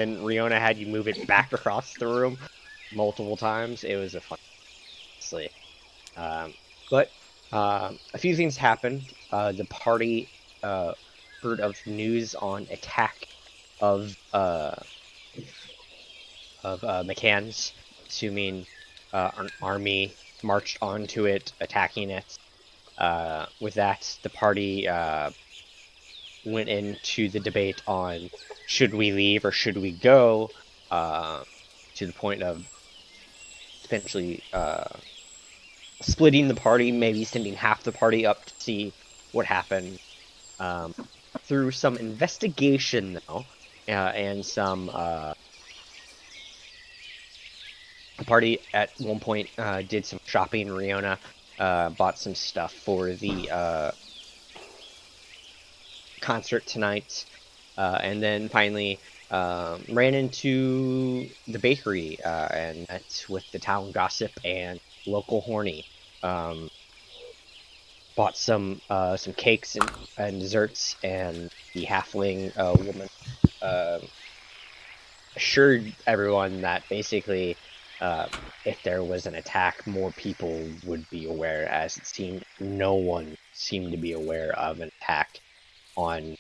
and Riona had you move it back across the room multiple times. It was a fun sleep. But a few things happened. The party heard of news on attack of McCann's, assuming an army marched onto it, attacking it. With that, the party went into the debate on should we leave or should we go, to the point of potentially splitting the party, maybe sending half the party up to see what happened. Through some investigation, though, and some the party at one point did some shopping. Riona bought some stuff for the concert tonight, and then finally ran into the bakery and met with the town gossip and local horny. Bought some cakes and desserts, and the halfling woman assured everyone that basically if there was an attack, more people would be aware, as it seemed no one seemed to be aware of an attack on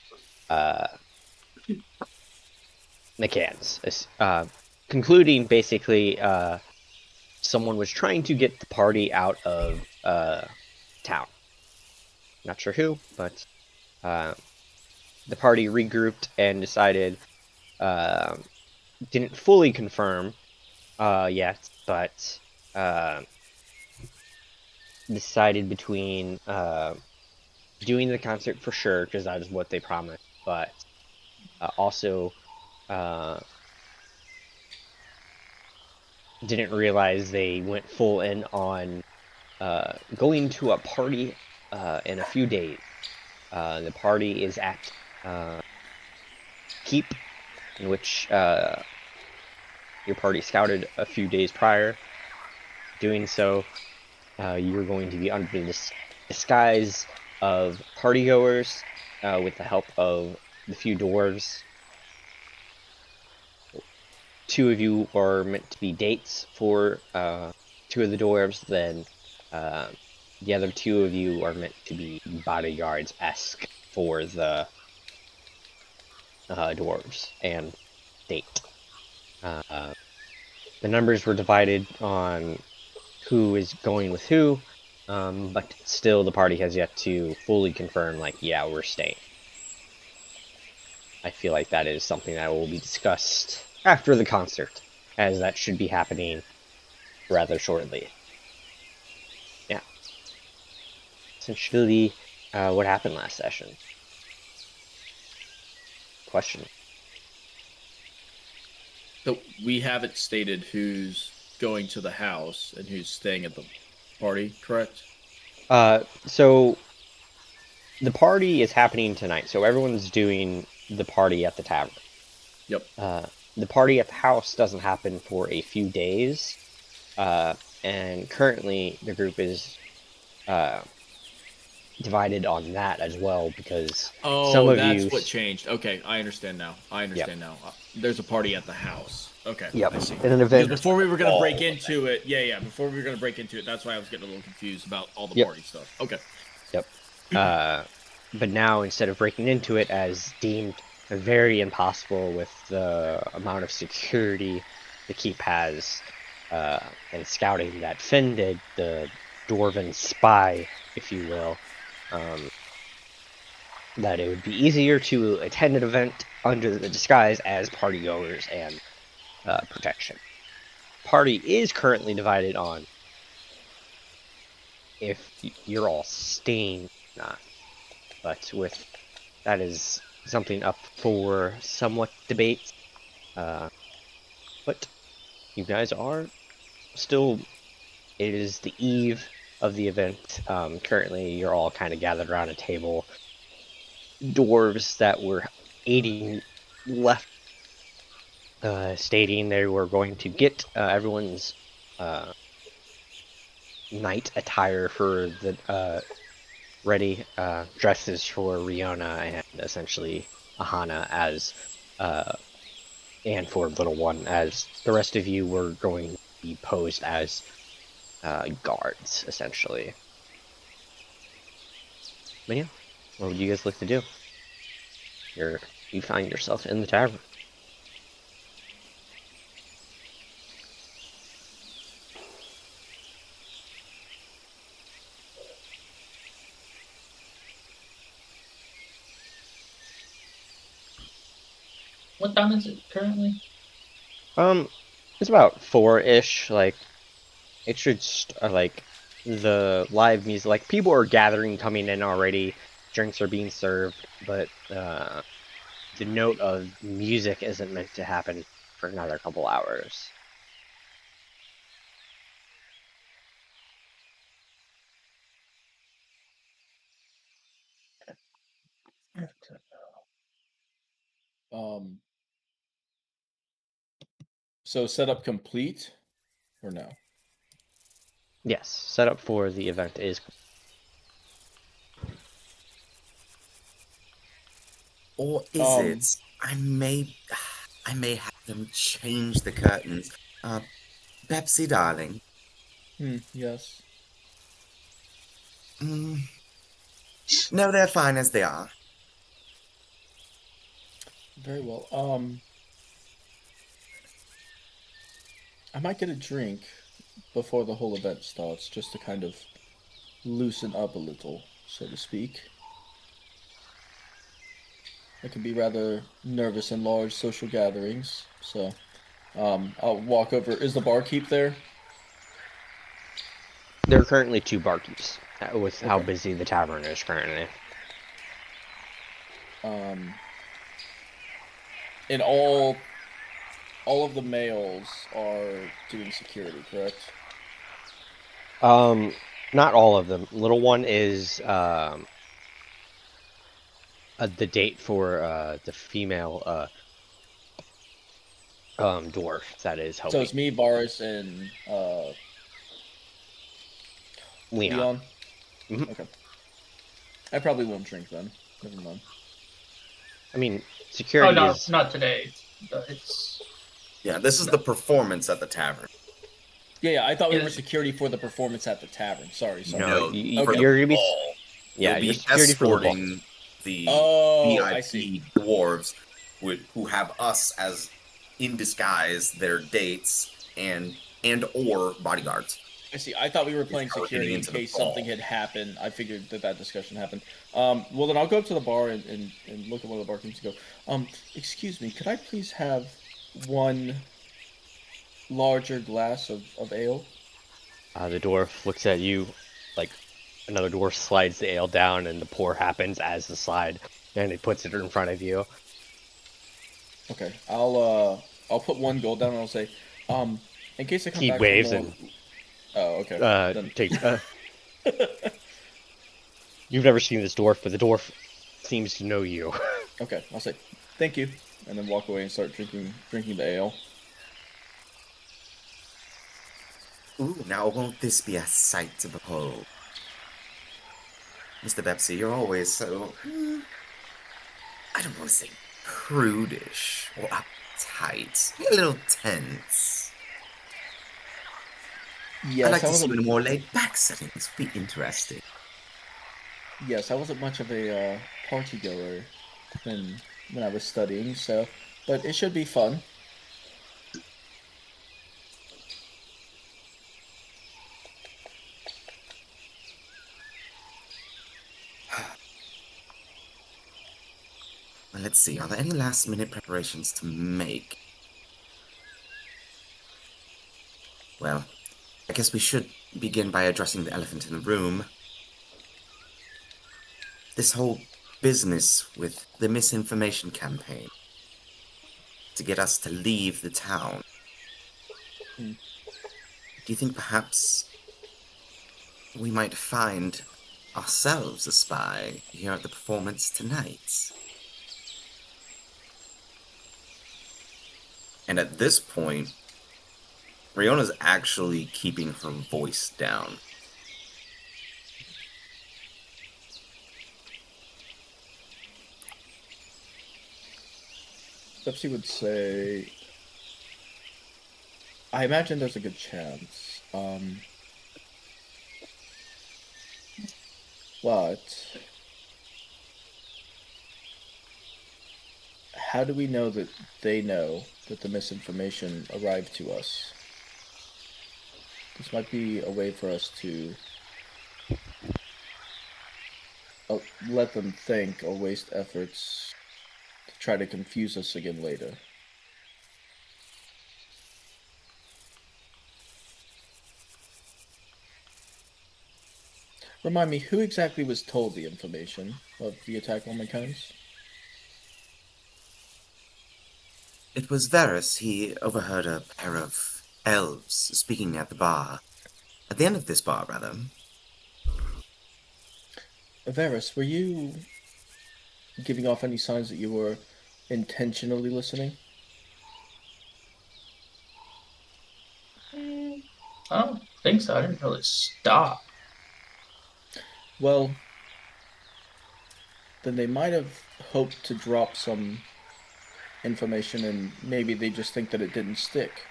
McCann's. Concluding basically someone was trying to get the party out of town. Not sure who, but the party regrouped and decided, didn't fully confirm yet, but decided between doing the concert for sure, because that is what they promised, but also didn't realize they went full in on going to a party in a few days. The party is at Keep, in which your party scouted a few days prior. Doing so, you're going to be under the disguise of partygoers with the help of the few dwarves. Two of you are meant to be dates for two of the dwarves, then the other two of you are meant to be bodyguards-esque for the dwarves and date. The numbers were divided on who is going with who, but still the party has yet to fully confirm, like, yeah, we're staying. I feel like that is something that will be discussed after the concert, as that should be happening rather shortly. Yeah. Essentially, what happened last session? Question. So we haven't stated who's going to the house and who's staying at the party, correct? So the party is happening tonight, so everyone's doing the party at the tavern. Yep. The party at the house doesn't happen for a few days, and currently the group is divided on that as well, because some of that's you... what changed. Okay, I understand now. There's a party at the house. Okay, Yep. I see. In an event. Because before we were going to break into it, before we were going to break into it, that's why I was getting a little confused about all the party stuff. Okay. Yep. But now, instead of breaking into it, as deemed very impossible with the amount of security the keep has, and scouting that Finn did, the dwarven spy, if you will, that it would be easier to attend an event under the disguise as partygoers and protection. Party is currently divided on if you're all staying or not, but with that is something up for somewhat debate. But you guys are still... It is the eve of the event. Currently, you're all kind of gathered around a table. Dwarves that were aiding left, stating they were going to get everyone's night attire for the ready, dresses for Riona and essentially Ahana, as and for little one, as the rest of you were going to be posed as guards, essentially. But yeah, what would you guys like to do? You find yourself in the tavern. What time is it currently? It's about 4-ish. Like it should like the live music. Like people are gathering, coming in already. Drinks are being served, but the note of music isn't meant to happen for another couple hours. Um. So setup complete, or no? Yes, setup for the event is. Or is it? I may have them change the curtains. Pepsi, darling. Yes. Mm, no, they're fine as they are. Very well. I might get a drink before the whole event starts, just to kind of loosen up a little, so to speak. I can be rather nervous in large social gatherings, so I'll walk over. Is the barkeep there? There are currently 2 barkeeps with how Okay. busy the tavern is currently. Um, and all of the males are doing security, correct? Not all of them. Little one is the date for the female dwarf that is So helping it's me, Varus, and Leon. Leon. Mhm. Okay. I probably won't drink then. Never mind. I mean, Oh security no, is. not today. It's Yeah, this is no. the performance at the tavern. Yeah, I thought we were Is security for the performance at the tavern. Sorry. No, No, for Okay. the you're gonna be. ball. Yeah, You'll you're be security for the ball. escorting the Oh, I see. VIP dwarves who have us as in disguise their dates and or bodyguards. I see. I thought we were Is playing how we're getting security in into the case ball. something had happened. I figured that discussion happened. Well, then I'll go up to the bar and look at one of the barkeeps and go, excuse me, could I please have one larger glass of ale? The dwarf looks at you, like another dwarf slides the ale down, and the pour happens as the slide, and he puts it in front of you. Okay, I'll put one gold down and I'll say, in case I come He back for waves more. and Oh, okay. Then takes. You've never seen this dwarf, but the dwarf seems to know you. okay, I'll say thank you, and then walk away and start drinking the ale. Ooh, now won't this be a sight to behold? Mr. Bepsy, you're always so I don't want to say prudish or uptight. You're a little tense. I'd Yes, like I to see wasn't. you in a more laid back setting. This would be interesting. Yes, I wasn't much of a party goer when I was studying, so but it should be fun. Well, let's see. Are there any last minute preparations to make? Well, I guess we should begin by addressing the elephant in the room. This whole business with the misinformation campaign to get us to leave the town. Hmm. Do you think perhaps we might find ourselves a spy here at the performance tonight? And at this point, Riona's actually keeping her voice down. Pepsi would say, I imagine there's a good chance. But how do we know that they know that the misinformation arrived to us? This might be a way for us to let them think or waste efforts to try to confuse us again later. Remind me, who exactly was told the information of the attack on my cones? It was Varus. He overheard a pair of elves speaking at the bar. At the end of this bar, rather. Varus, were you giving off any signs that you were intentionally listening? I don't think so. I didn't really stop. Well, then they might have hoped to drop some information and maybe they just think that it didn't stick.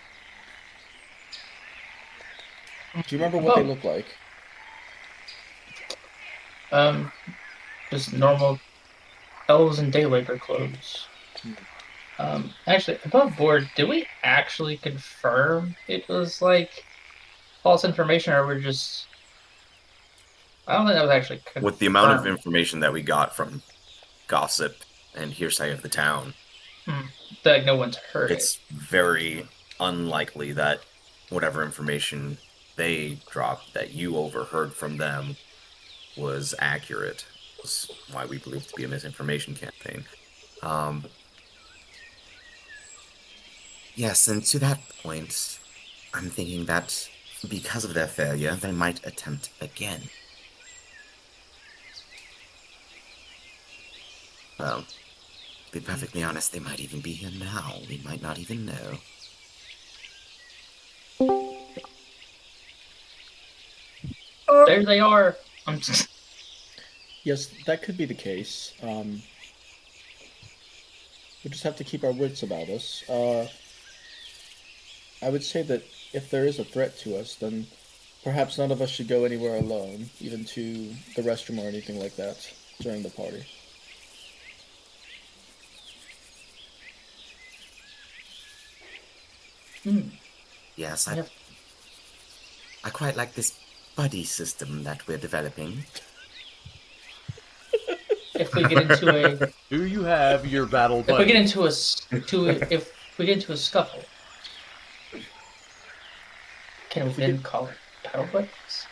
Do you remember what they look like? Just normal elves in daybreaker clothes. Actually, above board, did we actually confirm it was like false information, or we're just? I don't think that was actually confirmed. With the amount of information that we got from gossip and hearsay of the town, that no one's heard it's very unlikely that whatever information they dropped that you overheard from them was accurate. That's why we believe it to be a misinformation campaign. Yes, and to that point, I'm thinking that because of their failure, they might attempt again. Well, to be perfectly honest, they might even be here now. We might not even know. There they are. I'm just... Yes, that could be the case. We just have to keep our wits about us. I would say that if there is a threat to us, then perhaps none of us should go anywhere alone, even to the restroom or anything like that during the party. Yes, I quite like this buddy system that we're developing. If we get into a, Do you have your battle if buddy? we get into if we get into a scuffle, can we then call it battle buddies?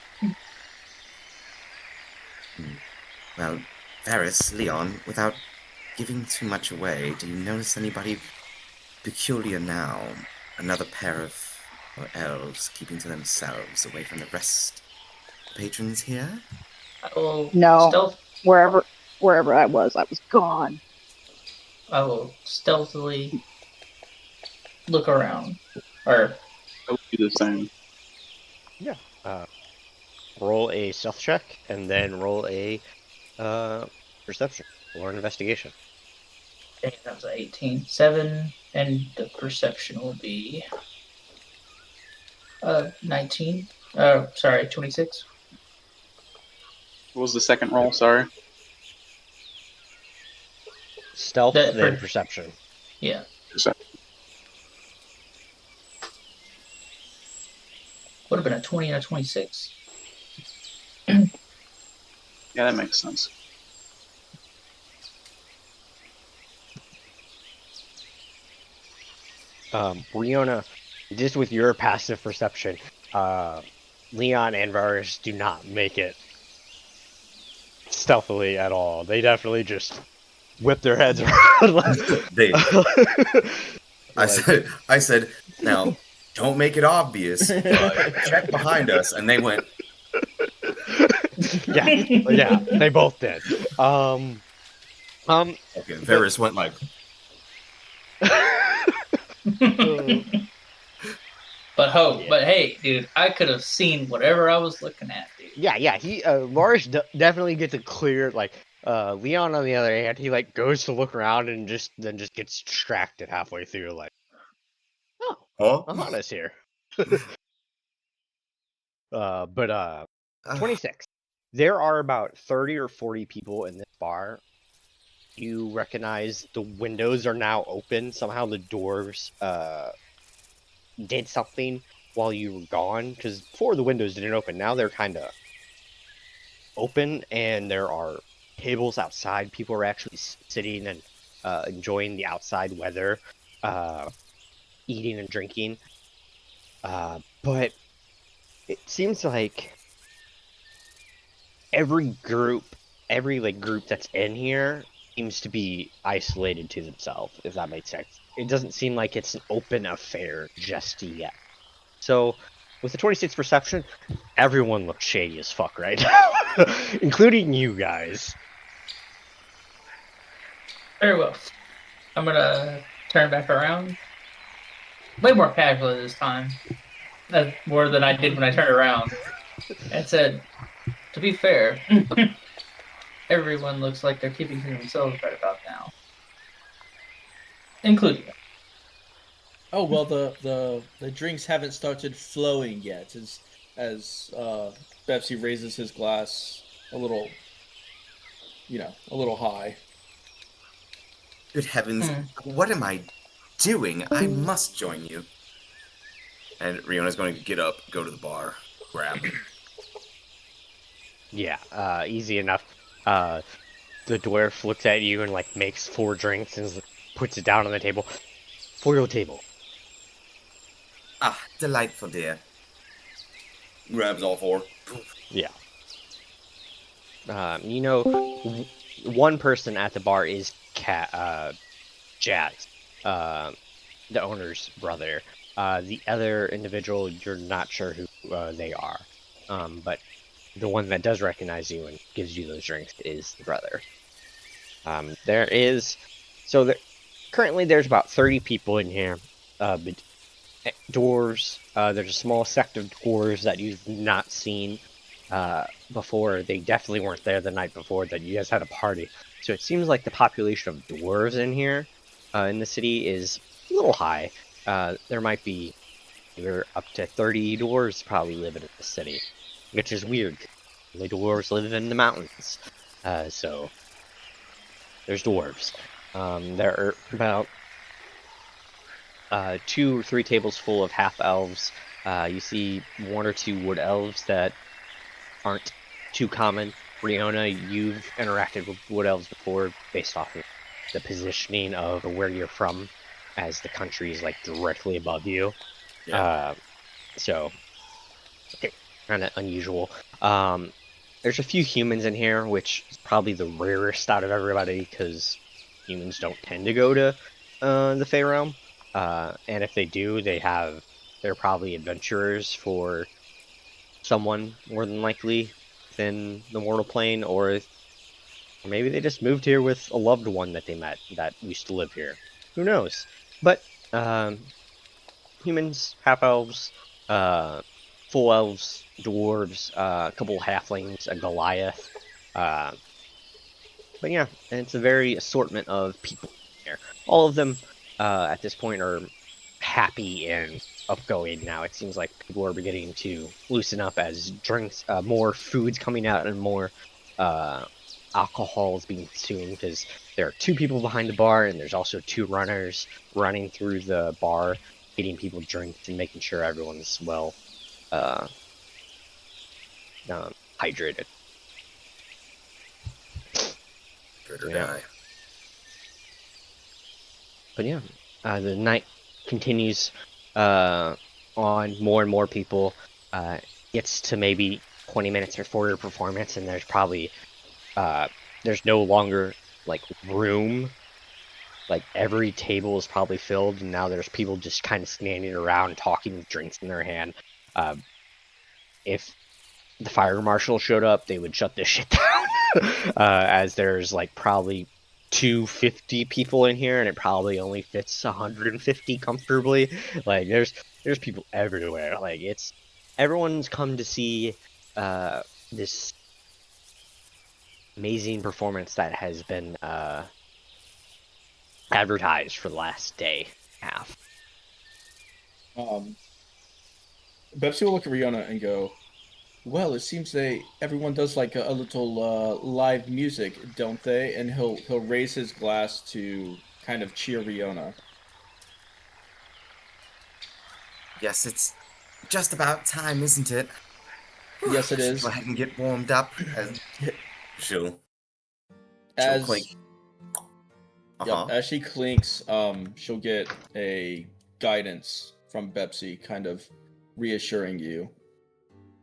Well, Varys, Leon, without giving too much away, do you notice anybody peculiar now? Another pair of elves keeping to themselves away from the rest of the patrons here? I will No. stealth. Wherever I was gone. I will stealthily look around, or I would do the same. Yeah. Roll a stealth check and then roll a perception or an investigation. I think that was 18. 7, and the perception will be 19. Sorry, 26. What was the second roll? Sorry. Stealth, That- then perception. Yeah. Would have been a 20 and a 26. Yeah, that makes sense. Riona, just with your passive perception, Leon and Varus do not make it stealthily at all. They definitely just whip their heads around. They. I said, now, don't make it obvious. Check behind us, and they went. yeah, they both did. Okay, Varys went like. But hey, dude, I could have seen whatever I was looking at, dude. Yeah. He Varus definitely gets a clear Leon, on the other hand, he like goes to look around and just gets distracted halfway through. Like, oh, Oh, Ahana's here. But 26. There are about 30 or 40 people in this bar. You recognize the windows are now open. Somehow the doors did something while you were gone, because before the windows didn't open. Now they're kind of open, and there are tables outside. People are actually sitting and enjoying the outside weather, eating and drinking. But it seems like every group that's in here seems to be isolated to themselves, if that makes sense. It doesn't seem like it's an open affair just yet. So, with the 26 perception, everyone looks shady as fuck right now, including you guys. Very well. I'm gonna turn back around. Way more casually this time. More than I did when I turned around. And said, to be fair, everyone looks like they're keeping to themselves right about now. Including me. Oh well, the drinks haven't started flowing yet. As Bepsy raises his glass a little, a little high. good heavens! What am I doing? I must join you. And Riona's going to get up, go to the bar, grab. Yeah, easy enough. The dwarf looks at you and like makes 4 drinks and puts it down on the table. For your table. Ah, delightful, dear. Grabs all 4. Yeah. One person at the bar is Jazz, the owner's brother. The other individual, you're not sure who they are. But the one that does recognize you and gives you those drinks is the brother. Currently there's about 30 people in here. Dwarves, there's a small sect of dwarves that you've not seen before. They definitely weren't there the night before that you guys had a party. So it seems like the population of dwarves in here, in the city, is a little high. There might be up to 30 dwarves probably living in the city, which is weird. Only dwarves live in the mountains. So there's dwarves. There are about 2 or 3 tables full of half elves. You see 1 or 2 wood elves that aren't too common. Riona, you've interacted with wood elves before based off of the positioning of where you're from, as the country is like directly above you. Yeah. So kind of unusual. There's a few humans in here, which is probably the rarest out of everybody, because humans don't tend to go to the Fey Realm. And if they do, they're probably adventurers for someone, more than likely, than the mortal plane, or maybe they just moved here with a loved one that they met that used to live here. Who knows? But humans, half elves, full elves, dwarves, a couple halflings, a Goliath. But yeah, and it's a very assortment of people here. All of them at this point are happy and upgoing now. It seems like people are beginning to loosen up as drinks, more food's coming out, and more alcohol is being consumed, because there are 2 people behind the bar, and there's also 2 runners running through the bar, feeding people drinks and making sure everyone's well hydrated. Good or Yeah. die. But yeah, the night continues on. More and more people gets to maybe 20 minutes before your performance, and there's probably there's no longer like room. Like every table is probably filled, and now there's people just kind of standing around talking with drinks in their hand. If the fire marshal showed up, they would shut this shit down, as there's like probably 250 people in here, and it probably only fits 150 comfortably. Like there's people everywhere. Like everyone's come to see this amazing performance that has been advertised for the last day and a half. Bepsi will look at Rihanna and go, "Well, it seems everyone does like a little live music, don't they?" And he'll raise his glass to kind of cheer Rihanna. Yes, it's just about time, isn't it? Yes, it Should is. Go ahead and get warmed up. She'll As clink. Yep, as she clinks, she'll get a guidance from Bepsi, kind of reassuring you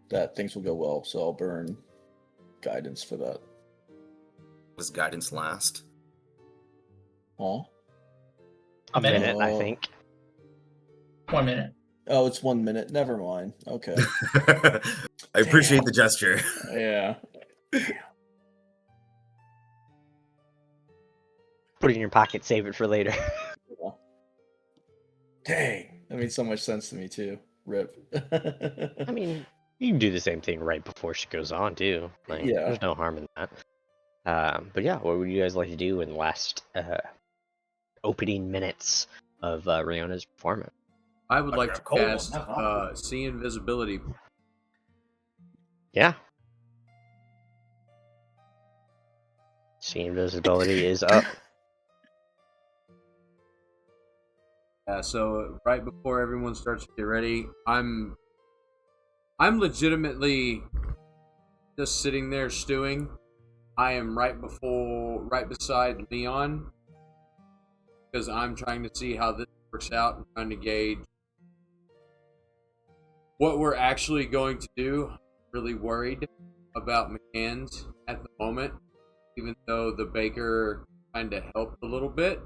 that things will go well. So I'll burn guidance for that. Was guidance last? Huh? A minute? minute, I Oh. think. 1 minute. Oh, it's 1 minute. Never mind. Okay. I appreciate the gesture. Yeah. Put it in your pocket, save it for later. Dang. That made so much sense to me too. Rip. I mean, you can do the same thing right before she goes on too. Like, Yeah. there's no harm in that. But yeah, what would you guys like to do in the last opening minutes of Rihanna's performance? I would like to Cold one, cast that's awesome. See Invisibility. Yeah. See invisibility is up. So right before everyone starts to get ready, I'm legitimately just sitting there stewing. I am right beside Leon because I'm trying to see how this works out and trying to gauge what we're actually going to do. Really worried about McCann's at the moment, even though the baker kind of helped a little bit.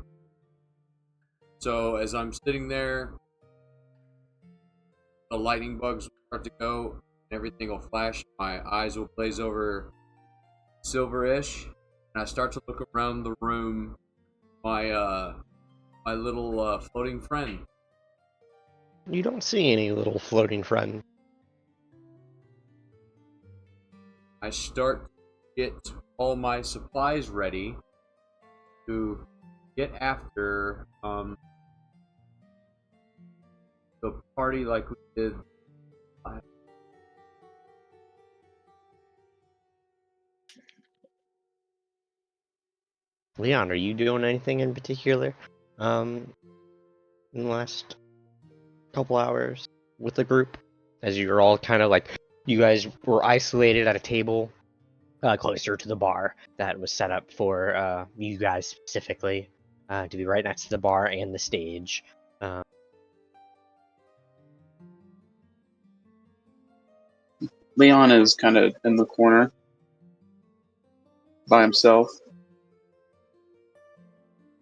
So as I'm sitting there, the lightning bugs will start to go, and everything will flash. My eyes will glaze over silverish, and I start to look around the room. My little floating friend. You don't see any little floating friend. I start to get all my supplies ready to get after the party like we did. Leon, are you doing anything in particular in the last couple hours with the group? As you're all kind of like, you guys were isolated at a table closer to the bar that was set up for you guys specifically to be right next to the bar and the stage. Leon is kind of in the corner by himself,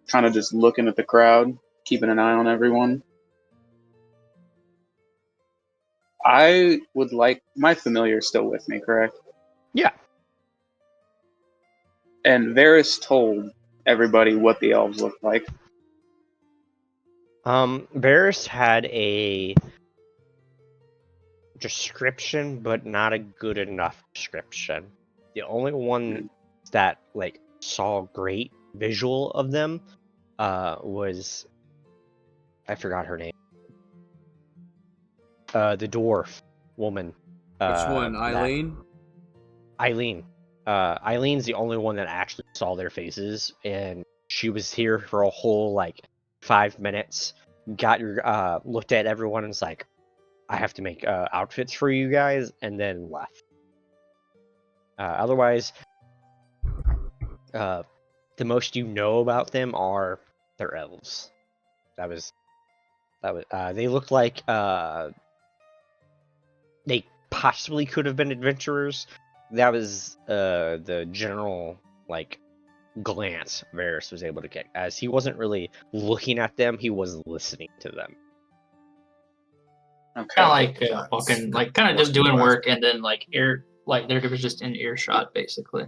kind of just looking at the crowd, keeping an eye on everyone. I would like my familiar still with me, correct? Yeah. And Varys told everybody what the elves looked like. Varys had a description, but not a good enough description. The only one that like saw great visual of them was, I forgot her name. The dwarf woman. Which one, Eileen? Eileen. Eileen's the only one that actually saw their faces, and she was here for a whole like 5 minutes. Got your looked at everyone and was like, I have to make outfits for you guys, and then left. Otherwise, the most you know about them are their elves. That was. They looked like they possibly could have been adventurers. That was the general like glance Varys was able to get, as he wasn't really looking at them; he was listening to them. Okay. Kind of like walking, like kind of just doing work, and then like they're just in earshot, basically.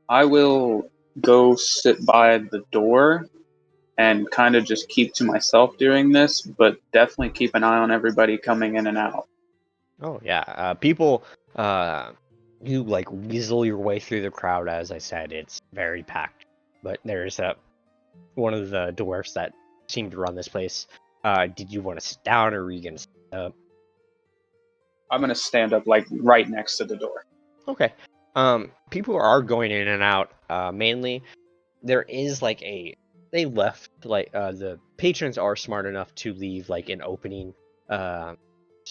I will go sit by the door and kind of just keep to myself doing this, but definitely keep an eye on everybody coming in and out. Oh yeah, people you like weasel your way through the crowd. As I said, it's very packed, but there's one of the dwarfs that seemed to run this place. Did you want to sit down, or were you gonna stand up? I'm gonna stand up like right next to the door. Okay. People are going in and out. Mainly, there is like they left like the patrons are smart enough to leave like an opening, so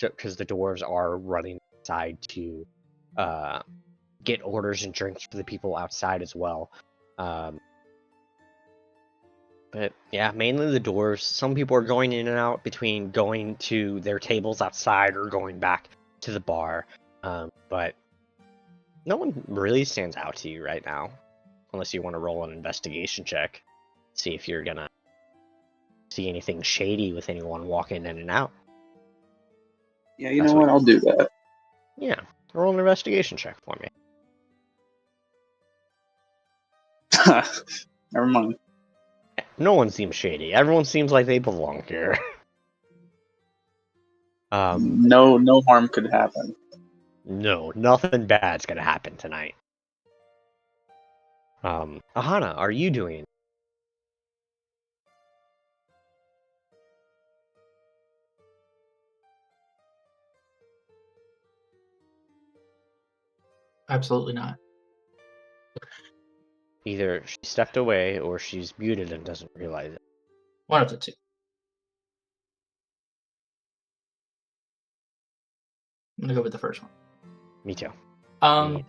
because the dwarves are running inside to get orders and drinks for the people outside as well. But yeah, mainly the dwarves. Some people are going in and out between going to their tables outside or going back to the bar. But no one really stands out to you right now, unless you want to roll an investigation check, see if you're gonna see anything shady with anyone walking in and out. Yeah, you That's know what- what? I'll do that. Yeah, roll an investigation check for me. Never mind. No one seems shady. Everyone seems like they belong here. No harm could happen. No, nothing bad's gonna happen tonight. Ahana, are you doing? Absolutely not. Either she stepped away or she's muted and doesn't realize it. One of the two. I'm gonna go with the first one. Me too. Um,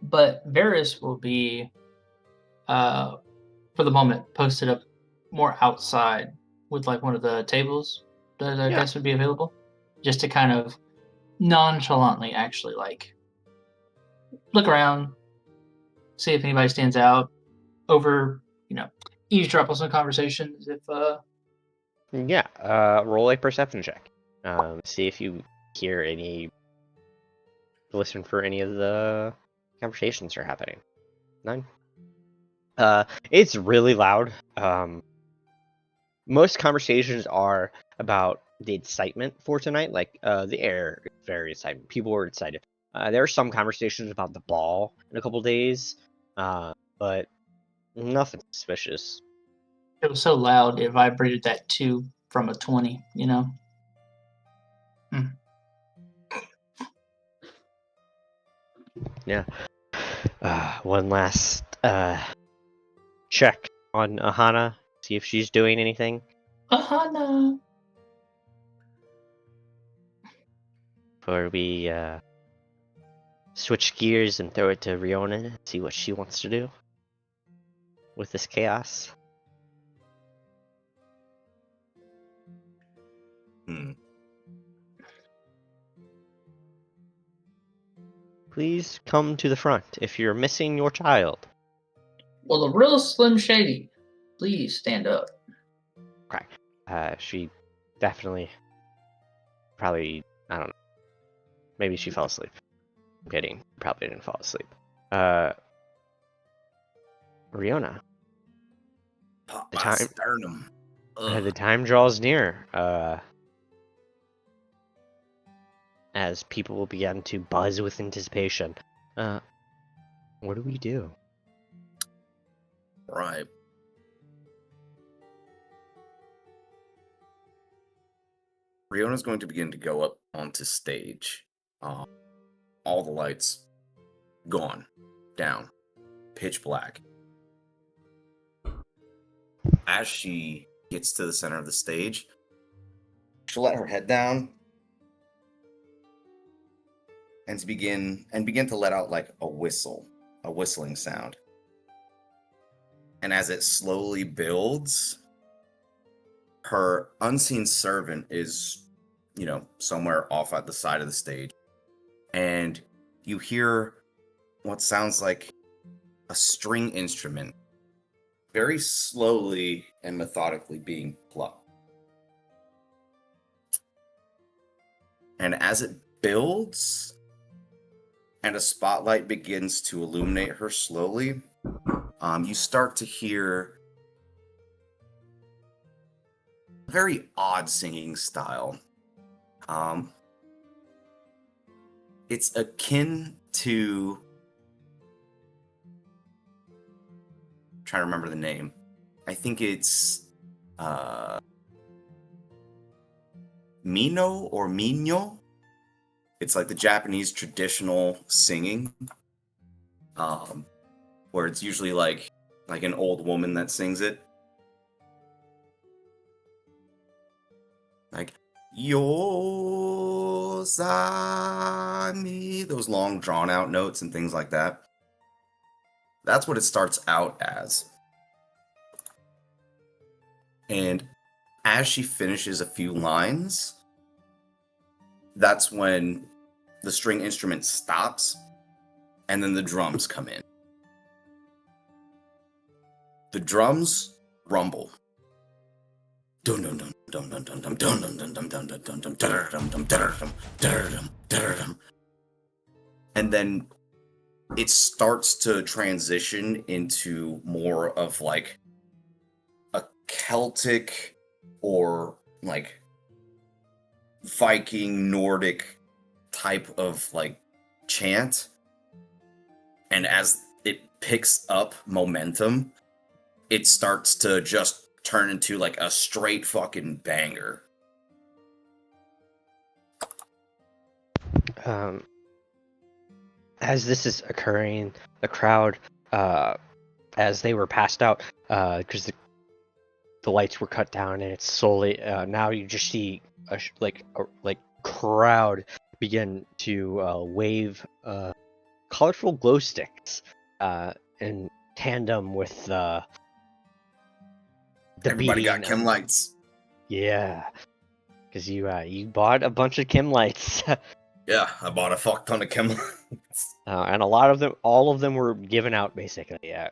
but Varys will be, for the moment, posted up more outside with like one of the tables that I Yeah. guess would be available, just to kind of nonchalantly actually like look around, see if anybody stands out, eavesdrop on some conversations if Yeah, roll a perception check. See if you hear any, listen for any of the conversations that are happening. None. It's really loud. Most conversations are about the excitement for tonight, like the air is very excited. People are excited. There are some conversations about the ball in a couple days, but nothing suspicious. it was so loud it vibrated that 2 from a 20, you know? Yeah. One last check on Ahana, see if she's doing anything. Ahana! Before we switch gears and throw it to Riona, see what she wants to do with this chaos. Please come to the front if you're missing your child. Well, the real Slim Shady, please stand up. She definitely, probably, I don't know. Maybe she fell asleep. I'm kidding. Probably didn't fall asleep. Riona, Pop The my time- sternum. the time draws near. As people will begin to buzz with anticipation. What do we do? Right. Riona's going to begin to go up onto stage. All the lights gone, down, pitch black. As she gets to the center of the stage, she'll let her head down and begin to let out like a whistling sound. And as it slowly builds, her unseen servant is, somewhere off at the side of the stage. And you hear what sounds like a string instrument very slowly and methodically being plucked. And as it builds and a spotlight begins to illuminate her slowly, you start to hear a very odd singing style. It's akin to. I'm trying to remember the name. I think it's Mino or Mino. It's like the Japanese traditional singing, where it's usually like an old woman that sings it. Like Yosani, those long drawn out notes and things like that. That's what it starts out as. And as she finishes a few lines, that's when the string instrument stops and then the drums come in. The drums rumble. Dun dun dun dun dun dun dun dun dun dun dun dun dun dun dun dun dun. And then it starts to transition into more of like a Celtic or like Viking Nordic type of like chant. And as it picks up momentum, it starts to just turn into like a straight fucking banger. As this is occurring, the crowd, as they were passed out, because the lights were cut down, and it's slowly now you just see a crowd begin to wave colorful glow sticks in tandem with the Everybody beating. got chem lights. Yeah, because you bought a bunch of chem lights. Yeah, I bought a fuck ton of chem lights. And all of them were given out basically. Yeah.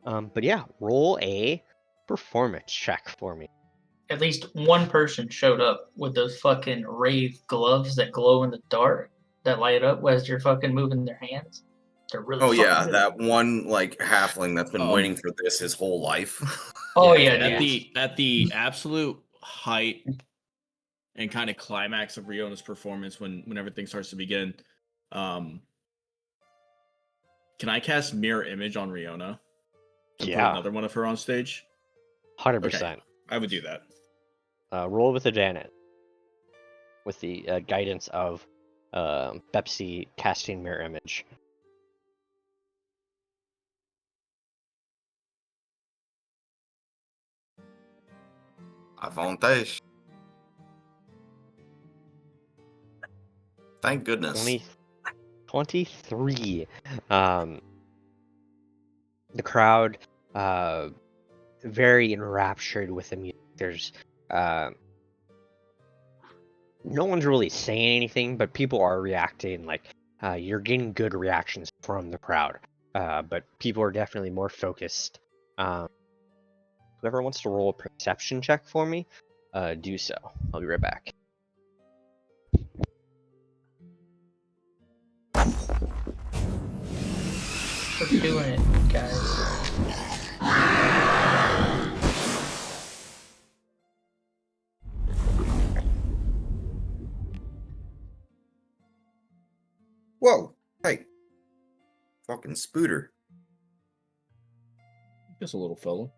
But yeah, roll a performance check for me. At least one person showed up with those fucking rave gloves that glow in the dark that light up as you're fucking moving their hands. They're really Oh yeah, fucking good. that one like halfling that's been waiting for this his whole life. Oh Yeah, yeah, dude. At the absolute height and kind of climax of Riona's performance when everything starts to begin, can I cast Mirror Image on Riona and put Yeah, another one of her on stage? 100%. I would do that. Roll with advantage with the guidance of Pepsi casting mirror image. Avantage. Thank goodness. 23. The crowd, very enraptured with the music. There's no one's really saying anything, but people are reacting. Like you're getting good reactions from the crowd, but people are definitely more focused. Whoever wants to roll a perception check for me, do so. I'll be right back. We're doing it, guys. Whoa, hey, fucking Spooter. Just a little fellow.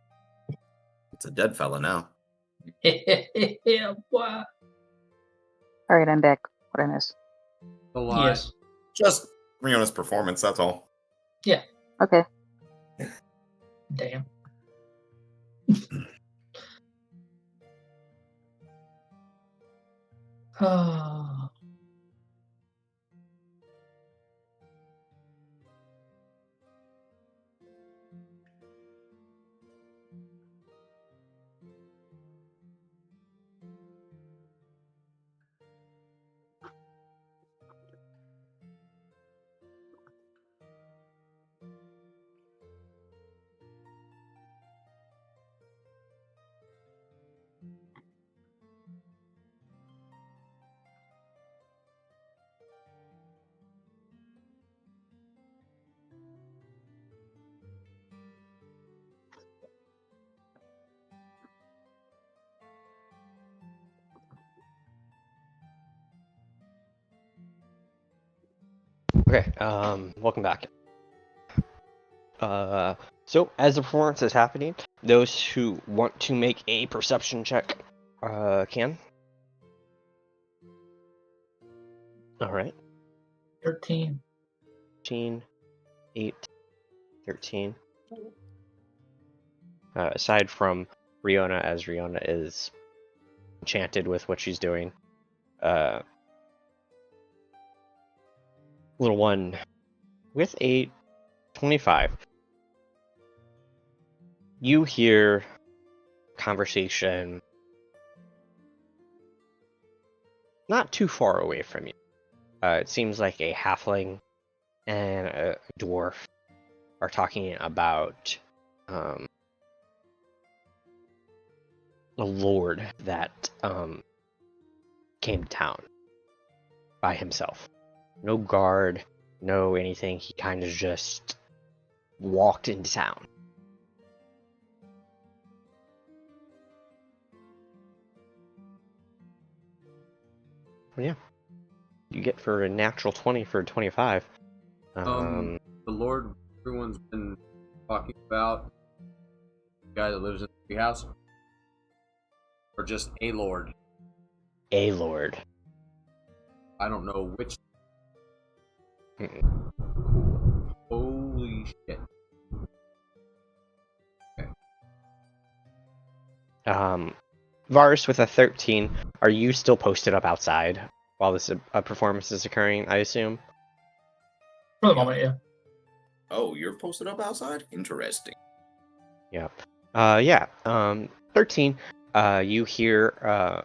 It's a dead fella now. Yeah, boy. All right, I'm back. What I miss? A lot. Yes. Just Riona's performance, that's all. Okay. Damn. Oh. Okay, welcome back. So as the performance is happening, those who want to make a perception check, can. Alright. 13. 13, 8, 13. Aside from Riona, as Riona is enchanted with what she's doing, little one with a 25. You hear conversation not too far away from you. It seems like a halfling and a dwarf are talking about a lord that came to town by himself. No guard, no anything. He kind of just walked into town. Well, yeah. You get for a natural 20 for a 25. The Lord everyone's been talking about, the guy that lives in the treehouse, or just a Lord? A lord. I don't know which. Mm-mm. Holy shit. Varus with a 13. Are you still posted up outside while this performance is occurring, I assume? For the moment, yeah. Oh, you're posted up outside? Interesting. Yeah. 13. You hear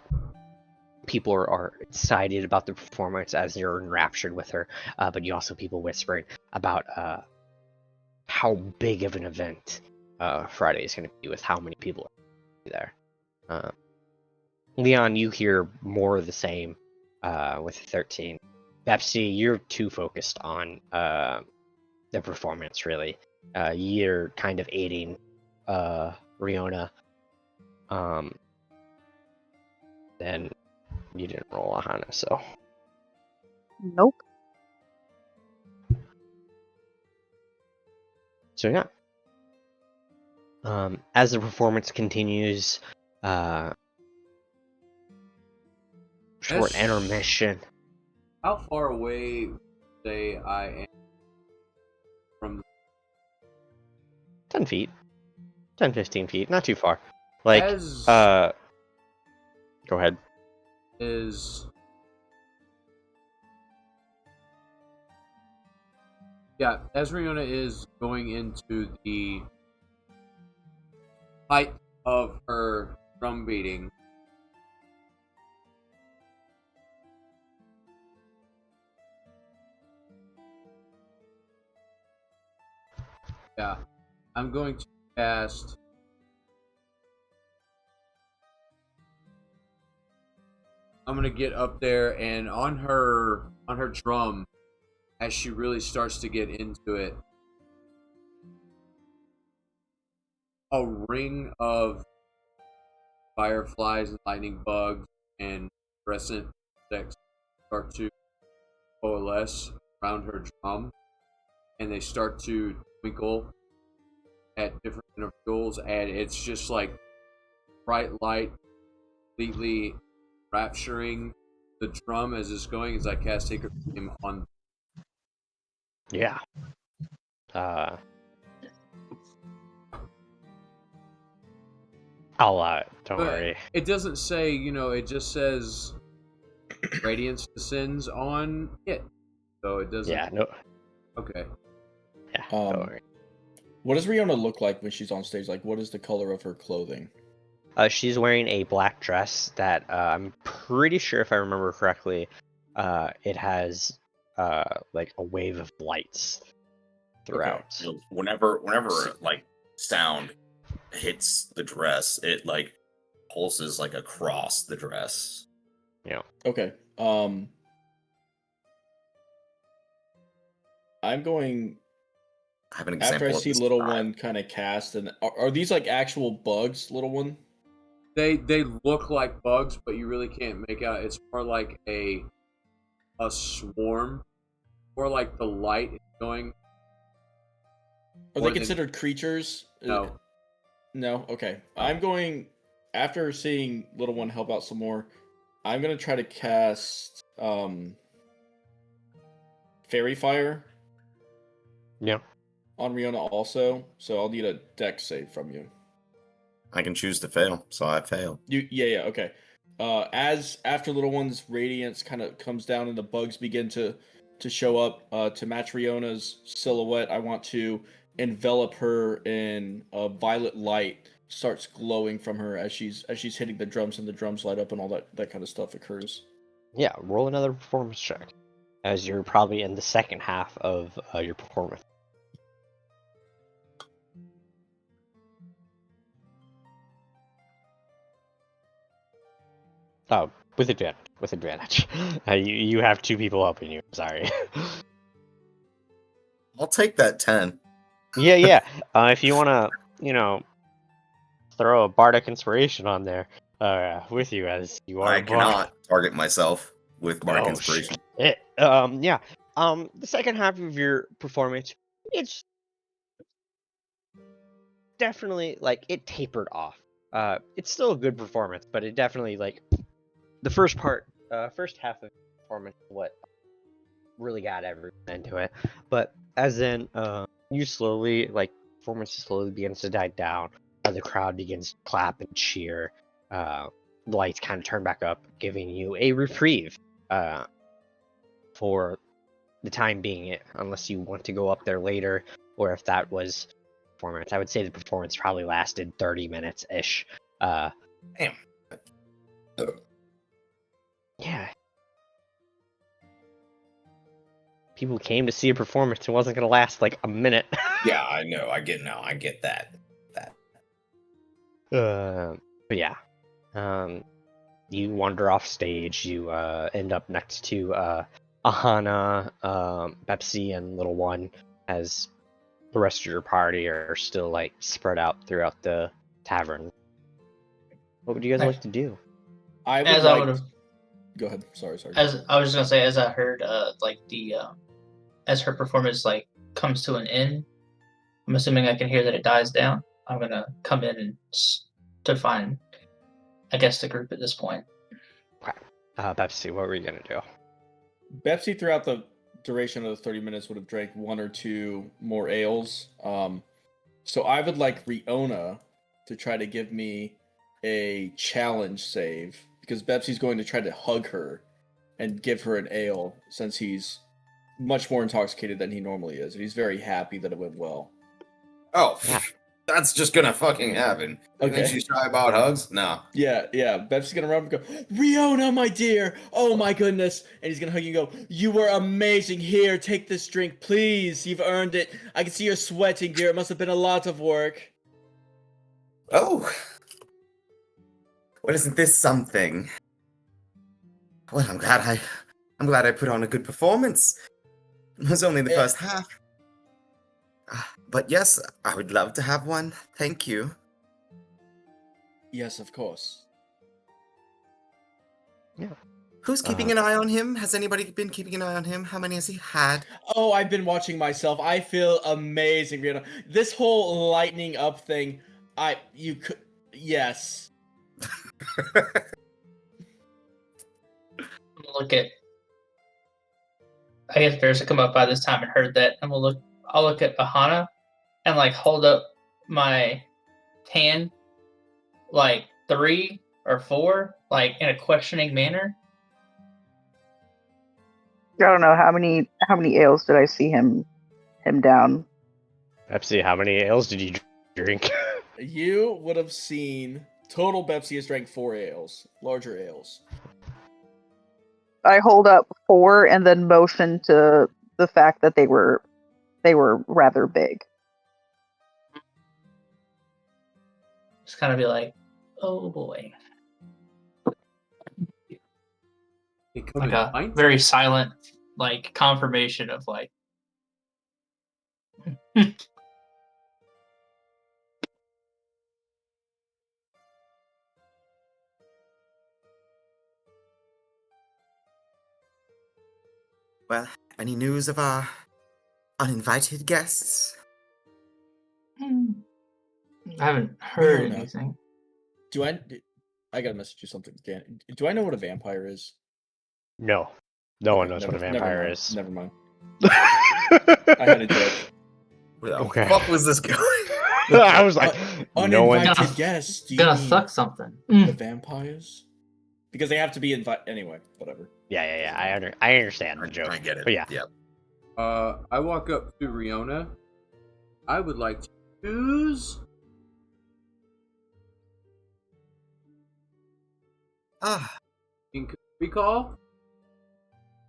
people are excited about the performance as they're enraptured with her, but you also people whispering about how big of an event Friday is going to be with how many people are there. Leon, you hear more of the same with 13. Pepsi, you're too focused on the performance, really. You're kind of aiding Riona. Then you didn't roll a Hana, so. Nope. So yeah. As the performance continues, short Yes. intermission. How far away say I am from 10 feet. 10, 15 feet. Not too far. Like, as go ahead. is yeah, as Riona is going into the height of her drum beating, yeah, I'm going to cast I'm gonna get up there and on her drum, as she really starts to get into it, a ring of fireflies and lightning bugs and fluorescent insects start to coalesce around her drum, and they start to twinkle at different intervals, and it's just like bright light, completely rapturing the drum as it's going as I cast Sacred Flame on. Yeah. Don't worry. It doesn't say, it just says radiance descends on it. So it doesn't. Yeah, no. Okay. Yeah, don't worry. What does Riona look like when she's on stage? Like, what is the color of her clothing? She's wearing a black dress that I'm pretty sure, if I remember correctly, it has like a wave of lights throughout. So whenever like sound hits the dress, it like pulses like across the dress. Yeah. Okay. I'm going. I have an example. After I see Little One kind of cast, and are these like actual bugs, Little One? They look like bugs, but you really can't make out. It's more like a swarm more like the light is going. Are More they than- considered creatures? No. No? Okay. I'm going, after seeing Little One help out some more, I'm going to try to cast Fairy Fire Yeah. on Riona also, so I'll need a dex save from you. I can choose to fail, so I fail. Yeah, okay. As after Little One's radiance kind of comes down and the bugs begin to show up to match Riona's silhouette, I want to envelop her in a violet light. Starts glowing from her as she's hitting the drums, and the drums light up and all that kind of stuff occurs. Yeah, roll another performance check, as you're probably in the second half of your performance. Oh, with advantage. With advantage. You have two people helping you. Sorry. I'll take that 10. Yeah. If you want to, throw a bardic inspiration on there with you, as you are. I cannot target myself with Bardic Oh, Inspiration. shit. Yeah. The second half of your performance, it's definitely it tapered off. It's still a good performance, but it definitely the first half of the performance is what really got everyone into it. But as in, you slowly performance slowly begins to die down. The crowd begins to clap and cheer. The lights kind of turn back up, giving you a reprieve for the time being, unless you want to go up there later, or if that was performance. I would say the performance probably lasted 30 minutes ish. Damn. Yeah. People came to see a performance. It wasn't gonna last a minute. Yeah, I know. I get that. But yeah. You wander off stage. You end up next to Ahana, Pepsi, and Little One, as the rest of your party are still spread out throughout the tavern. What would you guys like to do? I would As like. I would have, Go ahead. Sorry. as I was just gonna say, as I heard, as her performance comes to an end, I'm assuming I can hear that it dies down. I'm gonna come in and to find, I guess, the group at this point. Pepsi, what were you gonna do? Betsy, throughout the duration of the 30 minutes, would have drank one or two more ales. So I would like Riona to try to give me a challenge save, because Bepsy's going to try to hug her and give her an ale, since he's much more intoxicated than he normally is, and he's very happy that it went well. Oh, that's just gonna fucking happen. You think Okay. she's shy about hugs? No. Yeah. Bepsy's gonna run up and go, Riona, my dear! Oh my goodness! And he's gonna hug you and go, you were amazing! Here, take this drink, please! You've earned it! I can see you're sweating, dear. It must have been a lot of work. Oh. Well, isn't this something? Well, I'm glad I put on a good performance. It was only the first half. But yes, I would love to have one. Thank you. Yes, of course. Who's keeping an eye on him? Has anybody been keeping an eye on him? How many has he had? Oh, I've been watching myself. I feel amazing, Riona. This whole lightening up thing, yes. Look at. I guess Bears had come up by this time and heard that, and I'll look at Ahana and hold up my hand 3 or 4, in a questioning manner. I don't know how many ales did I see him down. Pepsi, how many ales did you drink? You would have seen total Bepsy has drank 4 ales, larger ales. I hold up 4 and then motion to the fact that they were rather big. Just kind of be like, oh boy. They come Like in a pints? very silent, confirmation of Well, Any news of our uninvited guests? I haven't heard Riona. anything. I gotta message you something, Dan. Do I know what a vampire is? No. No one Okay, knows what a never vampire mind, is. Never mind. I had a joke. Where the Okay. fuck was this going? I was like, no one. Uninvited Gonna- guests. Do you Gonna mean suck something. the vampires? Because they have to be invited anyway. Whatever. Yeah. I understand the joke. I get it. But yeah. Yep. I walk up to Riona. I would like to choose. Ah, Recall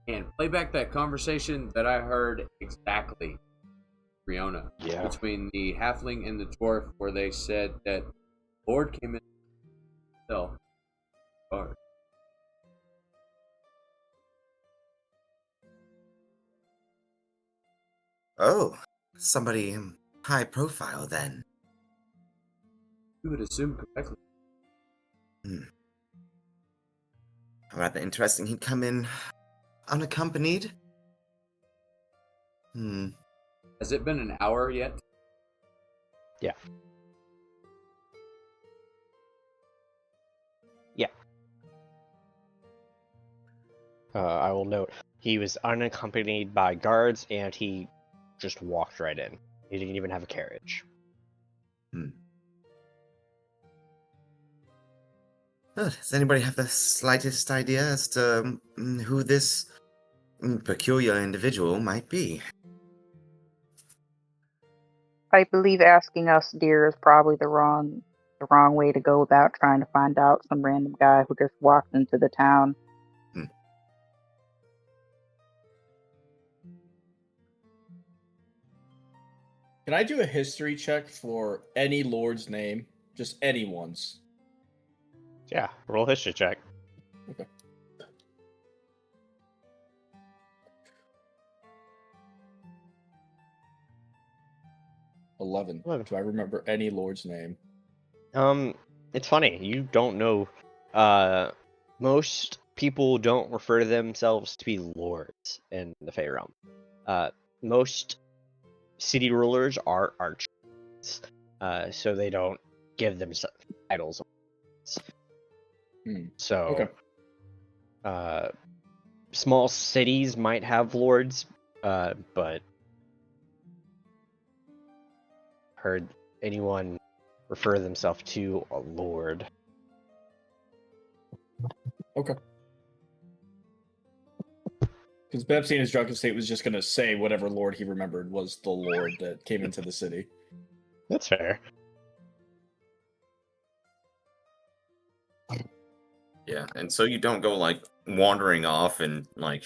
and play back that conversation that I heard exactly, Riona, Yeah. between the halfling and the dwarf, where they said that Lord came in himself. Or oh, somebody high profile then. you would assume correctly. Rather interesting. He'd come in unaccompanied. Has it been an hour yet? I will note he was unaccompanied by guards, and he just walked right in. He didn't even have a carriage. Does anybody have the slightest idea as to who this peculiar individual might be? I believe asking us, dear, is probably the wrong way to go about trying to find out some random guy who just walked into the town. Can I do a history check for any lord's name? Just anyone's. Yeah, roll history check. Okay. Eleven. 11. Do I remember any lord's name? It's funny. You don't know. Most people don't refer to themselves to be lords in the Fey realm. Most city rulers are archers, so they don't give themselves titles. So, Okay. Small cities might have lords, but heard anyone refer themselves to a lord. Okay. Because Bepsy in his drunken state was just gonna say whatever lord he remembered was the lord that came into the city. That's fair. Yeah, and so you don't go like wandering off and like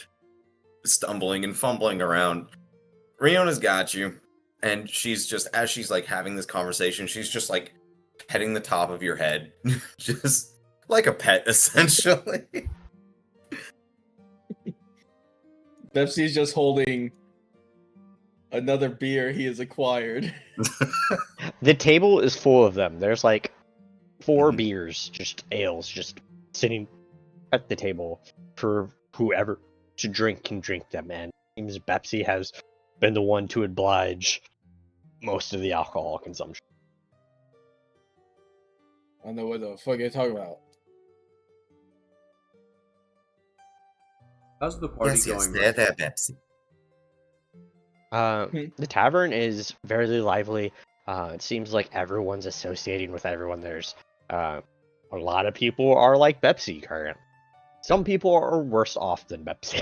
stumbling and fumbling around. Riona's got you, and she's just as she's like having this conversation, she's just like petting the top of your head, just like a pet, essentially. Bepsy's just holding another beer he has acquired. The table is full of them. There's like 4 Mhm. beers, just ales, just sitting at the table for whoever to drink can drink them. And it seems Bepsy has been the one to oblige most of the alcohol consumption. I don't know what the fuck you're talking about. How's the party Yes, going? there, Betsy. The tavern is very lively. It seems like everyone's associating with everyone. There's a lot of people are like Bepsy current. Some people are worse off than Bepsy.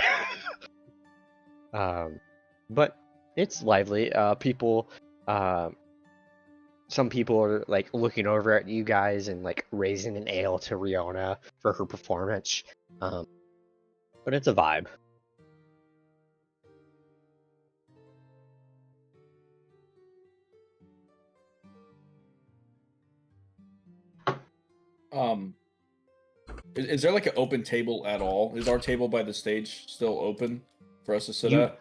But it's lively. Some people are like looking over at you guys and like raising an ale to Riona for her performance. But it's a vibe. Is there like an open table at all? Is our table by the stage still open for us to sit You- at?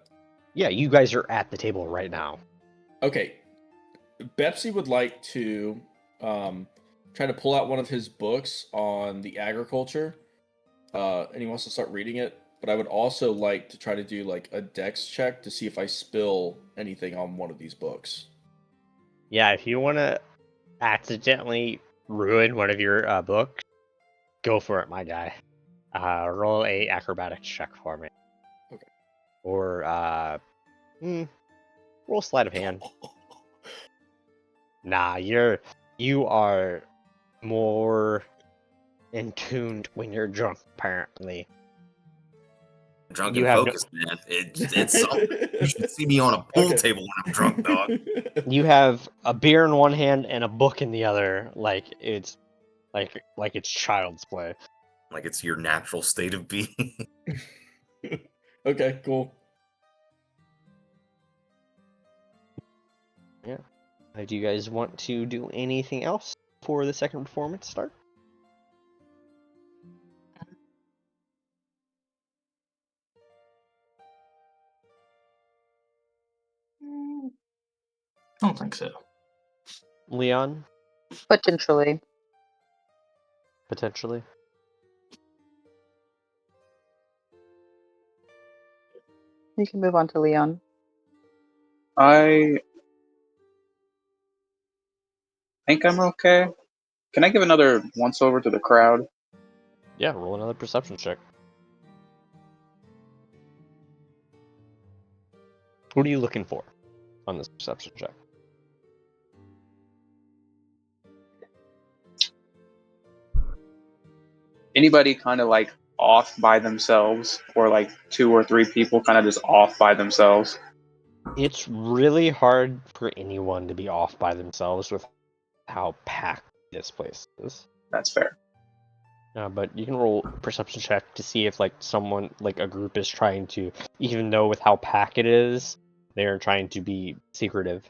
Yeah, you guys are at the table right now. Okay. Bepsy would like to try to pull out one of his books on the agriculture. And he wants to start reading it. but I would also like to try to do like a dex check to see if I spill anything on one of these books. Yeah, if you want to accidentally ruin one of your books, go for it, my guy. Roll a acrobatics check for me. Okay. Or roll sleight of hand. Nah, you are more in tuned when you're drunk, apparently. Drunk You and have no- focused, man. It's something. You should see me on a pool Okay. table when I'm drunk, dog. You have a beer in one hand and a book in the other, like it's child's play. Like it's your natural state of being. Okay, cool. Do you guys want to do anything else before the second performance start? I don't think so. Leon, Potentially. potentially. You can move on to Leon. I think I'm okay. Can I give another once over to the crowd? Yeah, roll another perception check. What are you looking for on this perception check? Anybody kind of like off by themselves, or like 2 or 3 people kind of just off by themselves? It's really hard for anyone to be off by themselves with how packed this place is. That's fair. But you can roll a perception check to see if like someone, like a group is trying to, even though with how packed it is, they're trying to be secretive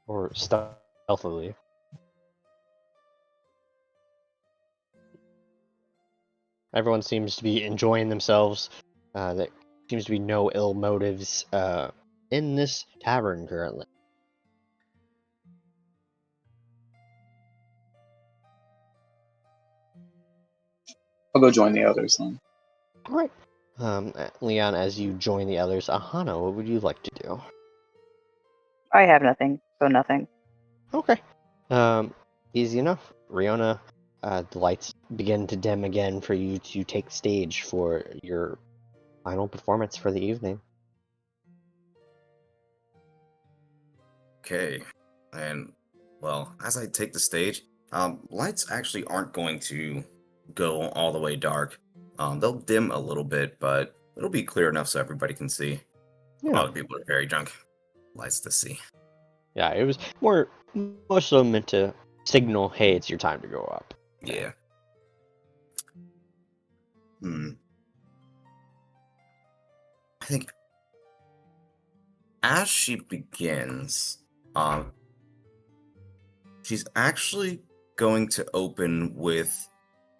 or stealthily. Everyone seems to be enjoying themselves. There seems to be no ill motives in this tavern currently. I'll go join the others then. All right. Leon, as you join the others, Ahana, what would you like to do? I have nothing, so nothing. Okay. Easy enough. Riona, the lights begin to dim again for you to take stage for your final performance for the evening. Okay, and well, as I take the stage, lights actually aren't going to go all the way dark. They'll dim a little bit, but it'll be clear enough so everybody can see. Yeah. Other people are very drunk. Lights to see. Yeah, it was more so meant to signal, hey, it's your time to go up. Yeah. I think as she begins, she's actually going to open with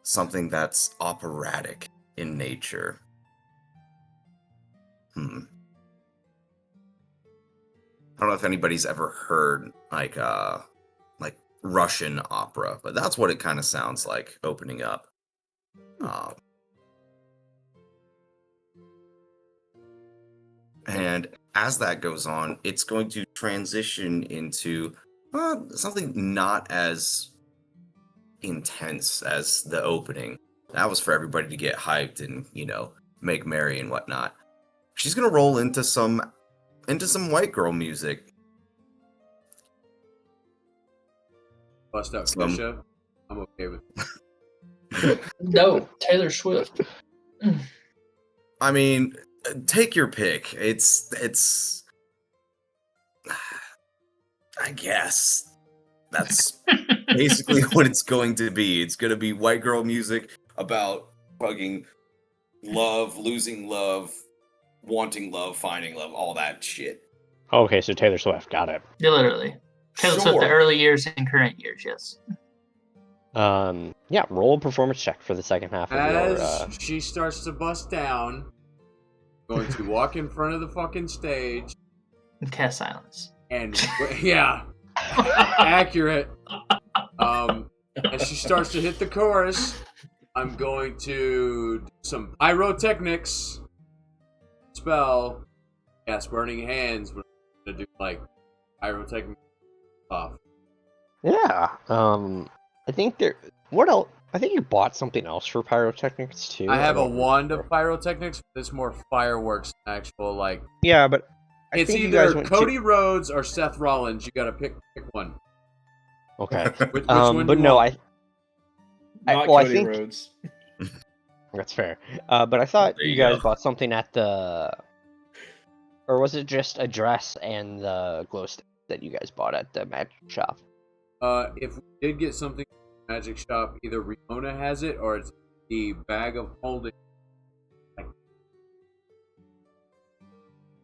something that's operatic in nature. I don't know if anybody's ever heard like Russian opera, but that's what it kind of sounds like opening up. And as that goes on, it's going to transition into something not as intense as the opening. That was for everybody to get hyped and, make merry and whatnot. She's gonna roll into some white girl music. Bust out Kesha. I'm okay with it. No, Taylor Swift. I mean, take your pick. It's I guess that's basically what it's going to be. It's going to be white girl music about fucking love, losing love, wanting love, finding love, all that shit. Okay, so Taylor Swift, got it. Yeah, literally. Taylor Swift, the early years and current years, yes. Yeah, roll a performance check for the second half of As she starts to bust down, going to walk in front of the fucking stage And cast silence. and yeah, accurate. As she starts to hit the chorus, I'm going to do some pyrotechnics spell, cast Burning Hands. We're going to do like pyrotechnics off. Yeah. I think there. What else? I think you bought something else for pyrotechnics too. I have a don't wand remember. of pyrotechnics, but it's more fireworks than actual like. Yeah, but I It's think you guys either went Cody Rhodes or Seth Rollins. You gotta pick one. Okay. Which one do But you no, want? Not well, I Cody think- Rhodes. That's fair. But I thought There you you guys go. bought something at the, or was it just a dress and the glow stick that you guys bought at the magic shop? If we did get something from the magic shop, either Riona has it or it's the bag of holding.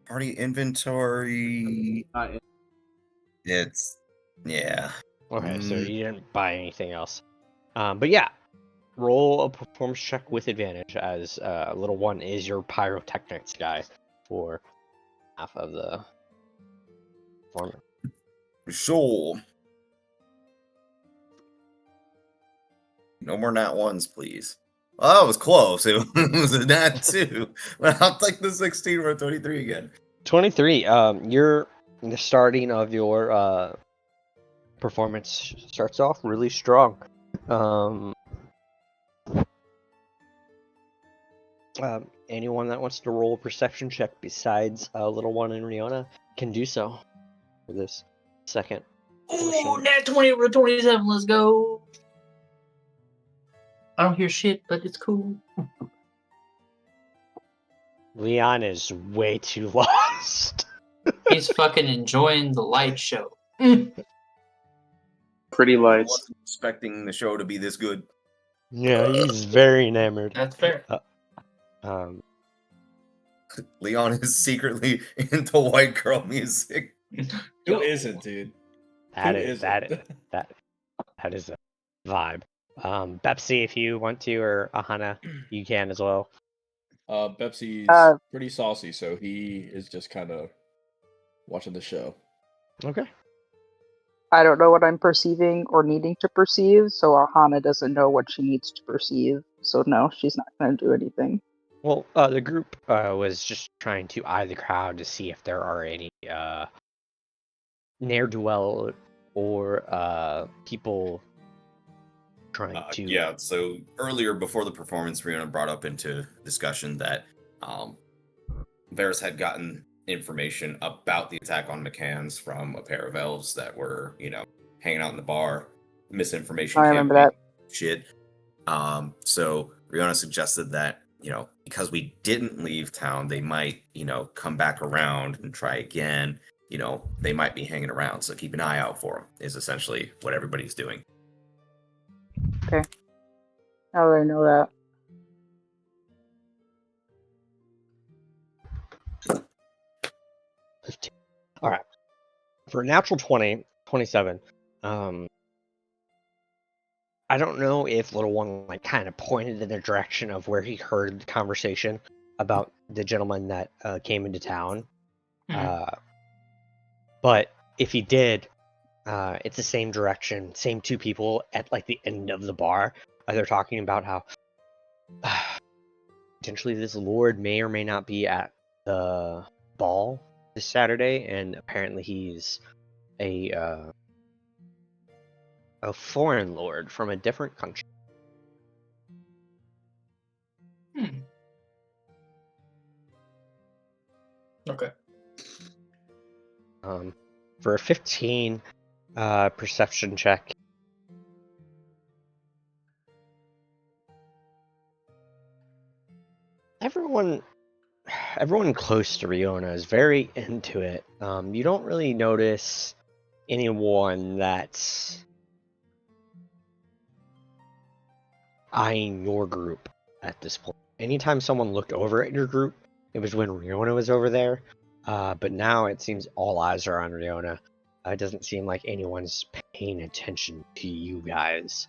Party inventory. Not in- It's yeah. Okay, so Mm. you didn't buy anything else. But yeah, roll a performance check with advantage as little one is your pyrotechnics guy for half of the performance. Sure. No more nat ones, please. Oh, it was close. It was a nat 2. Well, I'll take the 16 or 23 again. 23. You're the starting of your performance starts off really strong. Anyone that wants to roll a perception check besides little one and Riona can do so for this second. Ooh, portion. nat 20 over 27. Let's go. I don't hear shit, but it's cool. Leon is way too lost. He's fucking enjoying the light show. Pretty I lights. wasn't expecting the show to be this good. Yeah, he's very enamored. That's fair. Um, Leon is secretly into white girl music. Who isn't, dude? that Who is isn't? that is a vibe. Bepsi, if you want to, or Ahana, you can as well. Pepsi's pretty saucy, so he is just kind of watching the show. Okay. I don't know what I'm perceiving or needing to perceive, so Ahana doesn't know what she needs to perceive. So no, she's not going to do anything. Well, the group was just trying to eye the crowd to see if there are any ne'er-do-well or people trying to. Yeah, so earlier before the performance, Rihanna brought up into discussion that Varys had gotten information about the attack on McCann's from a pair of elves that were, hanging out in the bar. Misinformation I remember campaign shit. So Rihanna suggested that, because we didn't leave town, they might, come back around and try again. They might be hanging around, so keep an eye out for them, is essentially what everybody's doing. How do I know that? All right. For a natural 20, 27, I don't know if little one kind of pointed in the direction of where he heard the conversation about the gentleman that came into town. But if he did, it's the same direction, same two people at the end of the bar. They're talking about how potentially this lord may or may not be at the ball this Saturday, and apparently he's a foreign lord from a different country. Okay. For a 15 perception check, everyone close to Riona is very into it. You don't really notice anyone that's eyeing your group at this point. Anytime someone looked over at your group, it was when Riona was over there. But now it seems all eyes are on Riona. It doesn't seem like anyone's paying attention to you guys.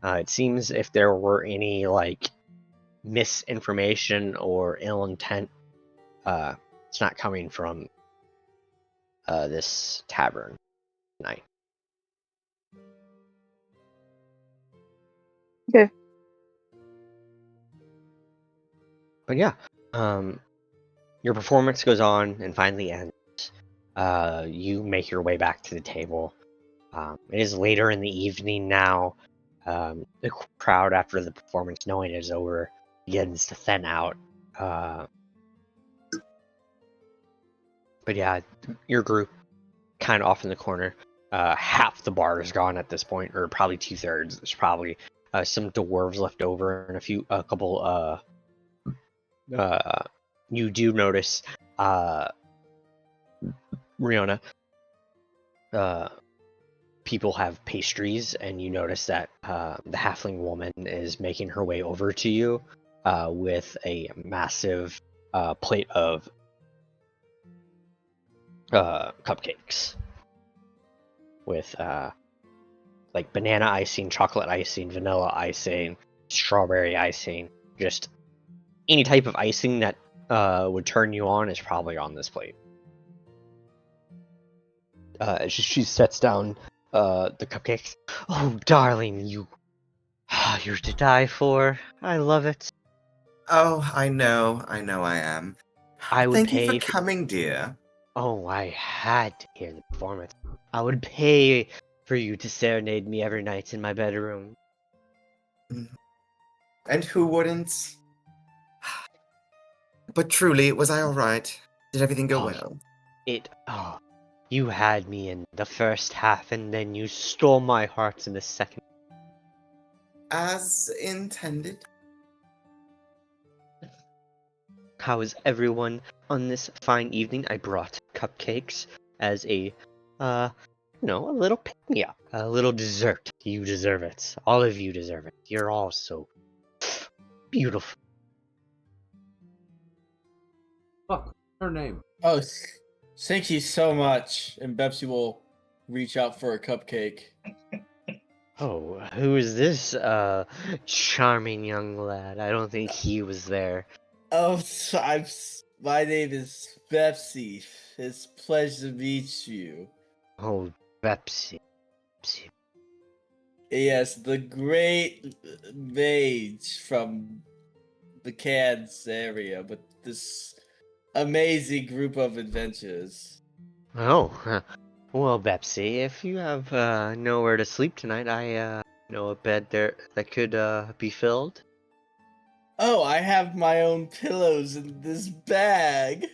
It seems if there were any misinformation or ill intent, it's not coming from this tavern tonight. Okay. But yeah, your performance goes on and finally ends. You make your way back to the table. It is later in the evening now. The crowd, after the performance, knowing it is over, begins to thin out. But yeah, your group kind of off in the corner. Half the bar is gone at this point, or probably 2/3. There's probably some dwarves left over and a couple. You do notice, Riona, people have pastries, and you notice that the halfling woman is making her way over to you with a massive plate of cupcakes with like banana icing, chocolate icing, vanilla icing, strawberry icing. Just any type of icing that would turn you on is probably on this plate. She sets down the cupcakes. Oh, darling, you're to die for. I love it. Oh, I know I am. I would Thank pay you for coming, dear. Oh, I had to hear the performance. I would pay for you to serenade me every night in my bedroom. And who wouldn't? But truly, was I alright? Did everything go well? You had me in the first half, and then you stole my heart in the second. As intended. How is everyone on this fine evening? I brought cupcakes as a, a little pick-me-up, a little dessert. You deserve it. All of you deserve it. You're all so beautiful. Fuck her name. Oh, thank you so much. And Bepsy will reach out for a cupcake. Oh, who is this charming young lad? I don't think he was there. Oh, my name is Bepsy. It's a pleasure to meet you. Oh, Pepsi. Yes, the great mage from the Cairns area, but this amazing group of adventurers. Oh, well, Pepsi, if you have nowhere to sleep tonight, I know a bed there that could be filled. Oh, I have my own pillows in this bag.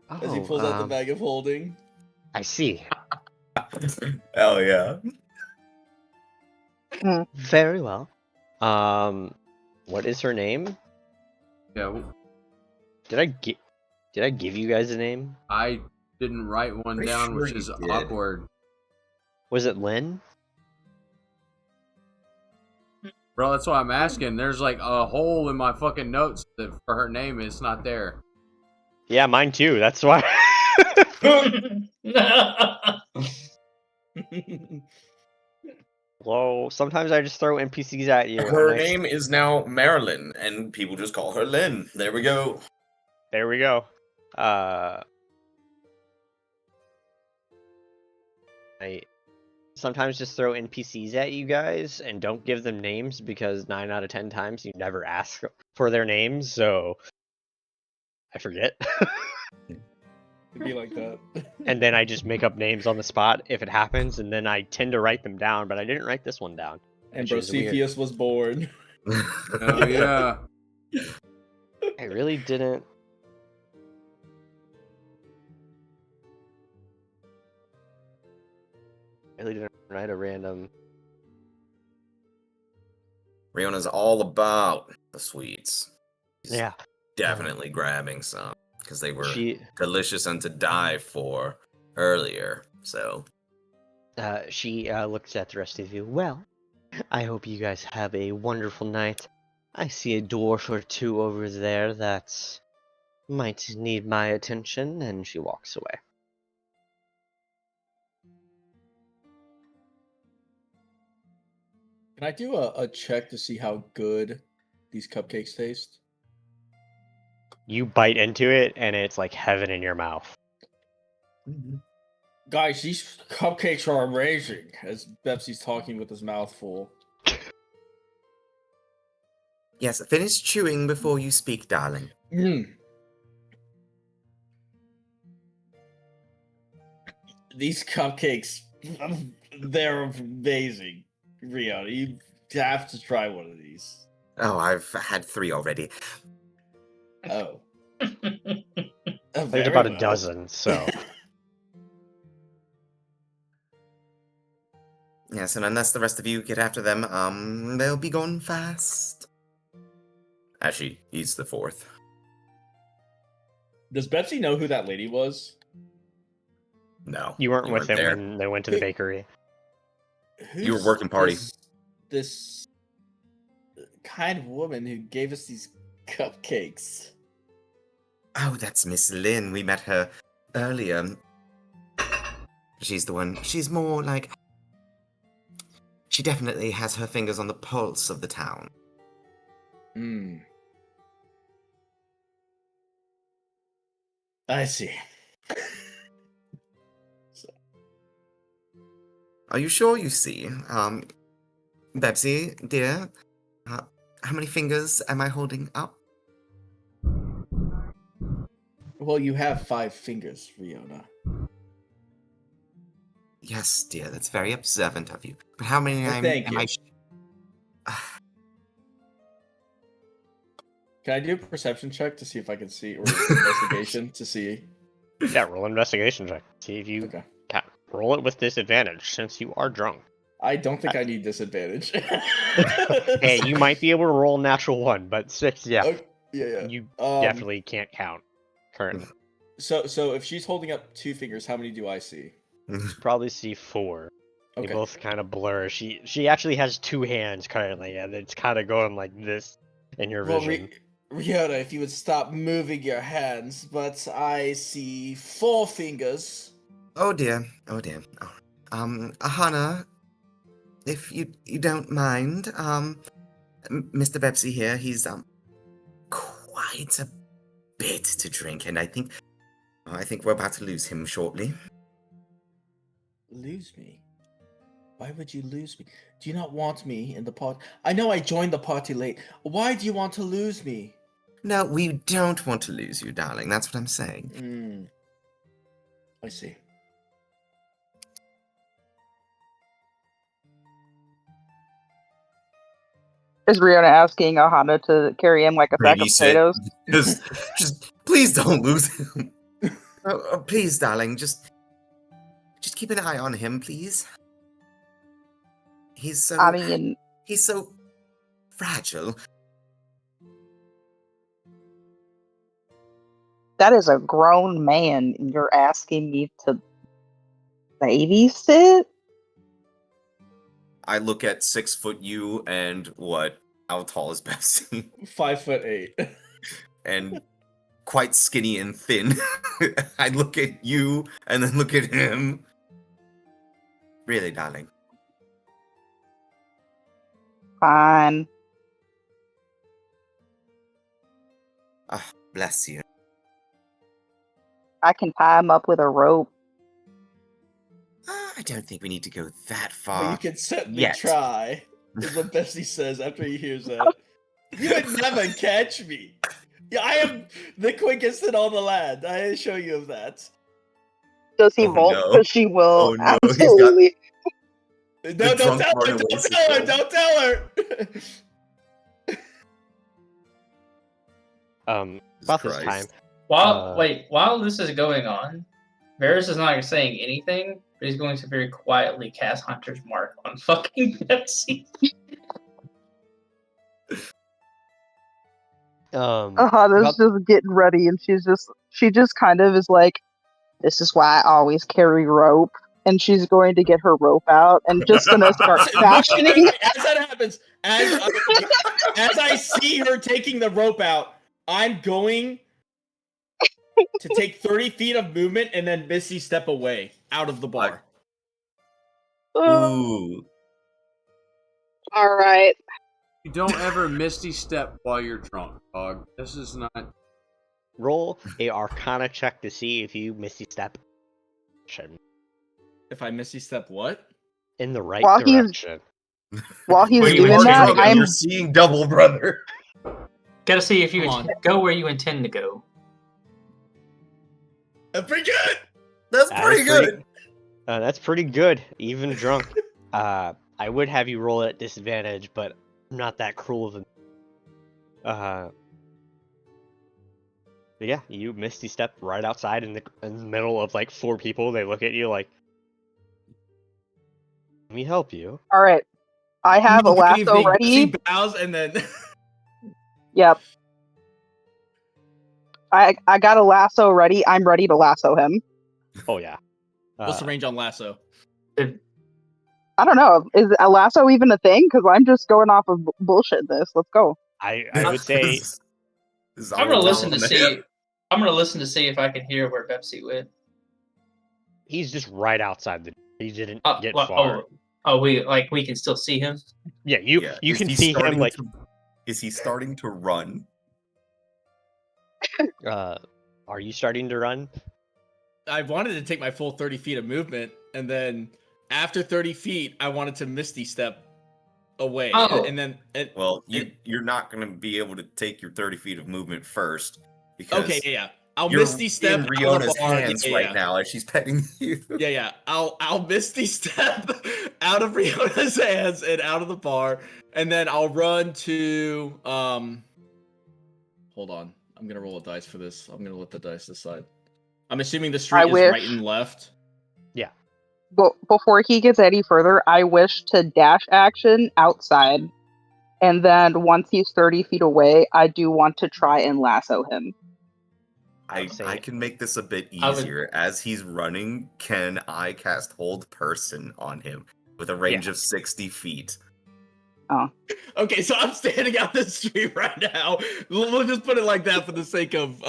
As he Oh, pulls out the bag of holding. I see. Hell yeah. Very well. What is her name? Yeah, Did I give you guys a name? I didn't write one Pretty down, sure which you is did. awkward. Was it Lynn? Bro, that's why I'm asking. There's like a hole in my fucking notes that for her name. It's not there. Yeah, mine too. That's why. Well, sometimes I just throw NPCs at you. Her and name is now Marilyn, and people just call her Lynn. There we go. There we go. I sometimes just throw NPCs at you guys and don't give them names because 9 out of 10 times you never ask for their names, so I forget. It'd be like that. And then I just make up names on the spot if it happens, and then I tend to write them down, but I didn't write this one down. And which is weird. Brocephius was born. Oh yeah. I really didn't. I really didn't write a random. Riona's all about the sweets. She's Yeah. definitely grabbing some because they were She delicious and to die for earlier. So she looks at the rest of you. Well, I hope you guys have a wonderful night. I see a dwarf or two over there that might need my attention, and she walks away. Can I do a check to see how good these cupcakes taste? You bite into it, and it's like heaven in your mouth. Guys, these cupcakes are amazing. As Bepsy's talking with his mouth full. Yes, finish chewing before you speak, darling. These cupcakes, they're amazing. Rio, you have to try one of these. Oh, I've had 3 already. Oh. There's about a dozen, so. Yes, and unless the rest of you get after them, they'll be gone fast. As she eats the 4th. Does Betsy know who that lady was? No. You weren't with him there. when they went to the bakery. You were working party. This kind of woman who gave us these cupcakes. Oh, that's Miss Lynn. We met her earlier. She's the one. She's more like. She definitely has her fingers on the pulse of the town. I see. Are you sure you see? Betsy, dear, how many fingers am I holding up? Well, you have 5 fingers, Riona. Yes, dear, that's very observant of you. But how many Thank am you. I? Can I do a perception check to see if I can see, or investigation to see? Yeah, roll investigation check. See if you Okay. can roll it with disadvantage since you are drunk. I don't think I need disadvantage. Hey, you might be able to roll a natural 1, but 6, yeah, Okay, yeah. you Um, definitely can't count currently. So if she's holding up 2 fingers, how many do I see? You probably see 4. They Okay. both kind of blur. She actually has 2 hands currently, and it's kind of going like this in your Well, vision. Riona, if you would stop moving your hands, but I see 4 fingers. Oh dear. Oh dear. Oh. Ahana, if you don't mind, Mr. Bepsy here, he's quite a bit to drink, and I think we're about to lose him shortly. Lose me? Why would you lose me? Do you not want me in the party? I know I joined the party late. Why do you want to lose me? No, we don't want to lose you, darling. That's what I'm saying. I see. Is Riona asking Ahana to carry him like a sack of potatoes? Just please don't lose him. Please, darling, just keep an eye on him, please. He's so. I mean, he's so fragile. that is a grown man, and you're asking me to babysit? I look at 6 foot you and what? How tall is Betsy? 5'8". And quite skinny and thin. I look at you and then look at him. Really, darling. Fine. Ah, bless you. I can tie him up with a rope. I don't think we need to go that But far. you can certainly yet. try, is what Bessie says after he hears that. You would never catch me. Yeah, I am the quickest in all the land. I assure you of that. Does he Oh, bolt? no. Because she will Oh, no, he's got- absolutely. No, The don't drunk tell her! runaway Don't tell her! syndrome. Don't tell her! About this time, Christ. While this is going on, Varys is not saying anything, but he's going to very quietly cast Hunter's Mark on fucking Betsy. Ahana's just getting ready, and she just kind of is like, "This is why I always carry rope." And she's going to get her rope out and just gonna start fashioning. As that happens, as I see her taking the rope out, I'm going to take 30 feet of movement and then Missy step away out of the bar. Ooh. All right. You don't ever misty step while you're drunk, dog. This is not. roll a Arcana check to see if you misty step If I Missy step what? in the right While he's- direction. While he's Wait, doing you're that, drunk and I'm you're seeing double, brother. Gotta see if you Come on. go where you intend to go. That's pretty good. That's That pretty is pretty- good. That's pretty good, even drunk. I would have you roll at disadvantage, but I'm not that cruel of a. But yeah, you misty step right outside in the middle of like 4 people. They look at you like, "Let me help you." All right. I have a Good lasso evening. ready. She bows and then. Yep. I got a lasso ready. I'm ready to lasso him. Oh yeah. What's the range on lasso? I don't know. Is a lasso even a thing? Because I'm just going off of bullshit. Let's go. I would say I'm gonna listen to see. I'm gonna listen to see if I can hear where Pepsi went. he's just right outside the. He didn't get Well, far. we can still see him. Yeah, you Is can he see him starting like. is he starting to run? Are you starting to run? I wanted to take my full 30 feet of movement, and then after 30 feet, I wanted to misty step away. Oh. And then. Well, you're not going to be able to take your 30 feet of movement first because Okay, yeah. I'll you're misty step in out of Riona's the bar. hands Yeah, right yeah. now as she's petting you. Yeah. I'll misty step out of Riona's hands and out of the bar, and then I'll run to Hold on, I'm gonna roll a dice for this. I'm gonna let the dice decide. I'm assuming the street is wish- right and left. But before he gets any further, I wish to dash action outside. And then once he's 30 feet away, I do want to try and lasso him. I can make this a bit I would- easier. As he's running, can I cast Hold Person on him with a range of 60 feet? Okay, so I'm standing out the street right now. We'll just put it like that for the sake of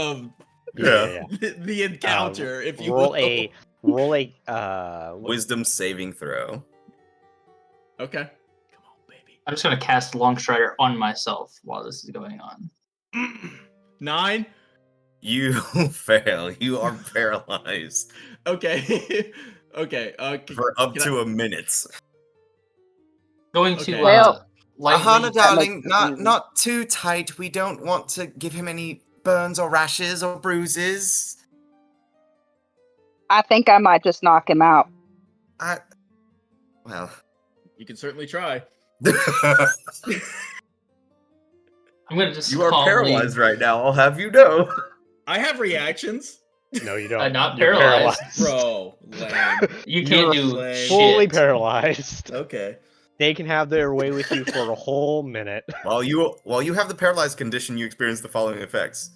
Yeah. the encounter, if you roll will. roll a Wisdom saving throw. Okay. Come on, baby. I'm just gonna cast Longstrider on myself while this is going on. 9. You fail. You are paralyzed Okay. Okay. for up can to a minute. Going Okay. to Well, lightly- Ahana, darling, like- not too tight. We don't want to give him any burns or rashes or bruises. I think I might just knock him out. Well, You can certainly try. I'm gonna just you are calmly- paralyzed right now. I'll have you know. I have reactions. No, you don't. Not You're paralyzed. Bro, lame. You can't You're do lame. fully shit. Okay. They can have their way with you for a whole minute. While you have the paralyzed condition, you experience the following effects.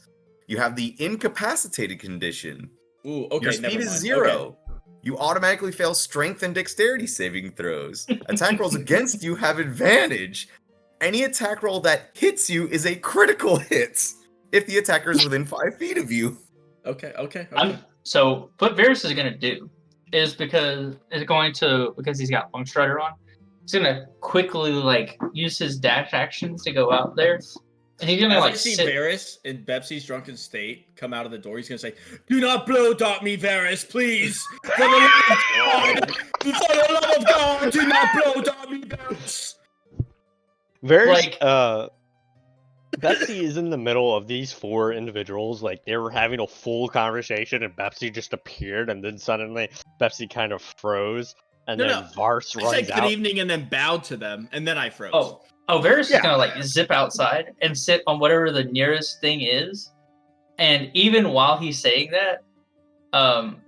You have the incapacitated condition. Ooh, okay. Your never speed is mind. 0. Okay. You automatically fail strength and dexterity saving throws. Attack rolls against you have advantage. Any attack roll that hits you is a critical hit if the attacker is within 5 feet of you. Okay. So what Varys is gonna do is because he's got Longstrider on, he's gonna quickly like use his dash actions to go out there, and he's gonna As I like see sit. Varys in Bepsi's drunken state come out of the door, he's gonna say, "Do not blow dart me, Varys, please. For the love of God, for the love of God, do not blow dart me, Varys." Varys, Like- Betsy is in the middle of these 4 individuals. Like, they were having a full conversation, and Betsy just appeared, and then suddenly Betsy kind of froze, and No, then no. Vars I runs said good out. evening and then bowed to them, and then I froze. Oh, Varys Yeah. is gonna like zip outside and sit on whatever the nearest thing is, and even while he's saying that,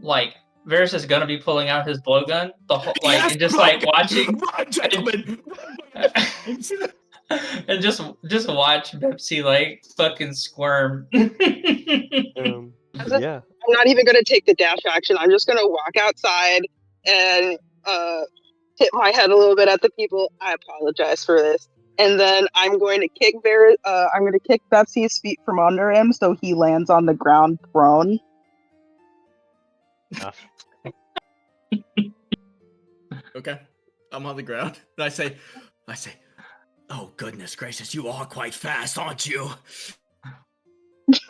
like Varys is gonna be pulling out his blowgun, the whole like Yes, and just bro. like watching. Run, gentlemen. And just watch Pepsi like fucking squirm. Yeah. I'm not even going to take the dash action. I'm just going to walk outside and tip my head a little bit at the people. I apologize for this. And then I'm going to kick I'm going to kick Betsy's feet from under him so he lands on the ground prone. Okay, I'm on the ground, and I say, "Oh goodness gracious, you are quite fast, aren't you?" And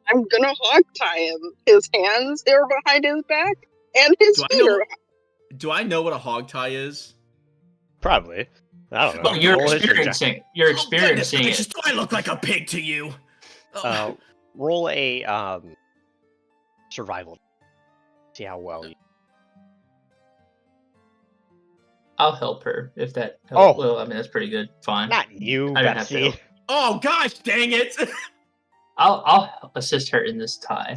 I'm gonna hog tie him. His hands are behind his back, and his Do I feet know? are. Do I know what a hog tie is? Probably. I don't know. Well, you're Roll history check. experiencing. You're Oh, goodness experiencing gracious, it. do I look like a pig to you? Oh, Roll a survival. See how well you. I'll help her if that. Oh. Well, I mean that's pretty good. Fine. Not you, I didn't have to Betsy. help. oh gosh, dang it! I'll assist her in this tie.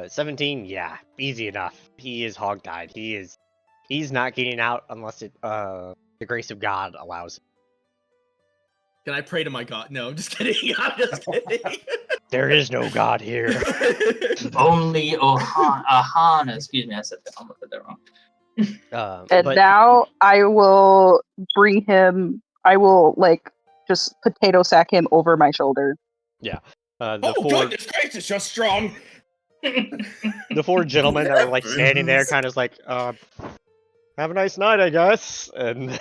17. Yeah, easy enough. He is hogtied. He's not getting out unless the grace of God allows him. Can I pray to my God? No, I'm just kidding. I'm just kidding. There is no God here. Only Ahana. Excuse me, I said that. I almost said that wrong. And But now I will bring him. I will just potato sack him over my shoulder. the oh, goodness gracious, you're strong. the four gentlemen that were standing there, kind of have a nice night, I guess, and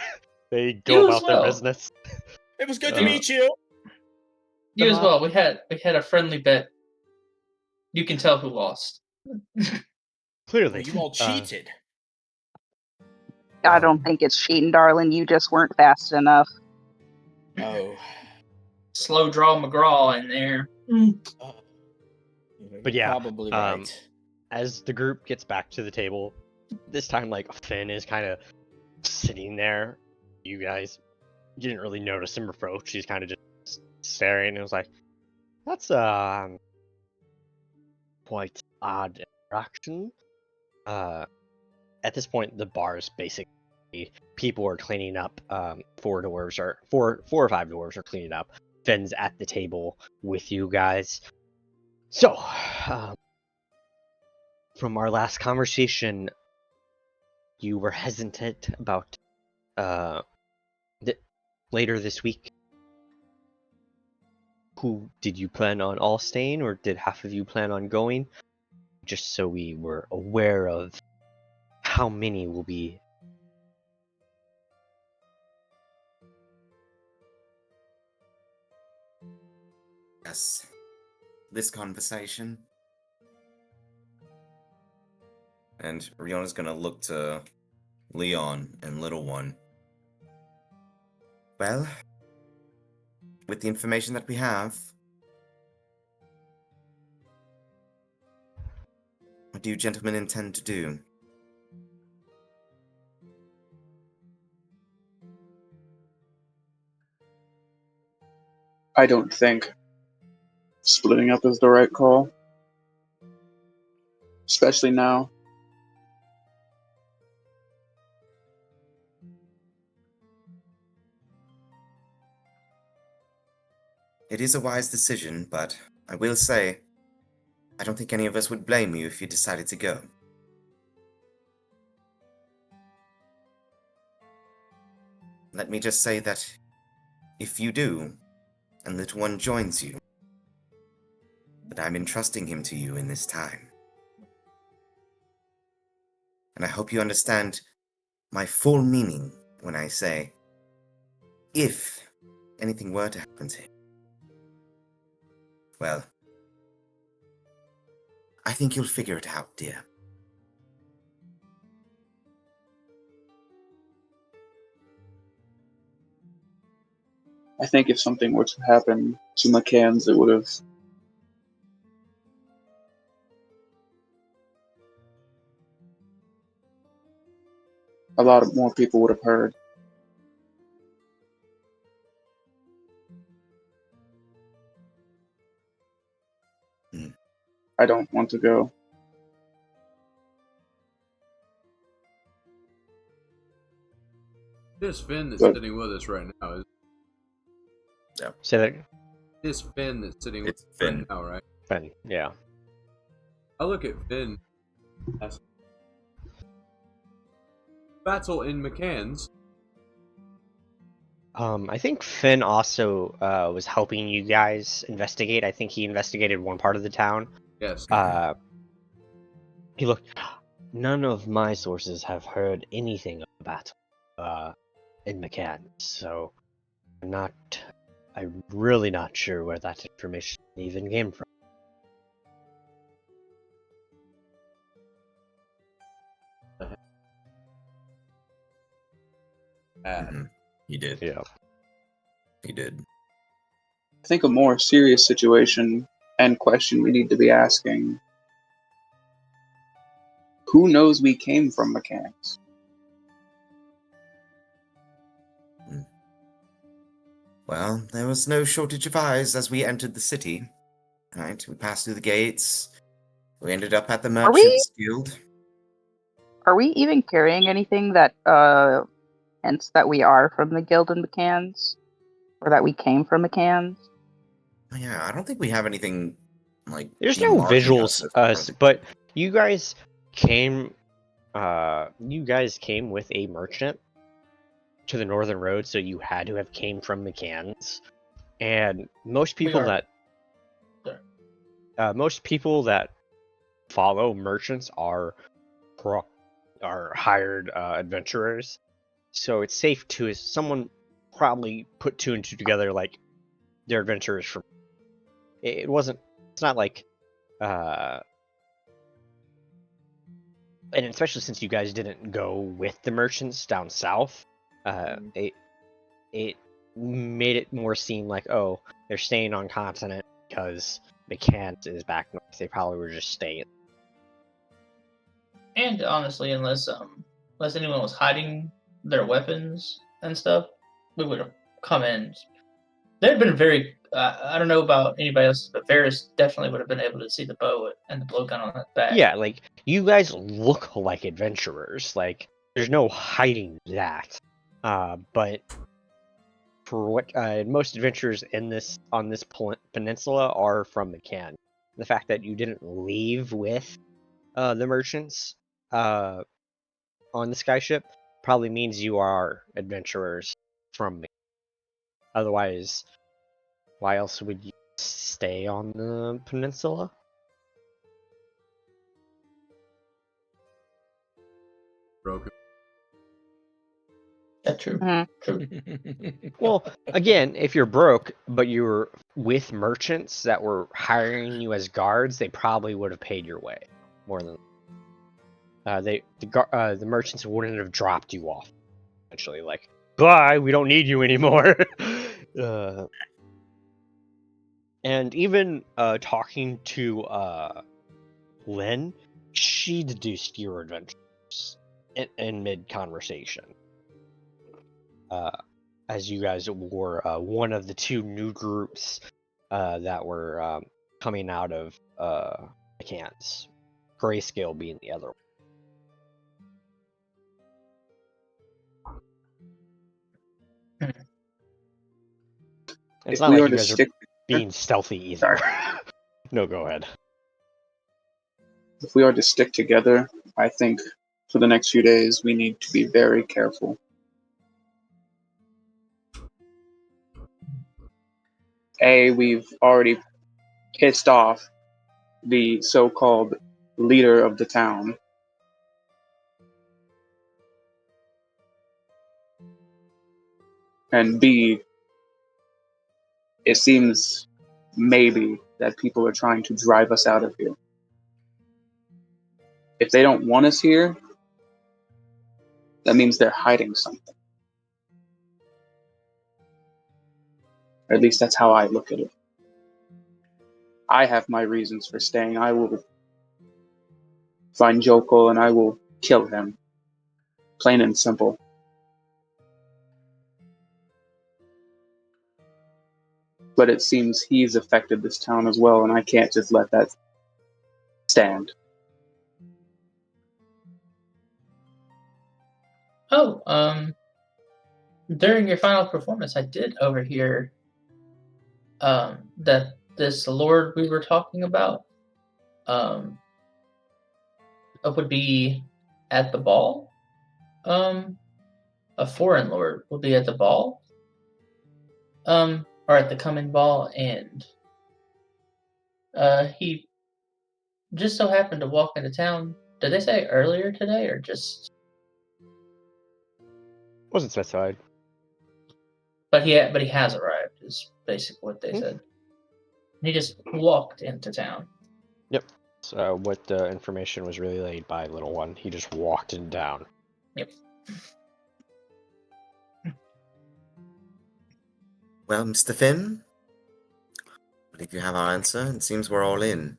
they go You as about their well. business. It was good to meet you. You as well. We had a friendly bet. You can tell who lost. Clearly, You all cheated. I don't think it's cheating, darling. You just weren't fast enough. Oh. Slow draw McGraw in there. But yeah, Probably right. as the group gets back to the table, this time Finn is kind of sitting there. You guys didn't really notice him approach. He's kind of just staring. And it was like, that's quite odd interaction. At this point, the bar is basically people are cleaning up. Four or five dwarves are cleaning up. Finn's at the table with you guys. So, from our last conversation, you were hesitant about later this week. Who did you plan on all staying, or did half of you plan on going? Just so we were aware of how many will be. Yes. This conversation. And Riona's gonna look to Leon and Little One. Well, with the information that we have, what do you gentlemen intend to do? I don't think splitting up is the right call. Especially now. It is a wise decision, but I will say, I don't think any of us would blame you if you decided to go. Let me just say that if you do, and Little One joins you, that I'm entrusting him to you in this time. And I hope you understand my full meaning when I say, if anything were to happen to him, well, I think you'll figure it out, dear. I think if something were to happen to McCann's, it would have a lot of more people would have heard. I don't want to go. This Finn that's But- sitting with us right now is Say that, this Finn that's sitting with It's us Finn. right now, right? Finn. Yeah. I look at Finn as battle in McCann's. I think Finn also was helping you guys investigate. I think he investigated one part of the town. Yes. He looked. None of my sources have heard anything about in McCann, so I'm really not sure where that information even came from. Bad. He did. Yeah. He did. I think a more serious situation and question we need to be asking: who knows we came from mechanics? Well, there was no shortage of eyes as we entered the city. Right, we passed through the gates. We ended up at the Are we Merchants Guild. are we even carrying anything that hints that we are from the Guild in McCann's? Or that we came from McCann's? Yeah, I don't think we have anything like There's no demarking visuals, as but you guys came. You guys came with a merchant to the Northern Road, so you had to have came from McCann's. And most people are. most people that follow merchants are hired adventurers. So it's safe to someone probably put two and two together, like they're adventurers from. It wasn't. It's not like. And especially since you guys didn't go with the merchants down south, it made it more seem like, oh, they're staying on continent because McCann's is back north. They probably were just staying. And honestly, unless anyone was hiding their weapons and stuff, we would have come in. They'd been very. I don't know about anybody else, but Varys definitely would have been able to see the bow and the blowgun on his back. Yeah, like you guys look like adventurers. Like there's no hiding that. But for what most adventurers on this peninsula are from McCann. The fact that you didn't leave with the merchants on the skyship probably means you are adventurers from McCann. Otherwise, why else would you stay on the peninsula? Broken. Yeah, true. True. Well, again, if you're broke, but you were with merchants that were hiring you as guards, they probably would have paid your way more than. The merchants wouldn't have dropped you off. Essentially, like, bye, we don't need you anymore. And even talking to Lynn, she deduced your adventures in mid-conversation. As you guys were one of the two new groups that were coming out of McCann's. Grayscale being the other one. It's not like you guys are being stealthy either. No, go ahead. If we are to stick together, I think for the next few days we need to be very careful. We've already pissed off the so-called leader of the town. And B, it seems maybe that people are trying to drive us out of here. If they don't want us here, that means they're hiding something. Or at least that's how I look at it. I have my reasons for staying. I will find Jokul and I will kill him. Plain and simple. But it seems he's affected this town as well, and I can't just let that stand. Oh, during your final performance, I did overhear that this lord we were talking about would be at the ball. A foreign lord will be at the ball. Or at the coming ball, and he just so happened to walk into town. Did they say earlier today, or just? Wasn't specified. But he has arrived. Is basically what they said. He just walked into town. Yep. So what the information was relayed by Little One. He just walked in down. Yep. Well, Mr. Finn, I believe you have our answer. It seems we're all in.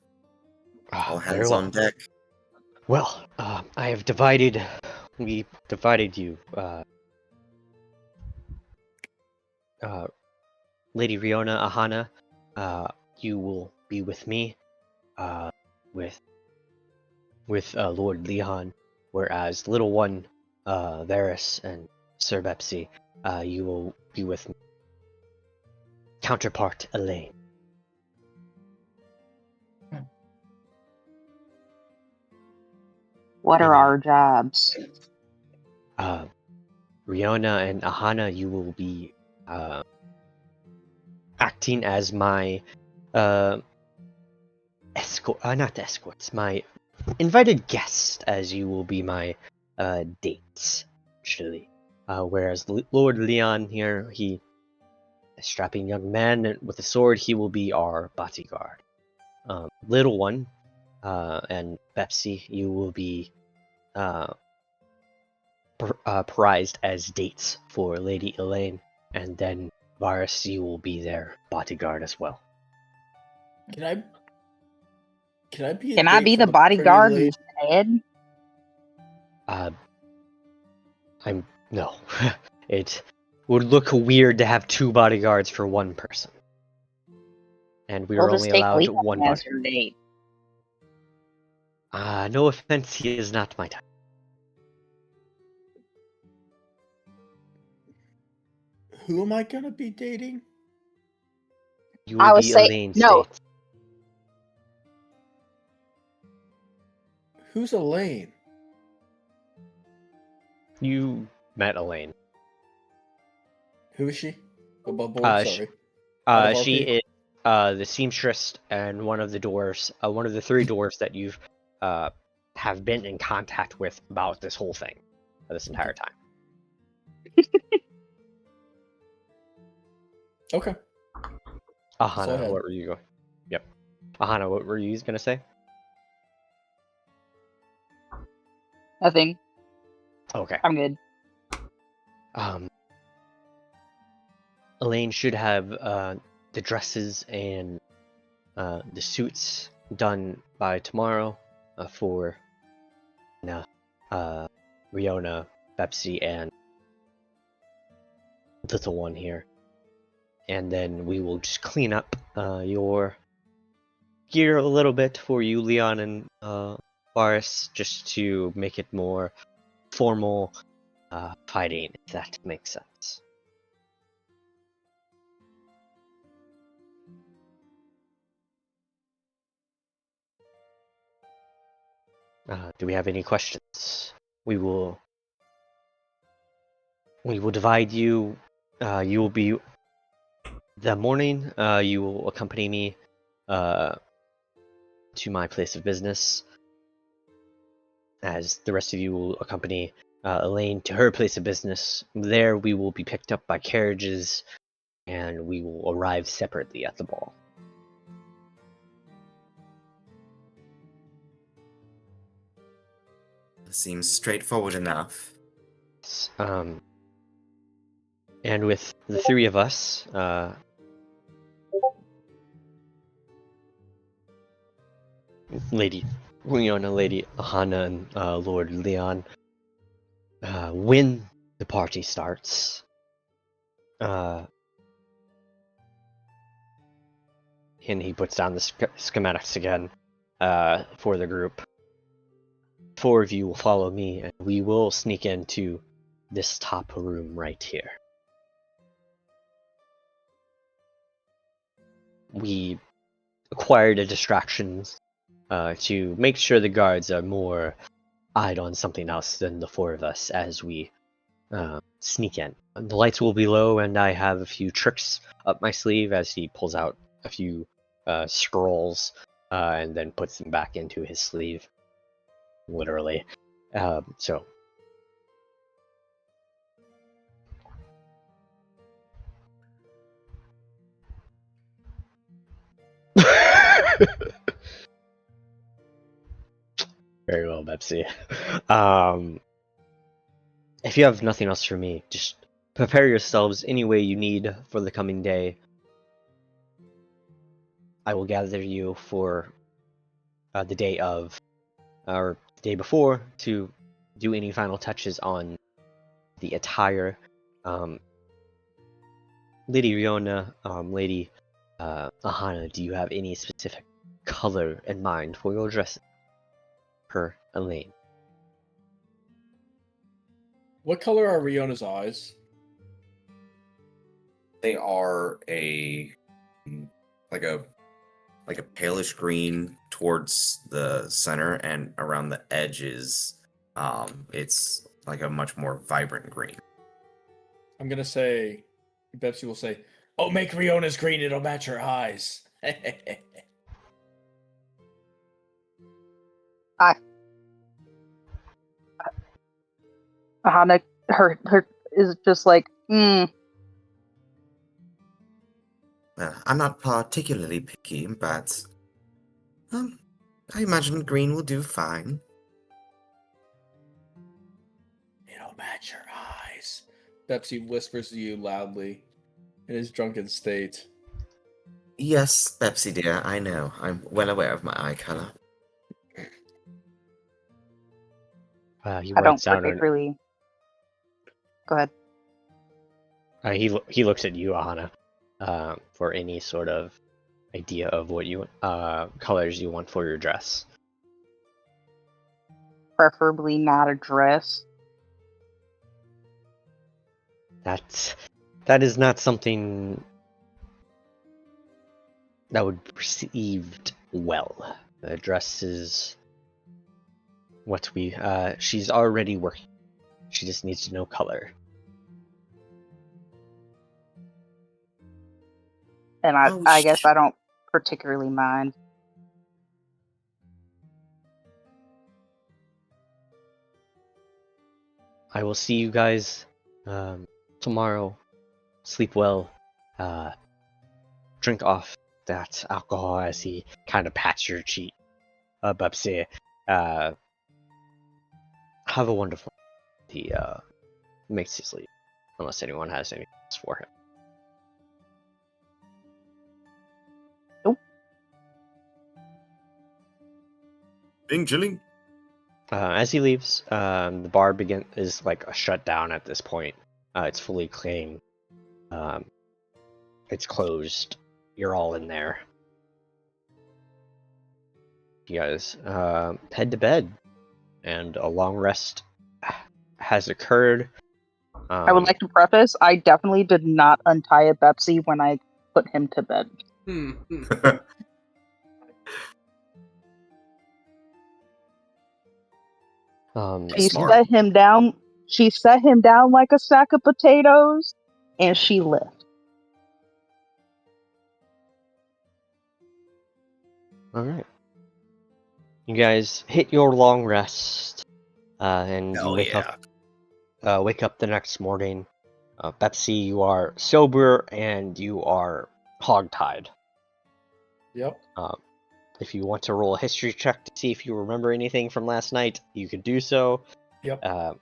All Very hands well. on deck. Well, I have divided. We divided you. Lady Riona Ahana, you will be with me, with Lord Leon, whereas little one, Varys and Sir Bepsy, you will be with counterpart Elaine. What are Mhm. our jobs? Riona and Ahana, you will be acting as my not escorts, my invited guest, as you will be my dates, actually. Whereas Lord Leon here, he a strapping young man and with a sword, he will be our bodyguard. Little one, and Bepsy, you will be prized as dates for Lady Elaine, and then Varys, you will be their bodyguard as well. Can I be a Can I date be for the pretty bodyguard lady? instead? I'm no. It would look weird to have two bodyguards for one person, and we We'll are just only take allowed Leon one as body. your date. No offense, he is not my type. Who am I gonna be dating? You I will would be say Elaine's no. date. Who's Elaine? You met Elaine. Who is she? Above board, Uh, sorry. She is the seamstress and one of the dwarves, one of the three dwarves that you've have been in contact with about this whole thing, this entire time. Okay. Ahana, ahead. what were you going? Yep. Ahana, what were you gonna say? Nothing. Okay. I'm good. Elaine should have the dresses and the suits done by tomorrow for Riona, Bepsy, and little one here. And then we will just clean up your gear a little bit for you, Leon and Varys, just to make it more formal fighting, if that makes sense. Do we have any questions? We will divide you. You will be the morning. You will accompany me to my place of business, as the rest of you will accompany Elaine to her place of business. There, we will be picked up by carriages, and we will arrive separately at the ball. Seems straightforward enough. And with the three of us, Lady Riona, Lady Ahana, and Lord Leon, when the party starts, and he puts down the schematics again for the group. 4 of you will follow me, and we will sneak into this top room right here. We acquired a distraction to make sure the guards are more eyed on something else than the 4 of us as we sneak in. The lights will be low, and I have a few tricks up my sleeve as he pulls out a few scrolls and then puts them back into his sleeve, literally. So very well, Bepsy. If you have nothing else for me, just prepare yourselves any way you need for the coming day. I will gather you for the day of, or the day before, to do any final touches on the attire. Lady Riona, Lady Ahana, do you have any specific color in mind for your dress? Per Elaine. What color are Riona's eyes? They are like a palish green towards the center, and around the edges, it's like a much more vibrant green. I'm gonna say, Betsy will say, "Oh, make Riona's green; it'll match her eyes." Hana, her is just like, I'm not particularly picky, but I imagine green will do fine. It'll match her eyes. Betsy whispers to you loudly, in his drunken state. Yes, Pepsi dear, I know. I'm well aware of my eye color. He I don't writes down. particularly. Go ahead. He looks at you, Ahana, for any sort of idea of what you colors you want for your dress. Preferably not a dress. That is not something that would be perceived well. The dress is what we she's already working. She just needs to know color. And I guess I don't particularly mind. I will see you guys tomorrow. Sleep well. Drink off that alcohol as he kind of pats your cheek. Bubsy. Have a wonderful. He makes you sleep, unless anyone has anything else for him. Bing chilling. As he leaves, the bar is like a shutdown at this point. It's fully clean. It's closed. You're all in there. You guys head to bed, and a long rest has occurred. I would like to preface, I definitely did not untie a Betsy when I put him to bed. She set him down. She set him down like a sack of potatoes, and she left. All right. You guys hit your long rest, and you wake up the next morning. Betsy, you are sober and you are hogtied. Yep. If you want to roll a history check to see if you remember anything from last night, you could do so. Yep. You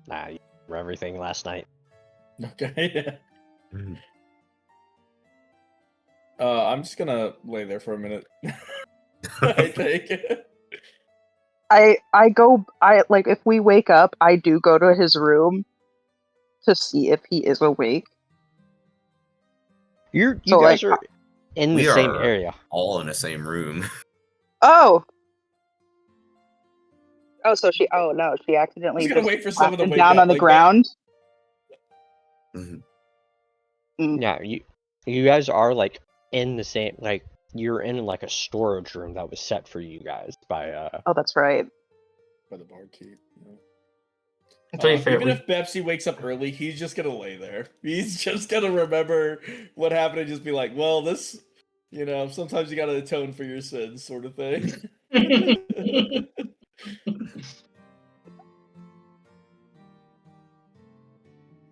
remember everything last night. Okay. I'm just gonna lay there for a minute. I think. If we wake up, I do go to his room to see if he is awake. You guys are in the same are area. All in the same room. Oh, so she. Oh no, she accidentally just wait for someone to wake down up, on the like ground. Yeah, you guys are like in the same, like you're in like a storage room that was set for you guys by Oh, that's right. By the barkeep. Yeah. Even if Betsy wakes up early, he's just gonna lay there. He's just gonna remember what happened and just be like, "Well, this, sometimes you gotta atone for your sins," sort of thing.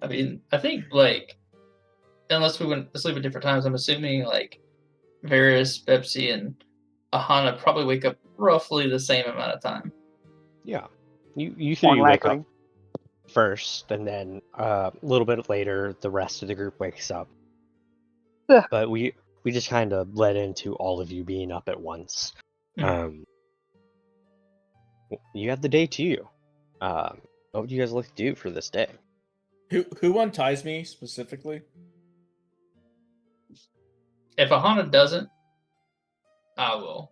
I mean, I think unless we went to sleep at different times, I'm assuming Varys, Betsy, and Ahana probably wake up roughly the same amount of time. Yeah. You three on wake up Lackering. first, and then a little bit later, the rest of the group wakes up. Ugh. But we just kind of led into all of you being up at once. You have the day to you. What would you guys like to do for this day? Who unties me specifically? If Ahana doesn't, I will.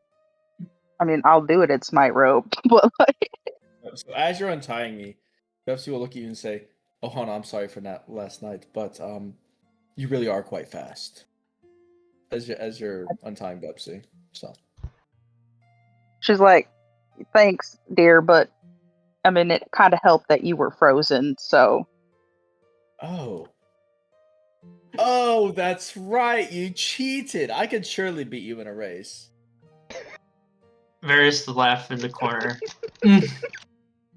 I mean, I'll do it. It's my rope, but like, So as you're untying me, Betsy will look at you and say, "Oh, Hana, I'm sorry for that last night, but you really are quite fast." As you're untying Betsy, so she's like, "Thanks, dear, but I mean, it kind of helped that you were frozen, so." Oh, that's right. You cheated. I could surely beat you in a race. Varys laugh in the corner.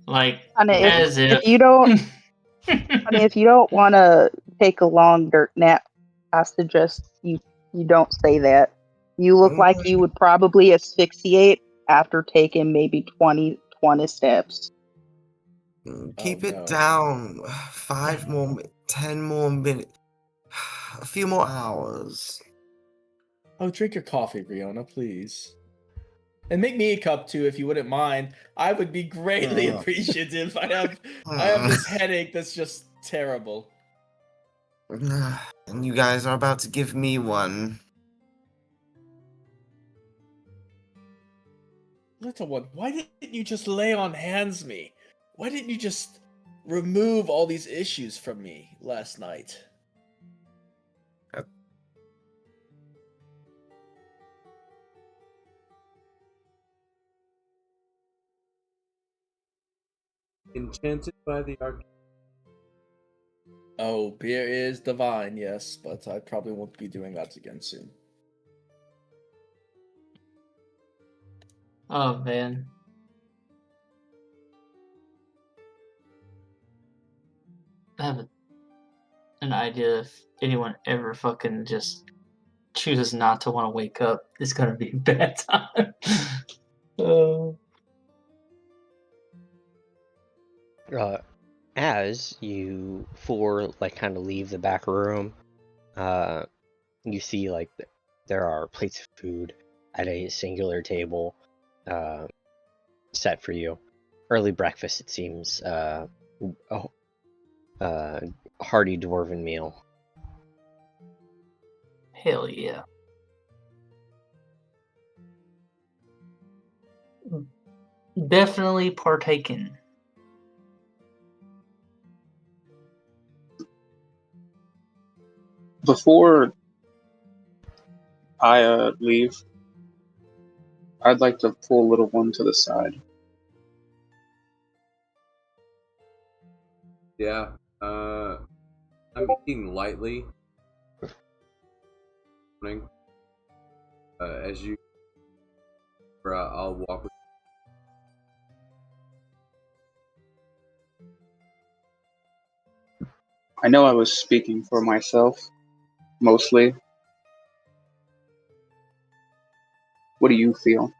Like, I mean, as if you don't, I mean, if you don't want to take a long dirt nap, I suggest you don't say that. You look like you would probably asphyxiate after taking maybe 20 steps. Keep it down. 5 more, 10 more minutes, a few more hours. Oh, drink your coffee, Riona, please. And make me a cup too, if you wouldn't mind. I would be greatly appreciative. I have this headache that's just terrible. And you guys are about to give me one. Little one, why didn't you just lay on hands me? Why didn't you just remove all these issues from me last night? Enchanted by the arc. Oh, beer is divine, yes, but I probably won't be doing that again soon. Oh man. I have an idea if anyone ever fucking just chooses not to want to wake up, it's gonna be a bad time. As you four like kind of leave the back room, you see like there are plates of food at a singular table set for you. Early breakfast, it seems. Hearty dwarven meal. Hell yeah. Definitely partaking. Before I leave, I'd like to pull little one to the side. Yeah. I'm eating lightly. Morning. As you, I'll walk with. I know I was speaking for myself, mostly. What do you feel?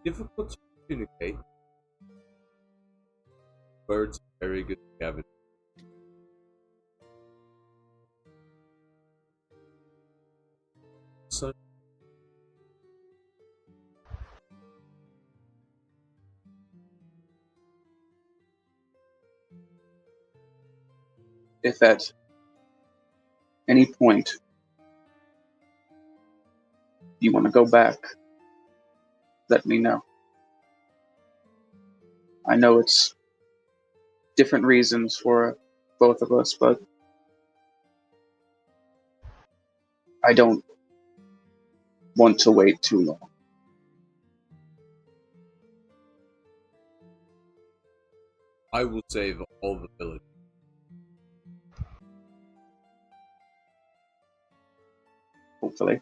Difficult to communicate. Words are very good scavenger. So If at any point you want to go back, let me know. I know it's different reasons for both of us, but I don't want to wait too long. I will save all the village. Hopefully.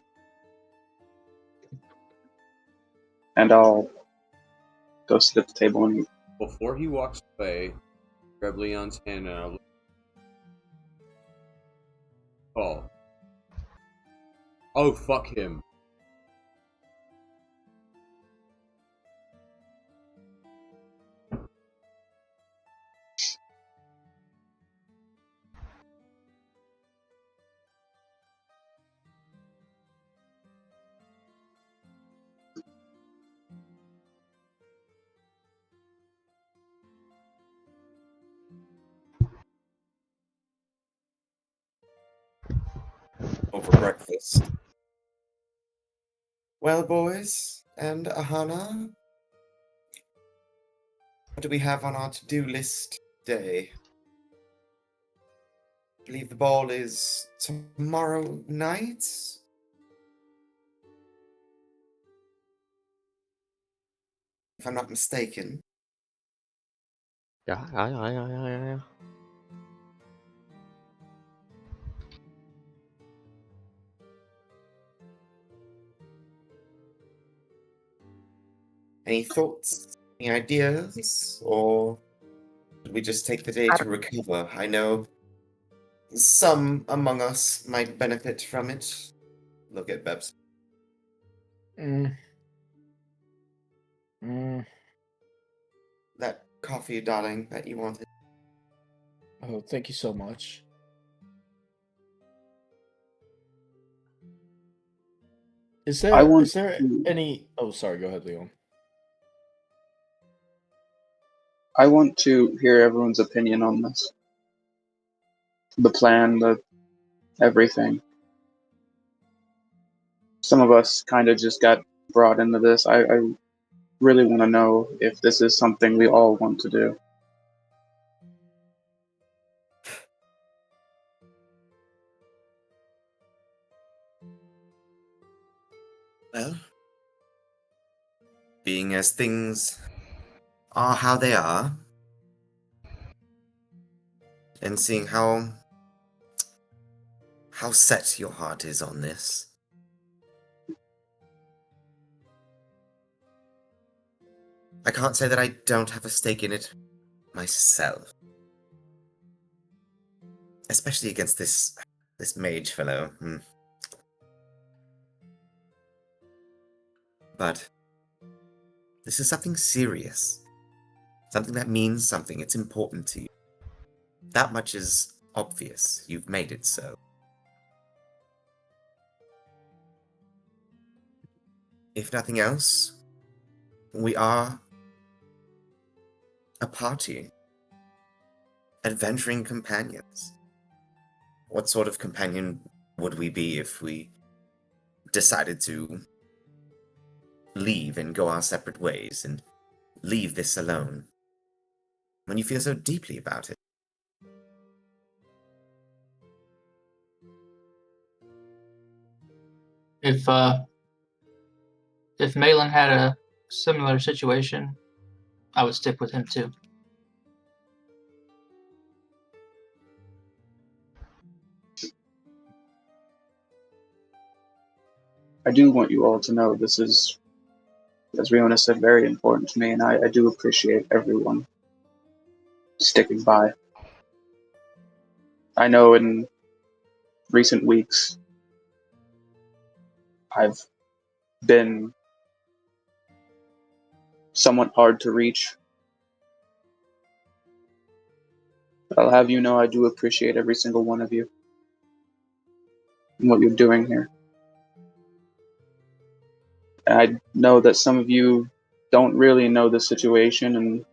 And I'll go sit at the table and eat. Before he walks away, grab Leon's hand and I'll look. Paul, Oh, fuck him. Over breakfast. Well, boys, and Ahana, what do we have on our to-do list today? I believe the ball is tomorrow night? If I'm not mistaken. Yeah. Any thoughts? Any ideas? Or should we just take the day to recover? I know some among us might benefit from it. Look at Bebs. That coffee, darling, that you wanted. Oh, thank you so much. Is there any? Oh, sorry. Go ahead, Leon. I want to hear everyone's opinion on this. The plan, the everything. Some of us kind of just got brought into this. I really want to know if this is something we all want to do. Well, being as things are how they are, and seeing how set your heart is on this, I can't say that I don't have a stake in it myself. Especially against this mage fellow. But this is something serious. Something that means something. It's important to you. That much is obvious. You've made it so. If nothing else, we are a party. Adventuring companions. What sort of companion would we be if we decided to leave and go our separate ways and leave this alone when you feel so deeply about it? If Malin had a similar situation, I would stick with him too. I do want you all to know this is, as Riona said, very important to me, and I do appreciate everyone sticking by. I know in recent weeks I've been somewhat hard to reach. But I'll have you know I do appreciate every single one of you and what you're doing here. And I know that some of you don't really know the situation, and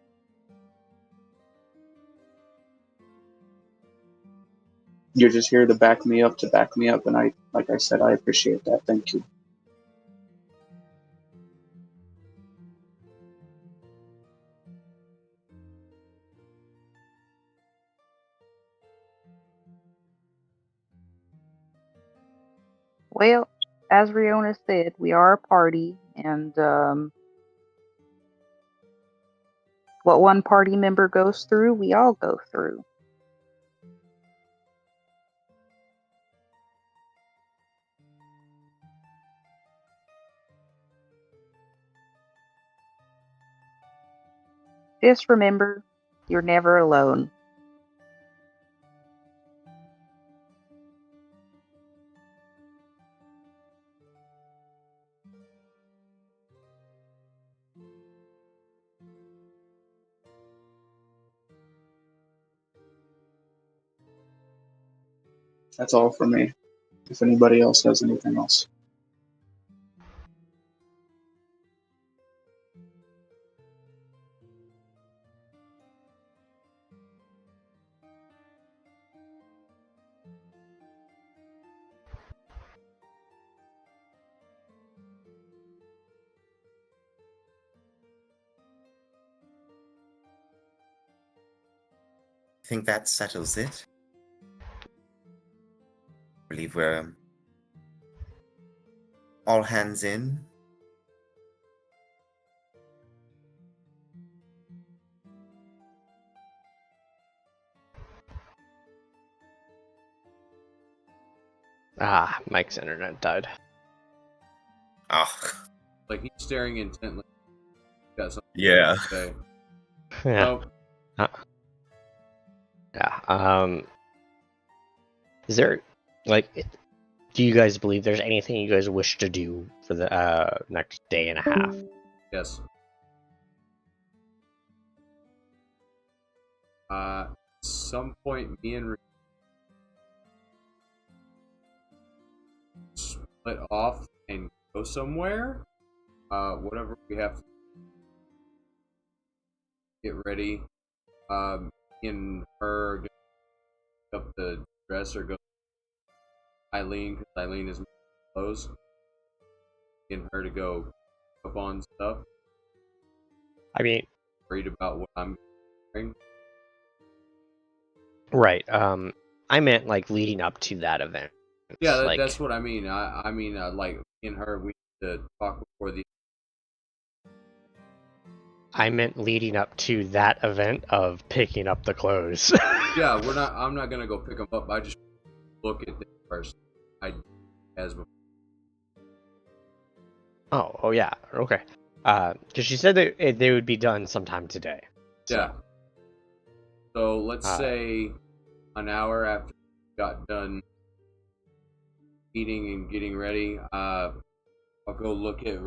you're just here to back me up, and I, like I said, I appreciate that. Thank you. Well, as Riona said, we are a party, and what one party member goes through, we all go through. Just remember, you're never alone. That's all for me. If anybody else has anything else. I think that settles it. I believe we're all hands in. Ah, Mike's internet died. Oh, Like he's staring intently. Got something yeah. to say. Yeah. Nope. Yeah. Is there, like, do you guys believe there's anything you guys wish to do for the next day and a half? Yes. Some point, me and Rick split off and go somewhere. Whatever we have to get ready. Me and her go pick up the dress or go to Eileen, because Eileen is clothes. Getting her to go up on stuff. I mean, Worried about what I'm wearing. right. I meant like leading up to that event. Yeah, like, that's what I mean. I mean, like, me and her, we need to talk before the. I meant leading up to that event of picking up the clothes. Yeah, I'm not gonna go pick them up. I just look at them first. As before. Oh yeah, okay. Because she said that they would be done sometime today. So, Yeah. So let's say an hour after we got done eating and getting ready, I'll go look at.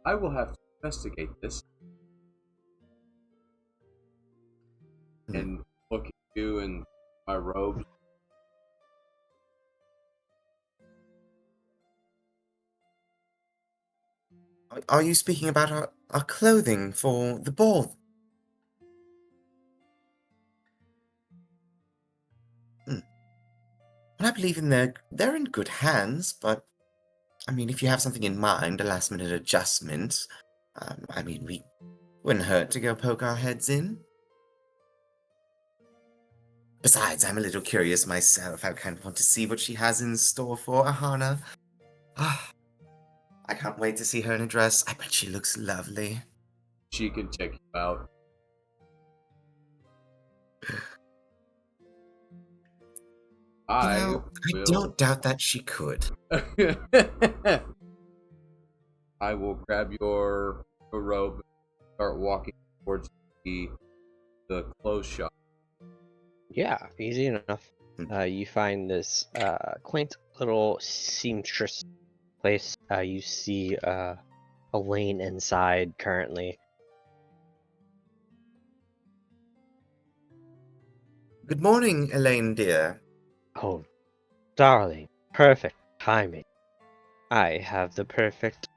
I will have to investigate this and look at you and my robes. Are you speaking about our clothing for the ball? Well, I believe they're in good hands, but I mean, if you have something in mind, a last-minute adjustment, I mean, we wouldn't hurt to go poke our heads in. Besides, I'm a little curious myself. I kind of want to see what she has in store for Ahana. I can't wait to see her in a dress. I bet she looks lovely. She can check you out. I don't doubt that she could. I will grab your robe and start walking towards the clothes shop. yeah, easy enough. You find this quaint little seamstress place. You see Elaine inside currently. Good morning, Elaine dear. Oh, darling, perfect timing. I have the perfect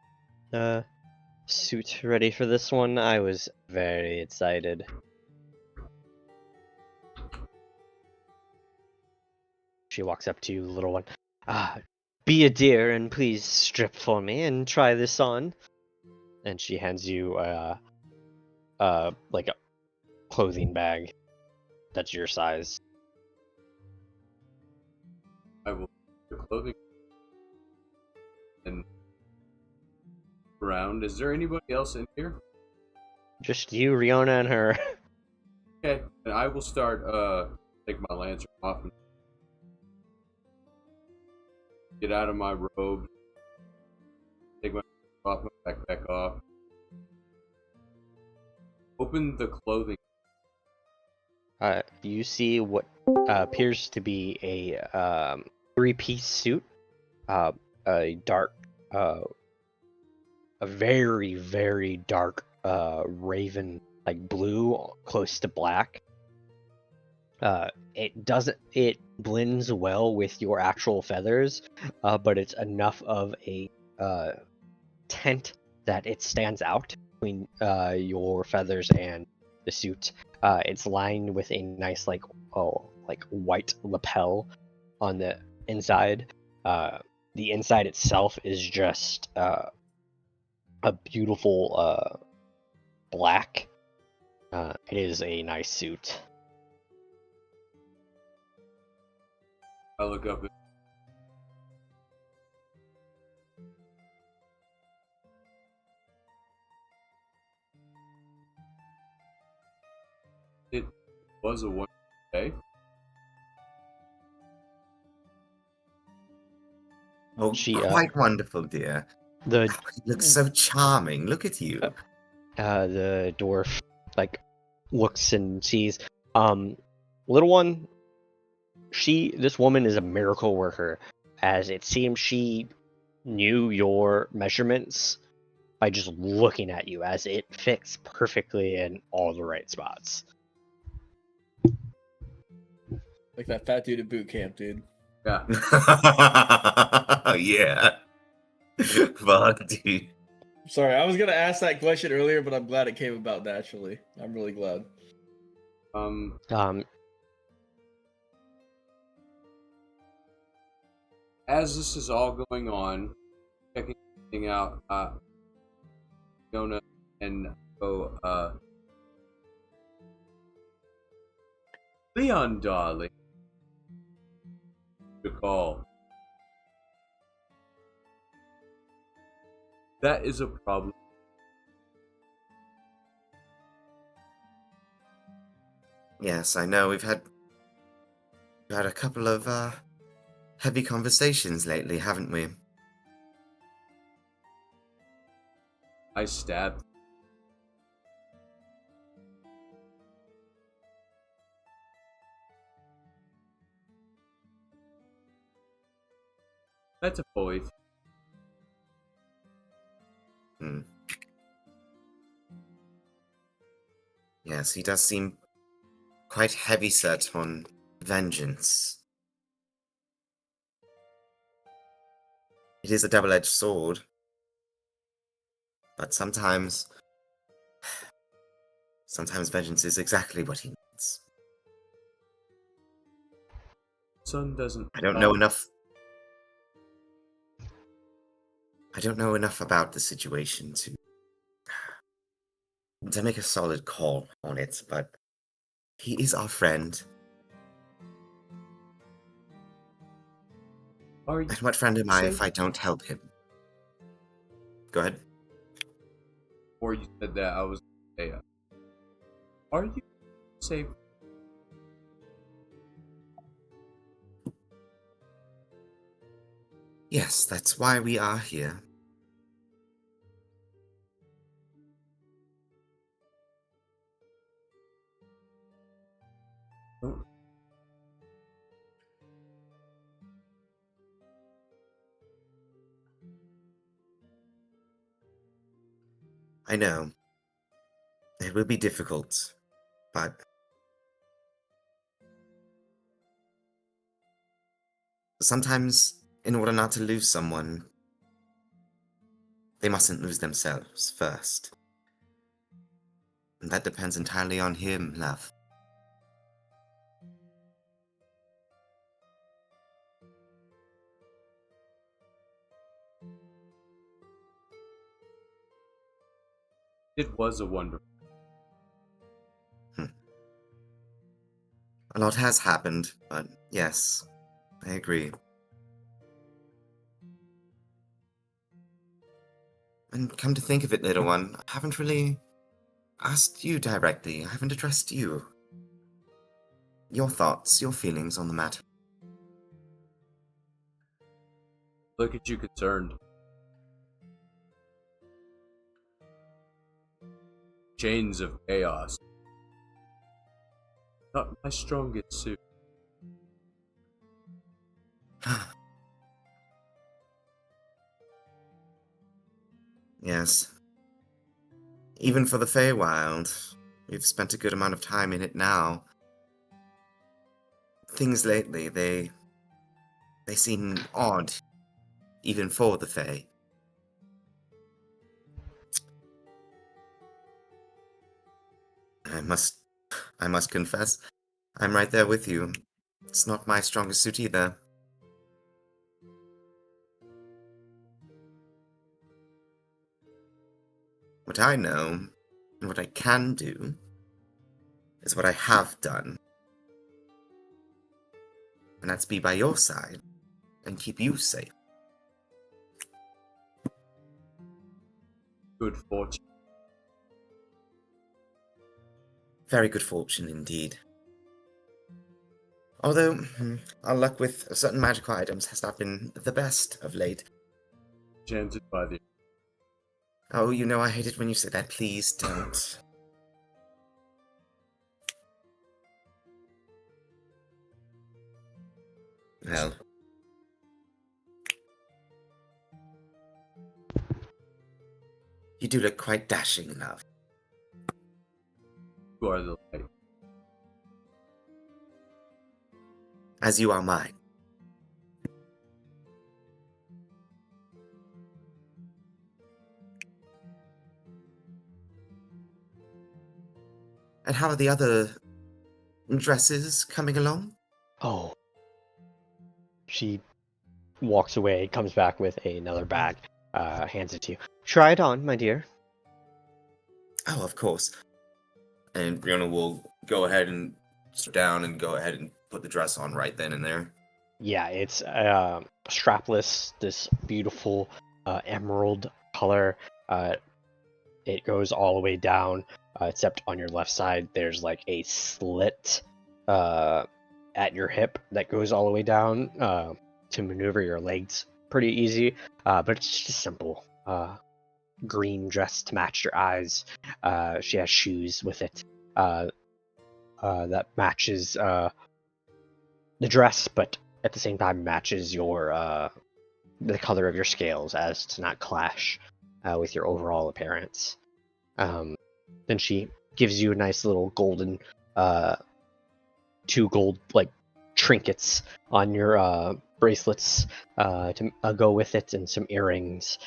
suit ready for this one. I was very excited. She walks up to you, little one. Be a dear and please strip for me and try this on. And she hands you like a clothing bag that's your size. I will put the clothing and around. Is there anybody else in here? Just you, Riona, and her. Okay, and I will start take my lantern off and get out of my robe. Take my off, my backpack off. Open the clothing. You see what appears to be a 3-piece suit. a dark, a very, very dark raven, like blue, close to black. It blends well with your actual feathers, but it's enough of a tint that it stands out between your feathers and the suit. It's lined with a nice like white lapel on the inside. The inside itself is just a beautiful black. It is a nice suit. I look up. It was a wonderful day. Oh, quite wonderful, dear. The You look so charming. Look at you. The dwarf like looks and sees. Little one, this woman is a miracle worker, as it seems she knew your measurements by just looking at you, as it fits perfectly in all the right spots. Like that fat dude at boot camp, dude. Yeah. Yeah. Fuck, dude. Sorry, I was gonna ask that question earlier, but I'm glad it came about naturally. I'm really glad. As this is all going on, checking everything out, Fiona and Leon, darling, the call. That is a problem. Yes, I know. We've had a couple of heavy conversations lately, haven't we? I stabbed. That's a boy. Yes, he does seem quite heavy set on vengeance. It is a double-edged sword, but sometimes vengeance is exactly what he needs. Son doesn't. I don't know enough. I don't know enough about the situation to make a solid call on it, but he is our friend. And what friend am I if I don't help him? Go ahead. Before you said that, I was gonna say, are you safe? Yes, that's why we are here. Oh. I know. It will be difficult, but sometimes, in order not to lose someone, they mustn't lose themselves first. And that depends entirely on him, love. It was a wonderful. A lot has happened, but yes, I agree. And come to think of it, little one, I haven't really asked you directly. I haven't addressed you. Your thoughts, your feelings on the matter. Look at you concerned. Chains of chaos. Not my strongest suit. Yes. Even for the Feywild, we've spent a good amount of time in it now. Things lately, they seem odd, even for the Fey. I must confess, I'm right there with you. It's not my strongest suit either. What I know, and what I can do, is what I have done. And that's be by your side, and keep you safe. Good fortune. Very good fortune indeed. Although, our luck with certain magical items has not been the best of late. Enchanted by the. Oh, you know I hate it when you say that. Please don't. Well. You do look quite dashing enough. You are the light. As you are mine. And how are the other dresses coming along? Oh. She walks away, comes back with another bag, hands it to you. Try it on, my dear. Oh, of course. And Brianna will go ahead and sit down and go ahead and put the dress on right then and there. Yeah, it's strapless, this beautiful emerald color. It goes all the way down, except on your left side, there's like a slit at your hip that goes all the way down to maneuver your legs pretty easy. But it's just a simple green dress to match your eyes. She has shoes with it that matches the dress, but at the same time matches your the color of your scales as to not clash with your overall appearance. Then she gives you a nice little golden 2 gold like trinkets on your bracelets to go with it, and some earrings.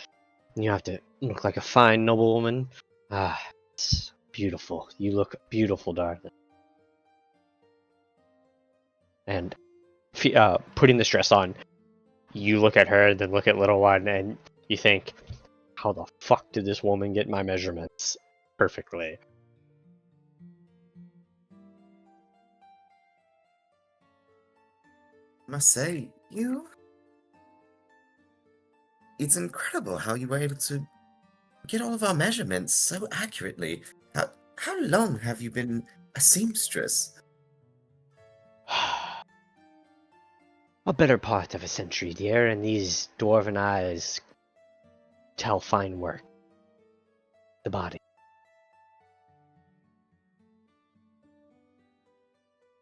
You have to look like a fine noblewoman. It's beautiful. You look beautiful, darling. And putting this dress on, you look at her, then look at little one, and you think, how the fuck did this woman get my measurements perfectly? I must say, it's incredible how you were able to get all of our measurements so accurately. How long have you been a seamstress? A better part of a century, dear, and these dwarven eyes tell fine work. The body.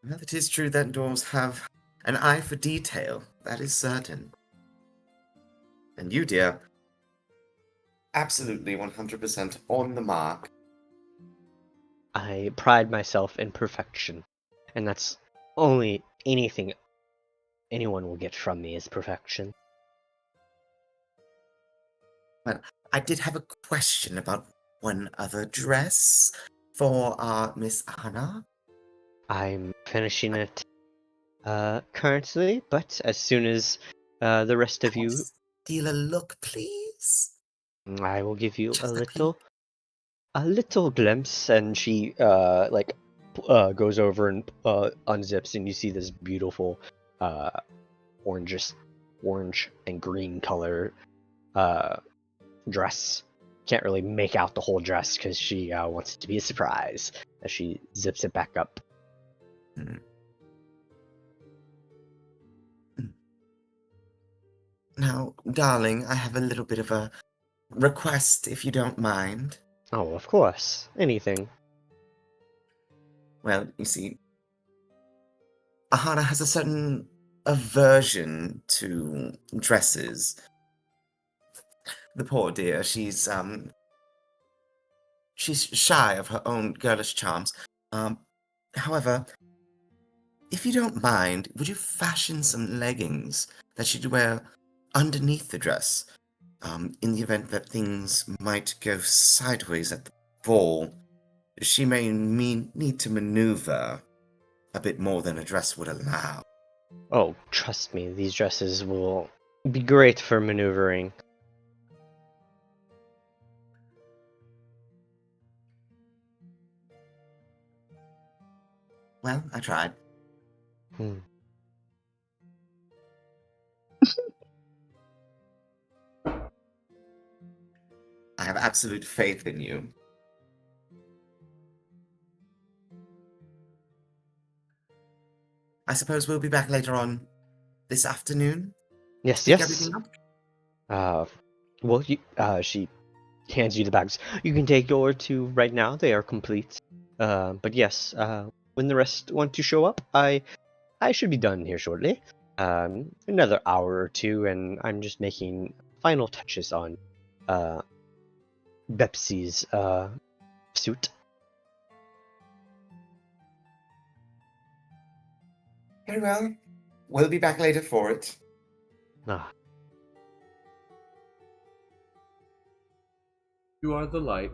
Well, it is true that dwarves have an eye for detail, that is certain. And you, dear, absolutely 100% on the mark. I pride myself in perfection, and that's only anything anyone will get from me is perfection. Well, I did have a question about one other dress for Miss Anna. I'm finishing it currently, but as soon as the rest of you, Steal a look, please. I will give you Just a little glimpse. And she goes over and unzips, and you see this beautiful orange and green color dress. Can't really make out the whole dress because she wants it to be a surprise as she zips it back up. Now, darling, I have a little bit of a request, if you don't mind. Oh, of course. Anything. Well, you see, Ahana has a certain aversion to dresses. The poor dear, she's shy of her own girlish charms. However, if you don't mind, would you fashion some leggings that she'd wear underneath the dress? In the event that things might go sideways at the ball, she may need to maneuver a bit more than a dress would allow. Oh, trust me, these dresses will be great for maneuvering. Well, I tried. Hmm. I have absolute faith in you. I suppose we'll be back later on this afternoon? Yes, Pick yes. everything up? Well, she hands you the bags. You can take your two right now. They are complete. But yes, when the rest want to show up, I should be done here shortly. Another hour or two, and I'm just making final touches on Bepsi's suit. Very well. We'll be back later for it. Ah, You are the light.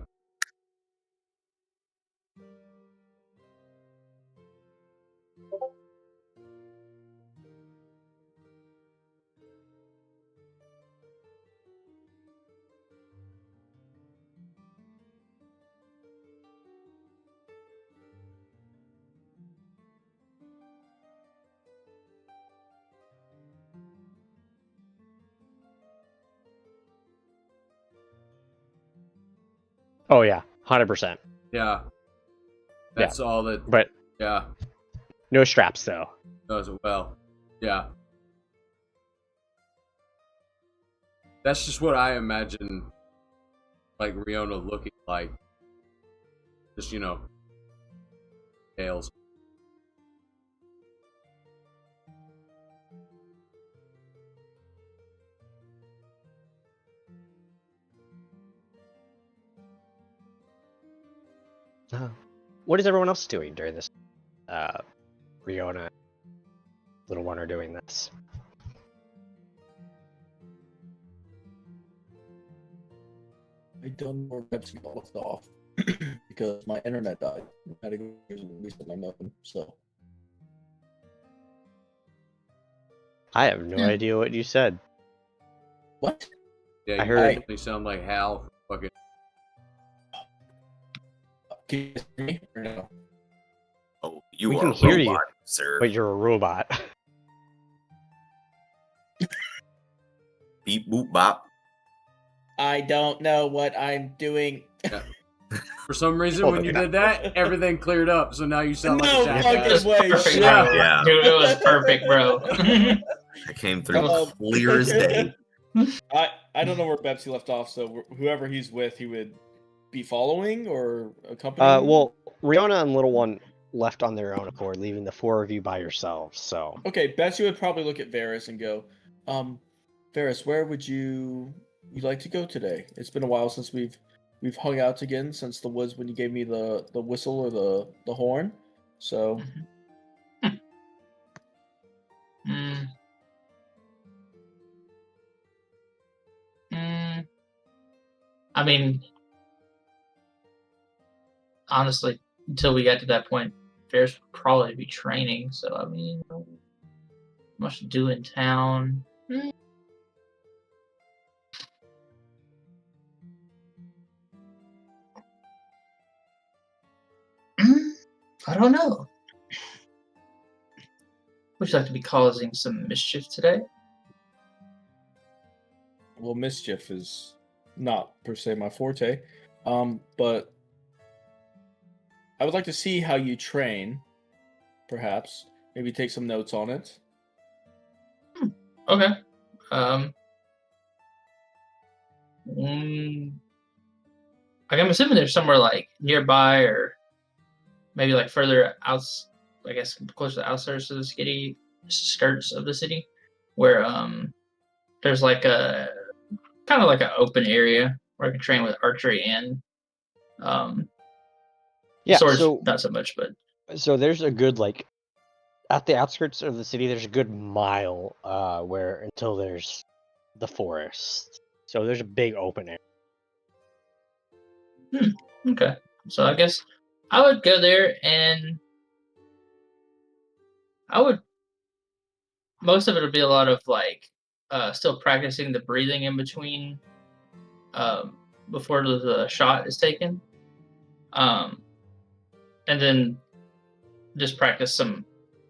oh yeah, 100%. Yeah. That's all that. But Yeah. no straps though. Does it well. Yeah. That's just what I imagine, like, Riona looking like. Just, tails. What is everyone else doing during this? Riona, little one are doing this. I don't know where Pepsi got left off because my internet died. I had to go reset my modem. So I have no idea what you said. what? Yeah, I you heard- definitely sound like Hal from fucking. Can you hear me or no? Oh, you We are can a hear robot, you, sir. but you're a robot. Beep boop bop. I don't know what I'm doing. For some reason, Hold when on, you yeah. did that, everything cleared up. So now you sound No like a fucking jackass. way, Perfect, shit. bro. Yeah. Dude, it was perfect, bro. I came through clear as day. I don't know where Pepsi left off. So whoever he's with, he would be following or accompanying. Well, Riona and little one left on their own accord, leaving the four of you by yourselves. So Okay, Betsy would probably look at Varys and go, Varys, where would you like to go today? It's been a while since we've hung out again since the woods when you gave me the whistle or the horn. So Mm. I mean, honestly, until we get to that point, Ferris would probably be training. So I mean, much to do in town. I don't know. Would you like to be causing some mischief today? well, mischief is not per se my forte, but I would like to see how you train. Perhaps maybe take some notes on it. Okay. Like I'm assuming there's somewhere like nearby or maybe like further out, I guess closer to the outskirts of the city, skirts of the city, where there's like a kind of like an open area where I can train with archery and Yeah, swords. so Not so much, but there's a good like at the outskirts of the city. There's a good mile where until there's the forest. So there's a big open area. okay. So I guess I would go there, and I would. Most of it would be a lot of like still practicing the breathing in between before the shot is taken, and then just practice some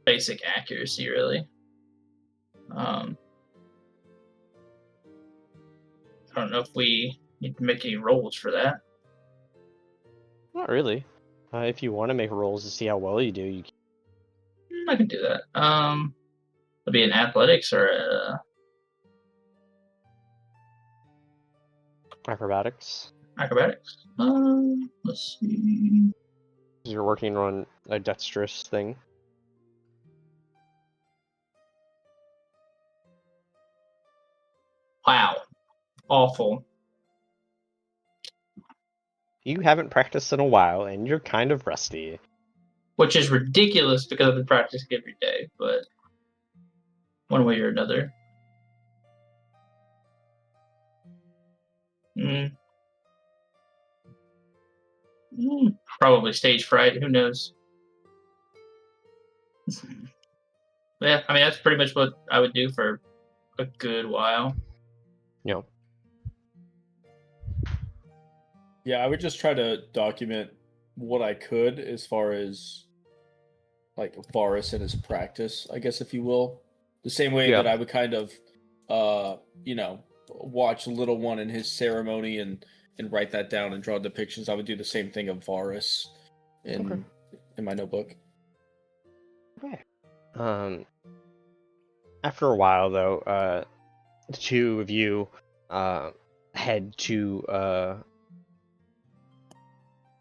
basic accuracy. Really, I don't know if we need to make any rolls for that. Not really. If you want to make rolls to see how well you do, you can. I can do that. It'll be in athletics or Acrobatics. acrobatics. Let's see. You're working on a dexterous thing. Wow, awful. You haven't practiced in a while, and you're kind of rusty. Which is ridiculous because I've been practicing every day, but one way or another. Probably stage fright. Who knows? Yeah, I mean that's pretty much what I would do for a good while. You know. Yeah, I would just try to document what I could as far as like Varus and his practice, I guess, if you will. The same way Yeah. that I would kind of, watch Little One in his ceremony and write that down and draw depictions. I would do the same thing of Varus in my notebook. Okay. After a while, though, the two of you head to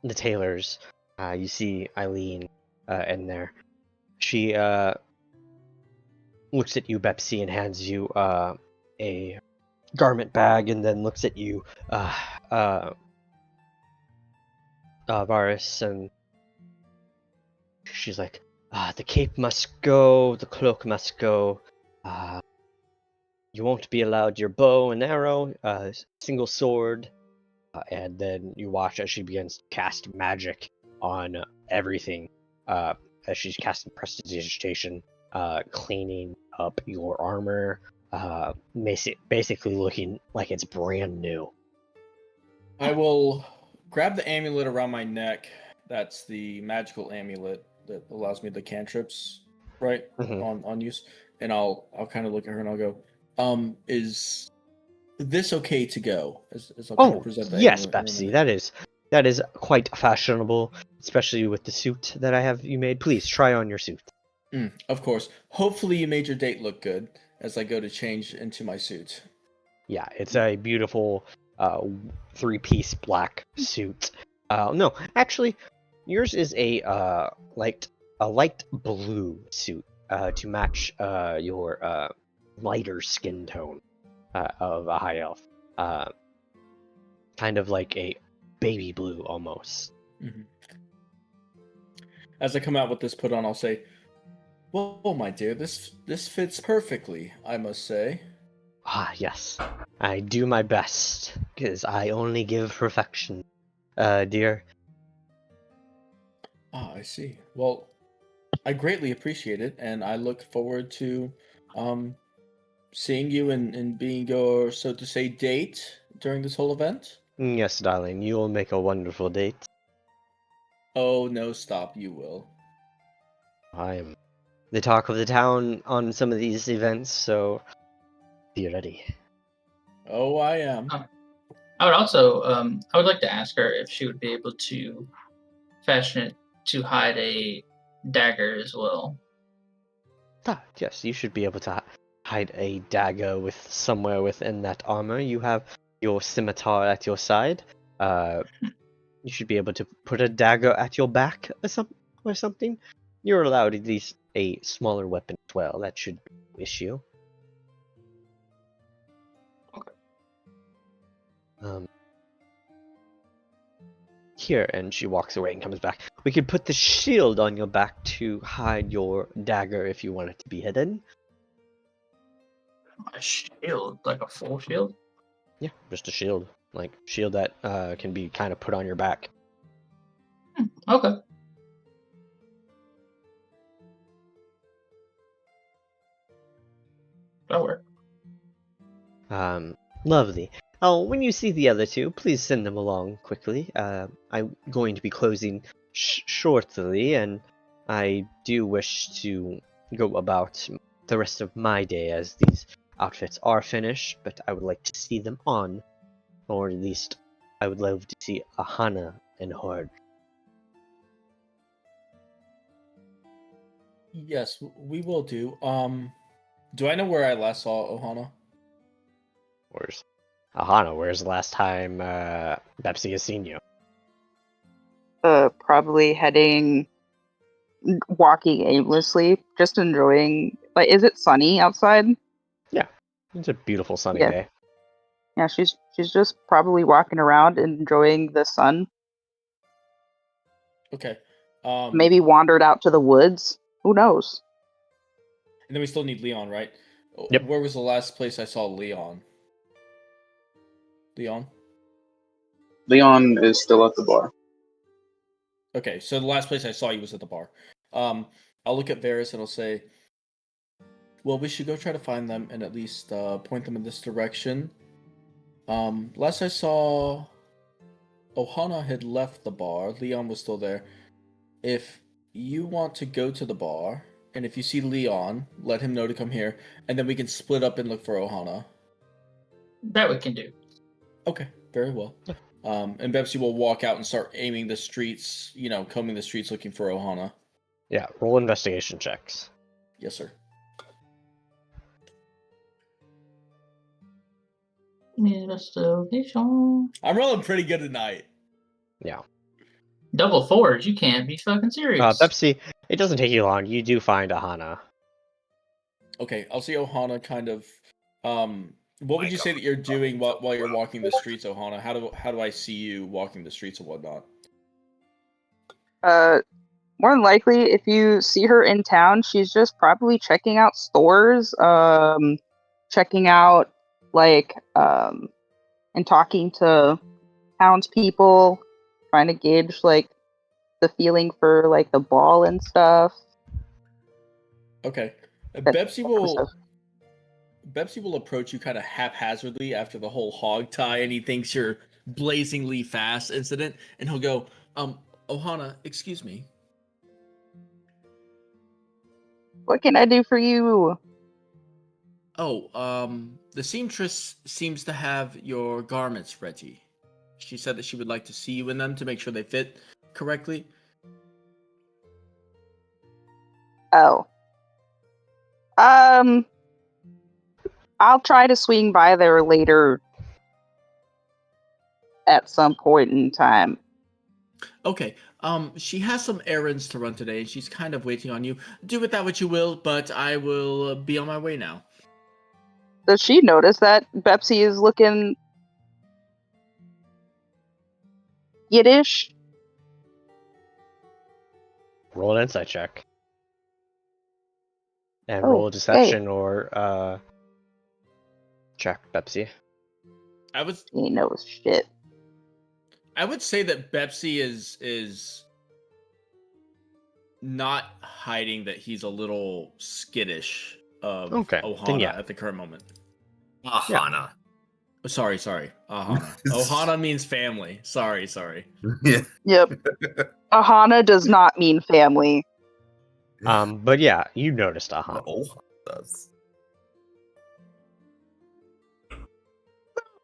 the tailor's. You see Eileen in there. She looks at you, Bepsy, and hands you a garment bag, and then looks at you, Varus, and she's like, the cape must go, the cloak must go. You won't be allowed your bow and arrow, single sword. And then you watch as she begins to cast magic on everything. As she's casting prestidigitation, cleaning up your armor, basically looking like it's brand new. I will grab the amulet around my neck. That's the magical amulet that allows me the cantrips, right? On use. And I'll kind of look at her and I'll go, is this okay to go? As I'll kind of present the yes, amulet around my Bepsy, neck. that is quite fashionable, especially with the suit that I have you made. Please try on your suit. Of course. Hopefully you made your date look good as I go to change into my suit. Yeah, it's a beautiful three-piece black suit. No, actually, yours is a light blue suit to match your lighter skin tone of a high elf. Kind of like a baby blue almost. Mm-hmm. As I come out with this put on, I'll say, "Well, my dear, this fits perfectly, I must say." Ah, yes. I do my best, because I only give perfection, dear. Ah, I see. Well, I greatly appreciate it, and I look forward to seeing you and being your, so to say, date during this whole event. Yes, darling, you will make a wonderful date. Oh, no, stop, you will. I am the talk of the town on some of these events, so be ready. Oh, I am. I would also, I would like to ask her if she would be able to fashion it to hide a dagger as well. Ah, yes, you should be able to hide a dagger with somewhere within that armor. You have your scimitar at your side. You should be able to put a dagger at your back or something. You're allowed at least a smaller weapon as well. That should be no issue. Here, and she walks away and comes back. We could put the shield on your back to hide your dagger if you want it to be hidden. A shield, like a full shield. Yeah, just a shield. Like, shield that can be kind of put on your back. Okay. That'll work. Lovely. Oh, when you see the other two, please send them along quickly. I'm going to be closing shortly, and I do wish to go about the rest of my day as these outfits are finished, but I would like to see them on, or at least I would love to see Ahana and Horde. Yes, we will do. Do I know where I last saw Ohana? Where's Ahana? Where's the last time Bepsy has seen you? Probably walking aimlessly, just enjoying. Like, is it sunny outside? Yeah, it's a beautiful sunny Yeah. day. Yeah, she's just probably walking around enjoying the sun. Okay. Maybe wandered out to the woods. Who knows? And then we still need Leon, right? Yep. Where was the last place I saw Leon? Leon? Leon is still at the bar. Okay, so the last place I saw you was at the bar. I'll look at Varys and I'll say, well, we should go try to find them and at least point them in this direction. Last I saw, Ohana had left the bar. Leon was still there. If you want to go to the bar, and if you see Leon, let him know to come here, and then we can split up and look for Ohana. That we can do. Okay, very well. And Bepsy will walk out and start aiming the streets, combing the streets looking for Ohana. Yeah, roll investigation checks. Yes, sir. Investigation. I'm rolling pretty good tonight. Yeah. Double fours. You can't be fucking serious. Bepsy, it doesn't take you long. You do find Ahana. Okay, I'll see Ohana kind of. What would you say that you're doing while you're walking the streets, Ohana? How do I see you walking the streets and whatnot? More than likely, if you see her in town, she's just probably checking out stores, checking out and talking to townspeople, trying to gauge the feeling for the ball and stuff. Okay, That Bepsy kind of stuff. will approach you kind of haphazardly after the whole hog tie, and he thinks you're blazingly fast incident, and he'll go, Ohana, excuse me. What can I do for you? Oh, the seamstress seems to have your garments ready. She said that she would like to see you in them to make sure they fit correctly. Oh. I'll try to swing by there later at some point in time. Okay. She has some errands to run today, and she's kind of waiting on you. Do with that what you will, but I will be on my way now. Does she notice that Bepsy is looking Yiddish? Roll an insight check. And Oh, roll a deception or check, Bepsy. He knows shit. I would say that Bepsy is not hiding that he's a little skittish of Ohana then yeah. at the current moment. Ahana. Sorry. Ohana. Ohana means family. Sorry. Yeah. Yep. Ahana does not mean family. But yeah, you noticed Ahana. Oh, does.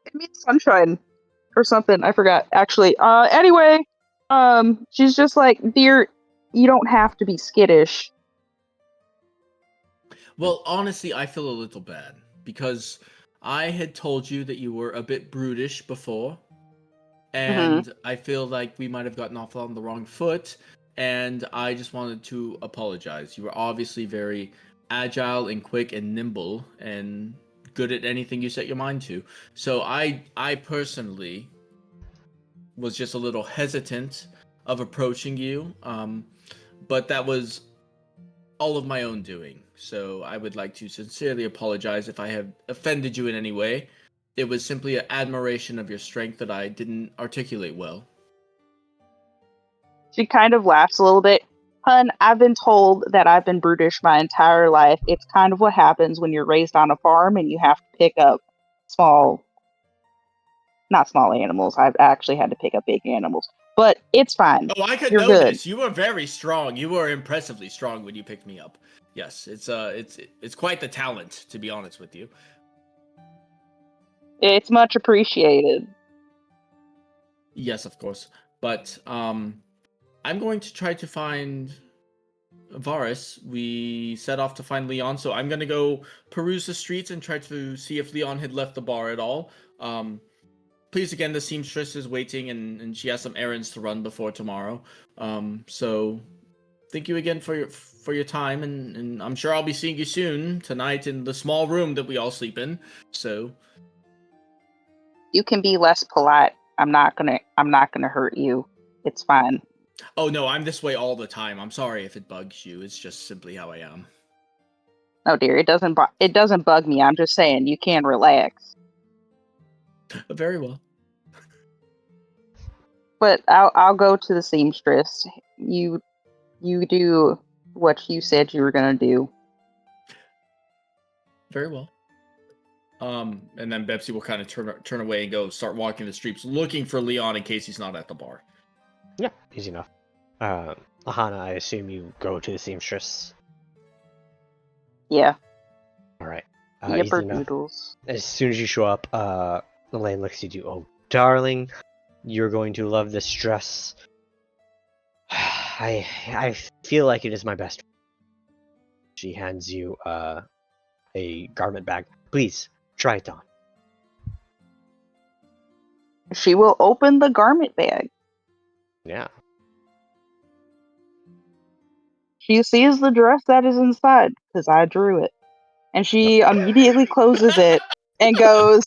It means sunshine or something. I forgot actually. Anyway, she's just like, dear, you don't have to be skittish. Well, honestly, I feel a little bad because I had told you that you were a bit brutish before, and I feel like we might have gotten off on the wrong foot, and I just wanted to apologize. You were obviously very agile and quick and nimble and good at anything you set your mind to. So I personally was just a little hesitant of approaching you, but that was all of my own doing. So I would like to sincerely apologize if I have offended you in any way. It was simply an admiration of your strength that I didn't articulate well. She kind of laughs a little bit. Hun, I've been told that I've been brutish my entire life. It's kind of what happens when you're raised on a farm and you have to pick up not small animals. I've actually had to pick up big animals. But it's fine. Oh, I could You're notice. good. You were very strong. You were impressively strong when you picked me up. Yes, it's quite the talent, to be honest with you. It's much appreciated. Yes, of course. But I'm going to try to find Varus. We set off to find Leon, so I'm gonna go peruse the streets and try to see if Leon had left the bar at all. Please, again, the seamstress is waiting, and she has some errands to run before tomorrow. So thank you again for your time, and I'm sure I'll be seeing you soon tonight in the small room that we all sleep in. So You can be less polite. I'm not gonna hurt you. It's fine. oh no, I'm this way all the time. I'm sorry if it bugs you. It's just simply how I am. No, dear, it doesn't bug me. I'm just saying you can relax. Very well. But I'll go to the seamstress. You do what you said you were gonna do. Very well. And then Bepsy will kind of turn away and go start walking the streets, looking for Leon in case he's not at the bar. Yeah, easy enough. Ahana, I assume you go to the seamstress. Yeah. All right. Yipper Easy enough. doodles. As soon as you show up, Elaine looks at you. Oh, darling, you're going to love this dress. I feel like it is my best. She hands you a garment bag. Please try it on. She will open the garment bag. Yeah. She sees the dress that is inside because I drew it, and she immediately closes it and goes,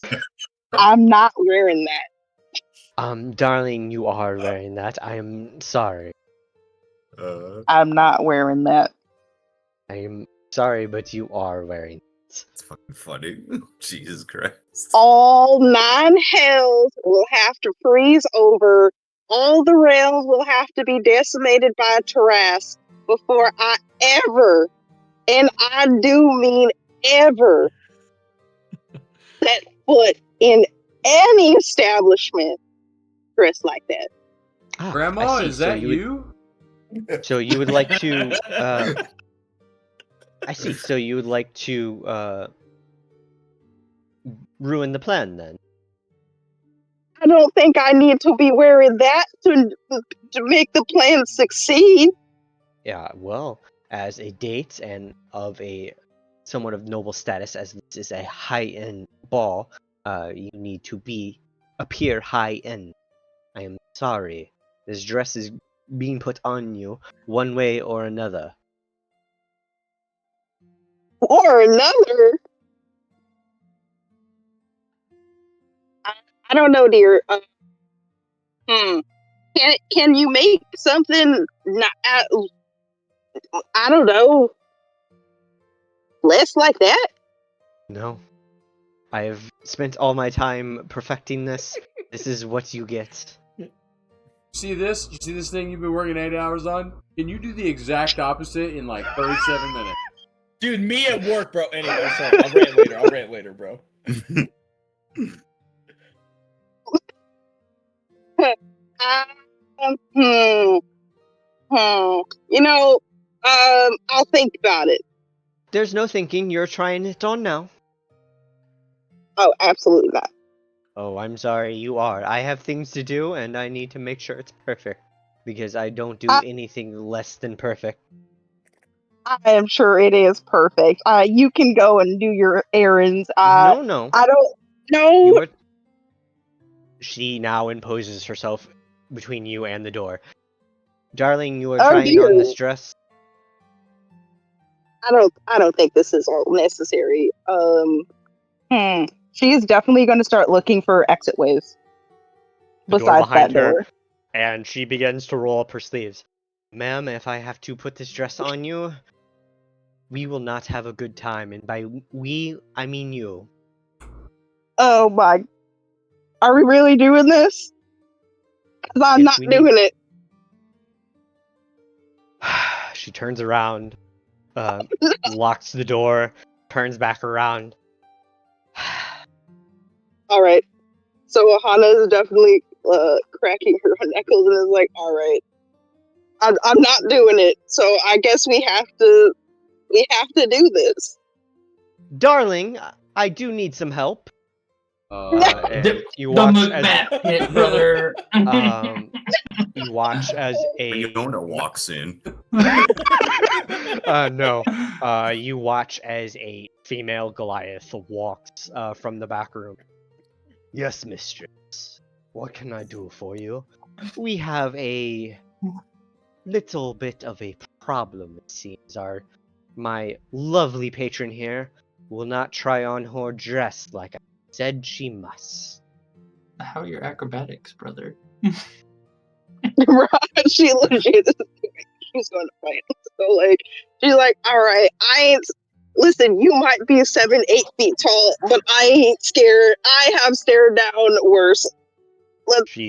"I'm not wearing that. Darling, you are wearing that. I am sorry. I'm not wearing that." I am sorry, but you are wearing it. It's fucking funny. Jesus Christ. All 9 hells will have to freeze over. All the realms will have to be decimated by Taras before I ever, and I do mean ever, set foot in any establishment dressed like that. Ah, Grandma, I see. is that you? So you would like to I see. So you would like to ruin the plan then? I don't think I need to be wearing that to make the plan succeed. Yeah, well, as a date and of a somewhat of noble status, as this is a high-end ball, you need to appear high-end. I am sorry. This dress is being put on you one way or another. Or another. I don't know, dear. Can you make something not? I don't know. Less like that. No. I have spent all my time perfecting this. This is what you get. See this? You see this thing you've been working 8 hours on? Can you do the exact opposite in like 37 minutes? Dude, me at work, bro. Anyway, sorry. I'll rant later, bro. You know, I'll think about it. There's no thinking. You're trying it on now. Oh, absolutely not. Oh, I'm sorry. You are. I have things to do, and I need to make sure it's perfect. Because I don't do anything less than perfect. I am sure it is perfect. You can go and do your errands. No. I don't know. She now imposes herself between you and the door. Darling, you are Oh, trying dear. on this dress. I don't think this is all necessary. She is definitely going to start looking for exit ways. the door Besides behind that her, door. and she begins to roll up her sleeves. Ma'am, if I have to put this dress on you, we will not have a good time, and by we, I mean you. Oh my. Are we really doing this? Because I'm Yes, not we need- doing it. She turns around, locks the door, turns back around. Alright. So Ahana is definitely cracking her knuckles and is like, alright. I'm not doing it, so I guess we have to do this. Darling, I do need some help. And you Don't watch look as that pit, brother. you watch as a Fiona walks in. no. You watch as a female Goliath walks from the back room. Yes, mistress. What can I do for you? We have a little bit of a problem, it seems. My lovely patron here will not try on her dress like I said she must. How are your acrobatics, brother? She legit she's going to fight. So like she's like, alright, I ain't listen, you might be 7-8 feet tall, but I ain't scared. I have stared down worse.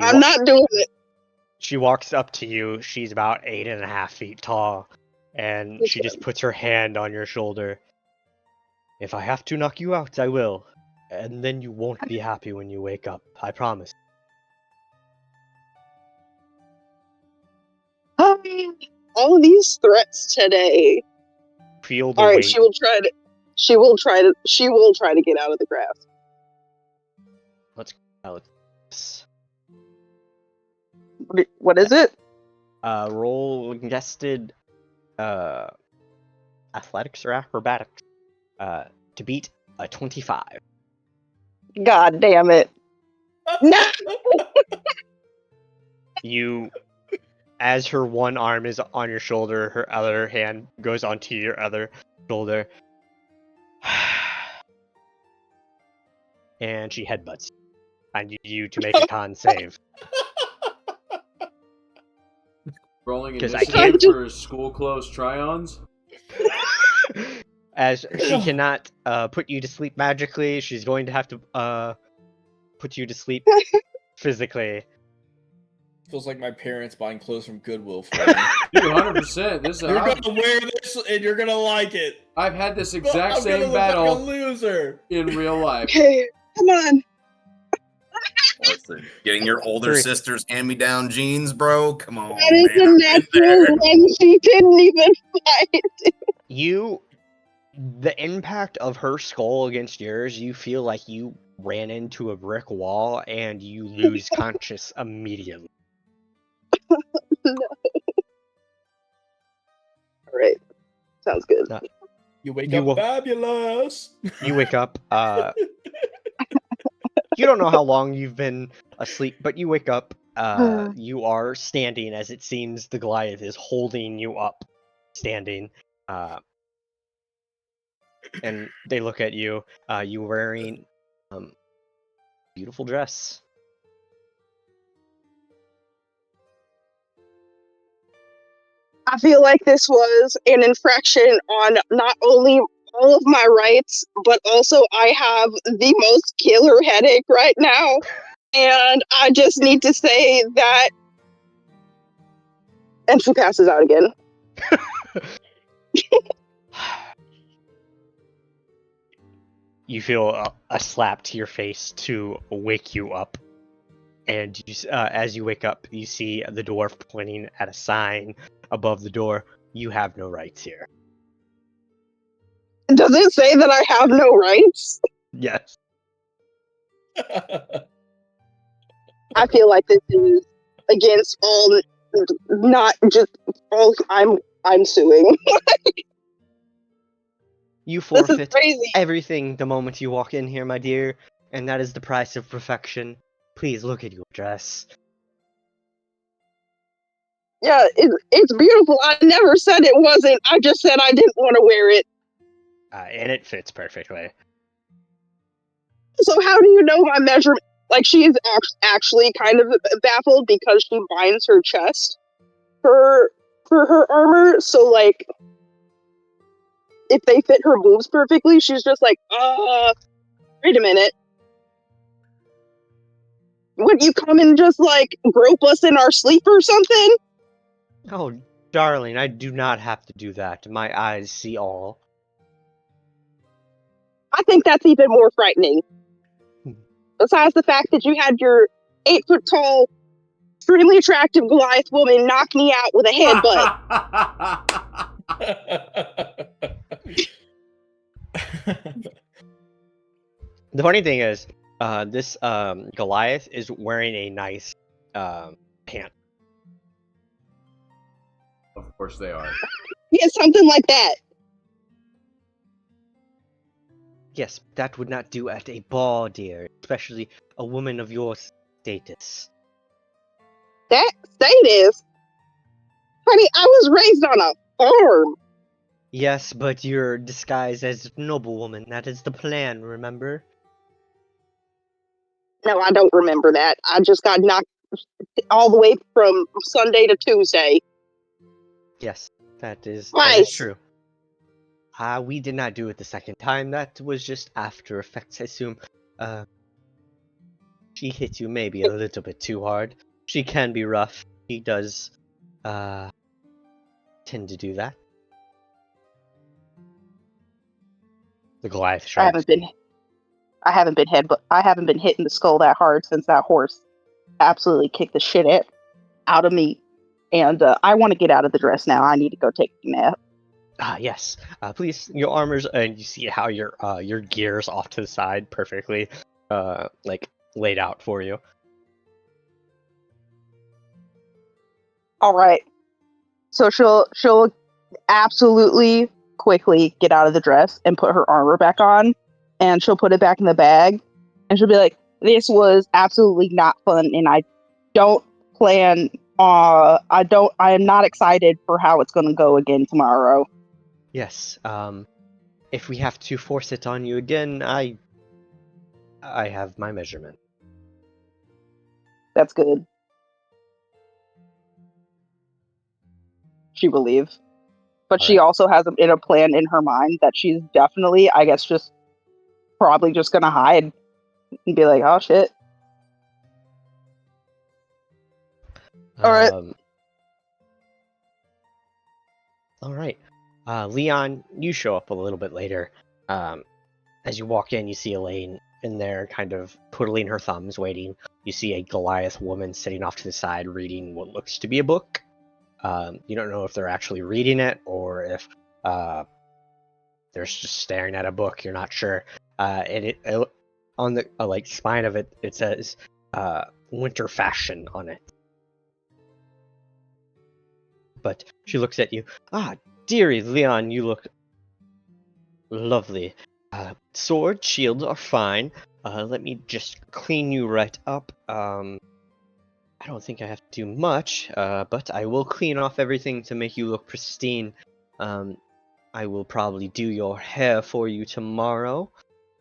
I'm not doing it. She walks up to you. She's about 8.5 feet tall, and she just puts her hand on your shoulder. If I have to knock you out, I will. And then you won't be happy when you wake up. I promise. All these threats today. Feel the Alright, weight. she will try to get out of the grass. Let's go, Alex. What is it? Roll guested athletics or acrobatics to beat a 25. God damn it. No! You, as her one arm is on your shoulder, her other hand goes onto your other shoulder. And she headbutts. I need you to make a con save. Rolling 'Cause I initiative can't- for school clothes try-ons. As she cannot put you to sleep magically, she's going to have to put you to sleep physically. Feels like my parents buying clothes from Goodwill for me. Dude, 100%. This You're gonna wear this and you're gonna like it. I've had this I'm exact gonna same look like a battle loser. in real life. Okay, come on. Listen, getting your older 3. sister's hand-me-down jeans, bro. Come on, That is man. a natural one. She didn't even fight. The impact of her skull against yours, you feel like you ran into a brick wall and you lose conscious immediately. No. Alright. Sounds good. You wake You up will- fabulous. You wake up, you don't know how long you've been asleep, but you wake up, you are standing as it seems the Goliath is holding you up, standing, and they look at you, you wearing, beautiful dress. I feel like this was an infraction on not only all of my rights, but also I have the most killer headache right now. And I just need to say that. And she passes out again. You feel a slap to your face to wake you up. And you, as you wake up, you see the dwarf pointing at a sign above the door. You have no rights here. Does it say that I have no rights? Yes. I feel like this is against all, not just all. I'm suing. You This is forfeit crazy. everything the moment you walk in here, my dear, and that is the price of perfection. Please look at your dress. Yeah, it's beautiful. I never said it wasn't. I just said I didn't want to wear it. And it fits perfectly. So how do you know my measurement? Like she's actually kind of baffled because she binds her chest for her armor. So like, if they fit her boobs perfectly, she's just like, wait a minute. Would you come and just like grope us in our sleep or something? Oh, darling, I do not have to do that. My eyes see all. I think that's even more frightening. Besides the fact that you had your 8-foot tall, extremely attractive Goliath woman knock me out with a headbutt. The funny thing is, this Goliath is wearing a nice pant. Of course they are. Yeah, something like that. Yes, that would not do at a ball, dear, especially a woman of your status. That status? Honey, I was raised on a farm. Yes, but you're disguised as a noblewoman. That is the plan, remember? No, I don't remember that. I just got knocked all the way from Sunday to Tuesday. Yes, that is Twice. true. We did not do it the second time. That was just after effects, I assume. She hit you maybe a little bit too hard. She can be rough. She does, tend to do that. The Goliath shrugs. I haven't been hit in the skull that hard since that horse absolutely kicked the shit out of me. And I want to get out of the dress now. I need to go take a nap. Yes. Please, your armors, and you see how your gear's off to the side perfectly, like laid out for you. All right. So she'll absolutely quickly get out of the dress and put her armor back on, and she'll put it back in the bag, and she'll be like, "This was absolutely not fun, and I don't plan. I am not excited for how it's going to go again tomorrow." Yes. If we have to force it on you again, I have my measurement. That's good. She will leave. But she also has a plan in her mind that she's definitely, I guess, probably just gonna hide and be like, "Oh shit." All right. All right. Leon, you show up a little bit later. As you walk in, you see Elaine in there, kind of twiddling her thumbs, waiting. You see a Goliath woman sitting off to the side, reading what looks to be a book. You don't know if they're actually reading it or if they're just staring at a book. You're not sure. And it on the like spine of it, it says winter fashion on it. But she looks at you. Dearie Leon, you look lovely. Sword, shield are fine. Let me just clean you right up. I don't think I have to do much, but I will clean off everything to make you look pristine. I will probably do your hair for you tomorrow.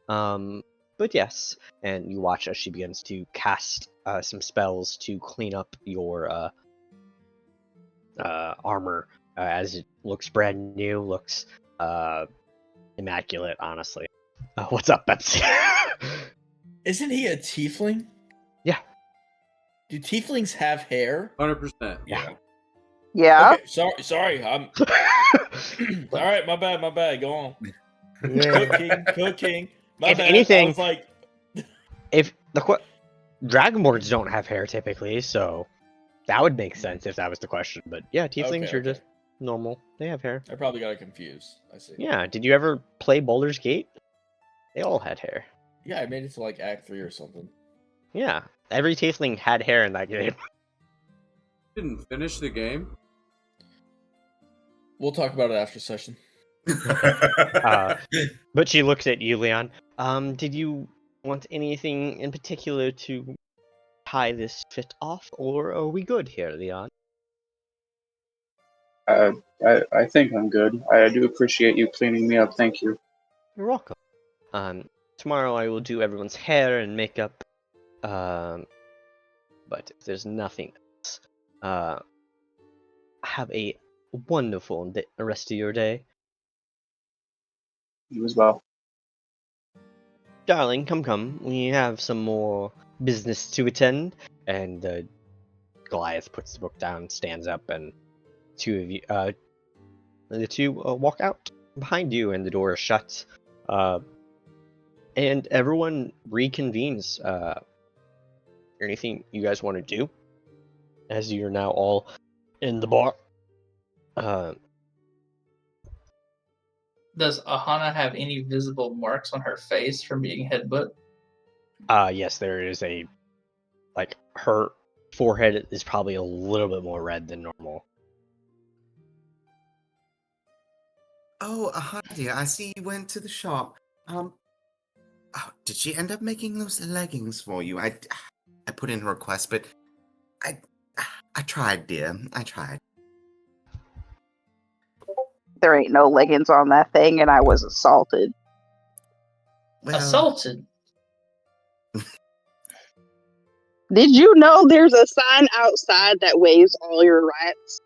But yes, and you watch as she begins to cast some spells to clean up your armor, as it looks brand new, looks immaculate, honestly. What's up, Betsy? Isn't he a tiefling? Yeah. Do tieflings have hair? 100%. Yeah. Yeah. Okay, sorry. I'm all right. My bad. Go on. Yeah. Cooking. My If bad. anything, I was like, if Dragonborns don't have hair typically, so that would make sense if that was the question. But yeah, tieflings are just normal. They have hair. I probably got confused. I see. Yeah. Did you ever play Baldur's Gate? They all had hair. Yeah, I made it to like Act 3 or something. Yeah. Every tiefling had hair in that game. Didn't finish the game. We'll talk about it after session. But she looks at you, Leon. Did you want anything in particular to tie this fit off, or are we good here, Leon? I think I'm good. I do appreciate you cleaning me up. Thank you. You're welcome. Tomorrow I will do everyone's hair and makeup. But if there's nothing else, have a wonderful rest of your day. You as well. Darling, come. We have some more business to attend. And Goliath puts the book down, stands up, and the two walk out behind you, and the door is shut. And everyone reconvenes. Anything you guys want to do? As you're now all in the bar. Does Ahana have any visible marks on her face from being headbutt? Yes, there is her forehead is probably a little bit more red than normal. Oh, Ahadi, I see you went to the shop. Did she end up making those leggings for you? I put in a request, but I tried, dear. I tried. There ain't no leggings on that thing, and I was assaulted. Well, Assaulted? Did you know there's a sign outside that waives all your rights?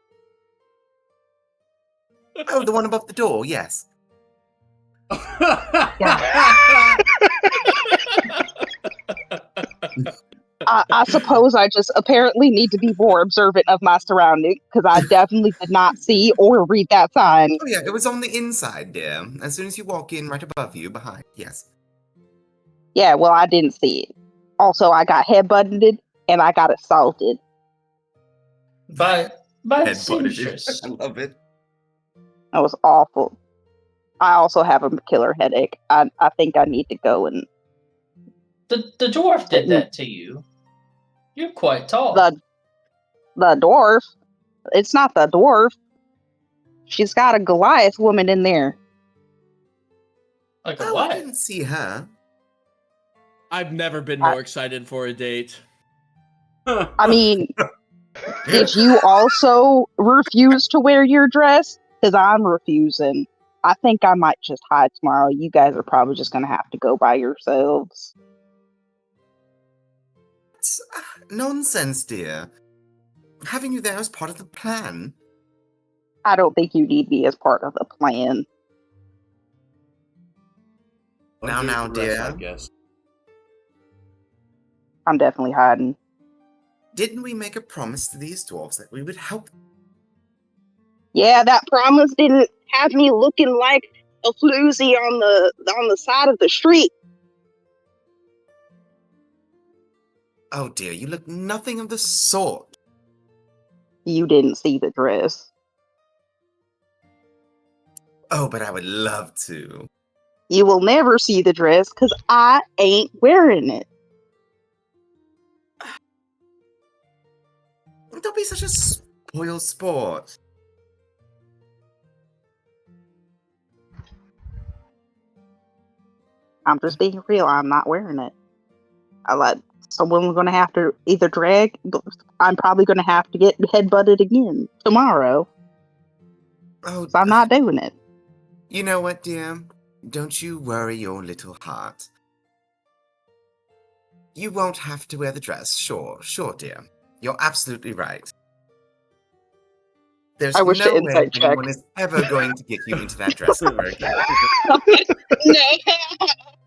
Oh, the one above the door, yes. I suppose I just apparently need to be more observant of my surroundings, because I definitely did not see or read that sign. Oh, yeah, it was on the inside, dear. As soon as you walk in, right above you, behind, yes. Yeah, well, I didn't see it. Also, I got headbutted and I got assaulted. By the Headbutted. seamstress. I love it. That was awful. I also have a killer headache. I think I need to go and... The dwarf did that to you. You're quite tall. The dwarf? It's not the dwarf. She's got a Goliath woman in there. Like a Oh, what? I didn't see her. I've never been more excited for a date. I mean, did you also refuse to wear your dress? Because I'm refusing. I think I might just hide tomorrow. You guys are probably just going to have to go by yourselves. It's nonsense, dear. Having you there is part of the plan. I don't think you need me as part of the plan. Now, I'll do the rest, dear. I guess. I'm definitely hiding. Didn't we make a promise to these dwarves that we would help? Yeah, that promise didn't have me looking like a floozy on the side of the street. Oh dear, you look nothing of the sort. You didn't see the dress. Oh, but I would love to. You will never see the dress because I ain't wearing it. Don't be such a spoiled sport. I'm just being real. I'm not wearing it. Someone's going to have to either drag. I'm probably going to have to get headbutted again tomorrow. Oh, So I'm not doing it. You know what, dear? Don't you worry your little heart. You won't have to wear the dress. Sure, dear. You're absolutely right. There's I wish no to way insight check. anyone is ever going to get you into that dress ever again.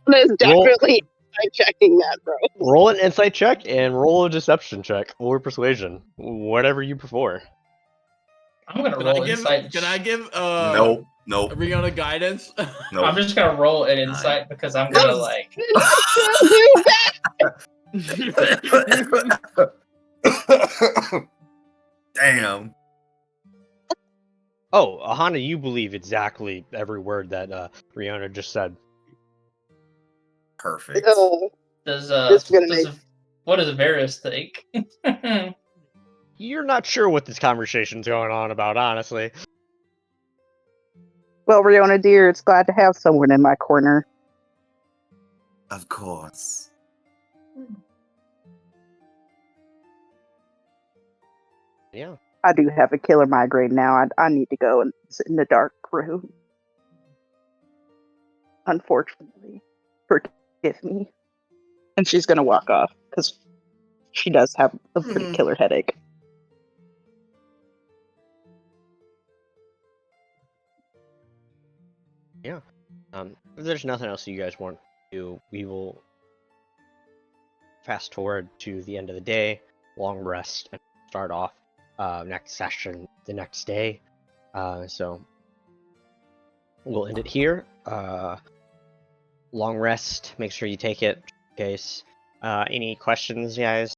No, that's definitely checking that, bro. Roll an insight check and roll a deception check or persuasion, whatever you prefer. I'm gonna Can roll I give? insight. Can I give? Nope. Rihanna guidance. Nope. I'm just gonna roll an insight because I'm gonna Damn. Oh, Ahana, you believe exactly every word that Rihanna just said. Perfect. What does Varys think? You're not sure what this conversation's going on about, honestly. Well, Riona, dear, it's glad to have someone in my corner. Of course. Yeah. I do have a killer migraine now. I need to go and sit in the dark room. Unfortunately. Forgive me. And she's going to walk off because She does have a pretty Mhm. killer headache. If there's nothing else you guys want to do, we will fast forward to the end of the day, long rest, and start off next session the next day. So we'll end it here. Long rest. Make sure you take it. In case. Any questions, guys?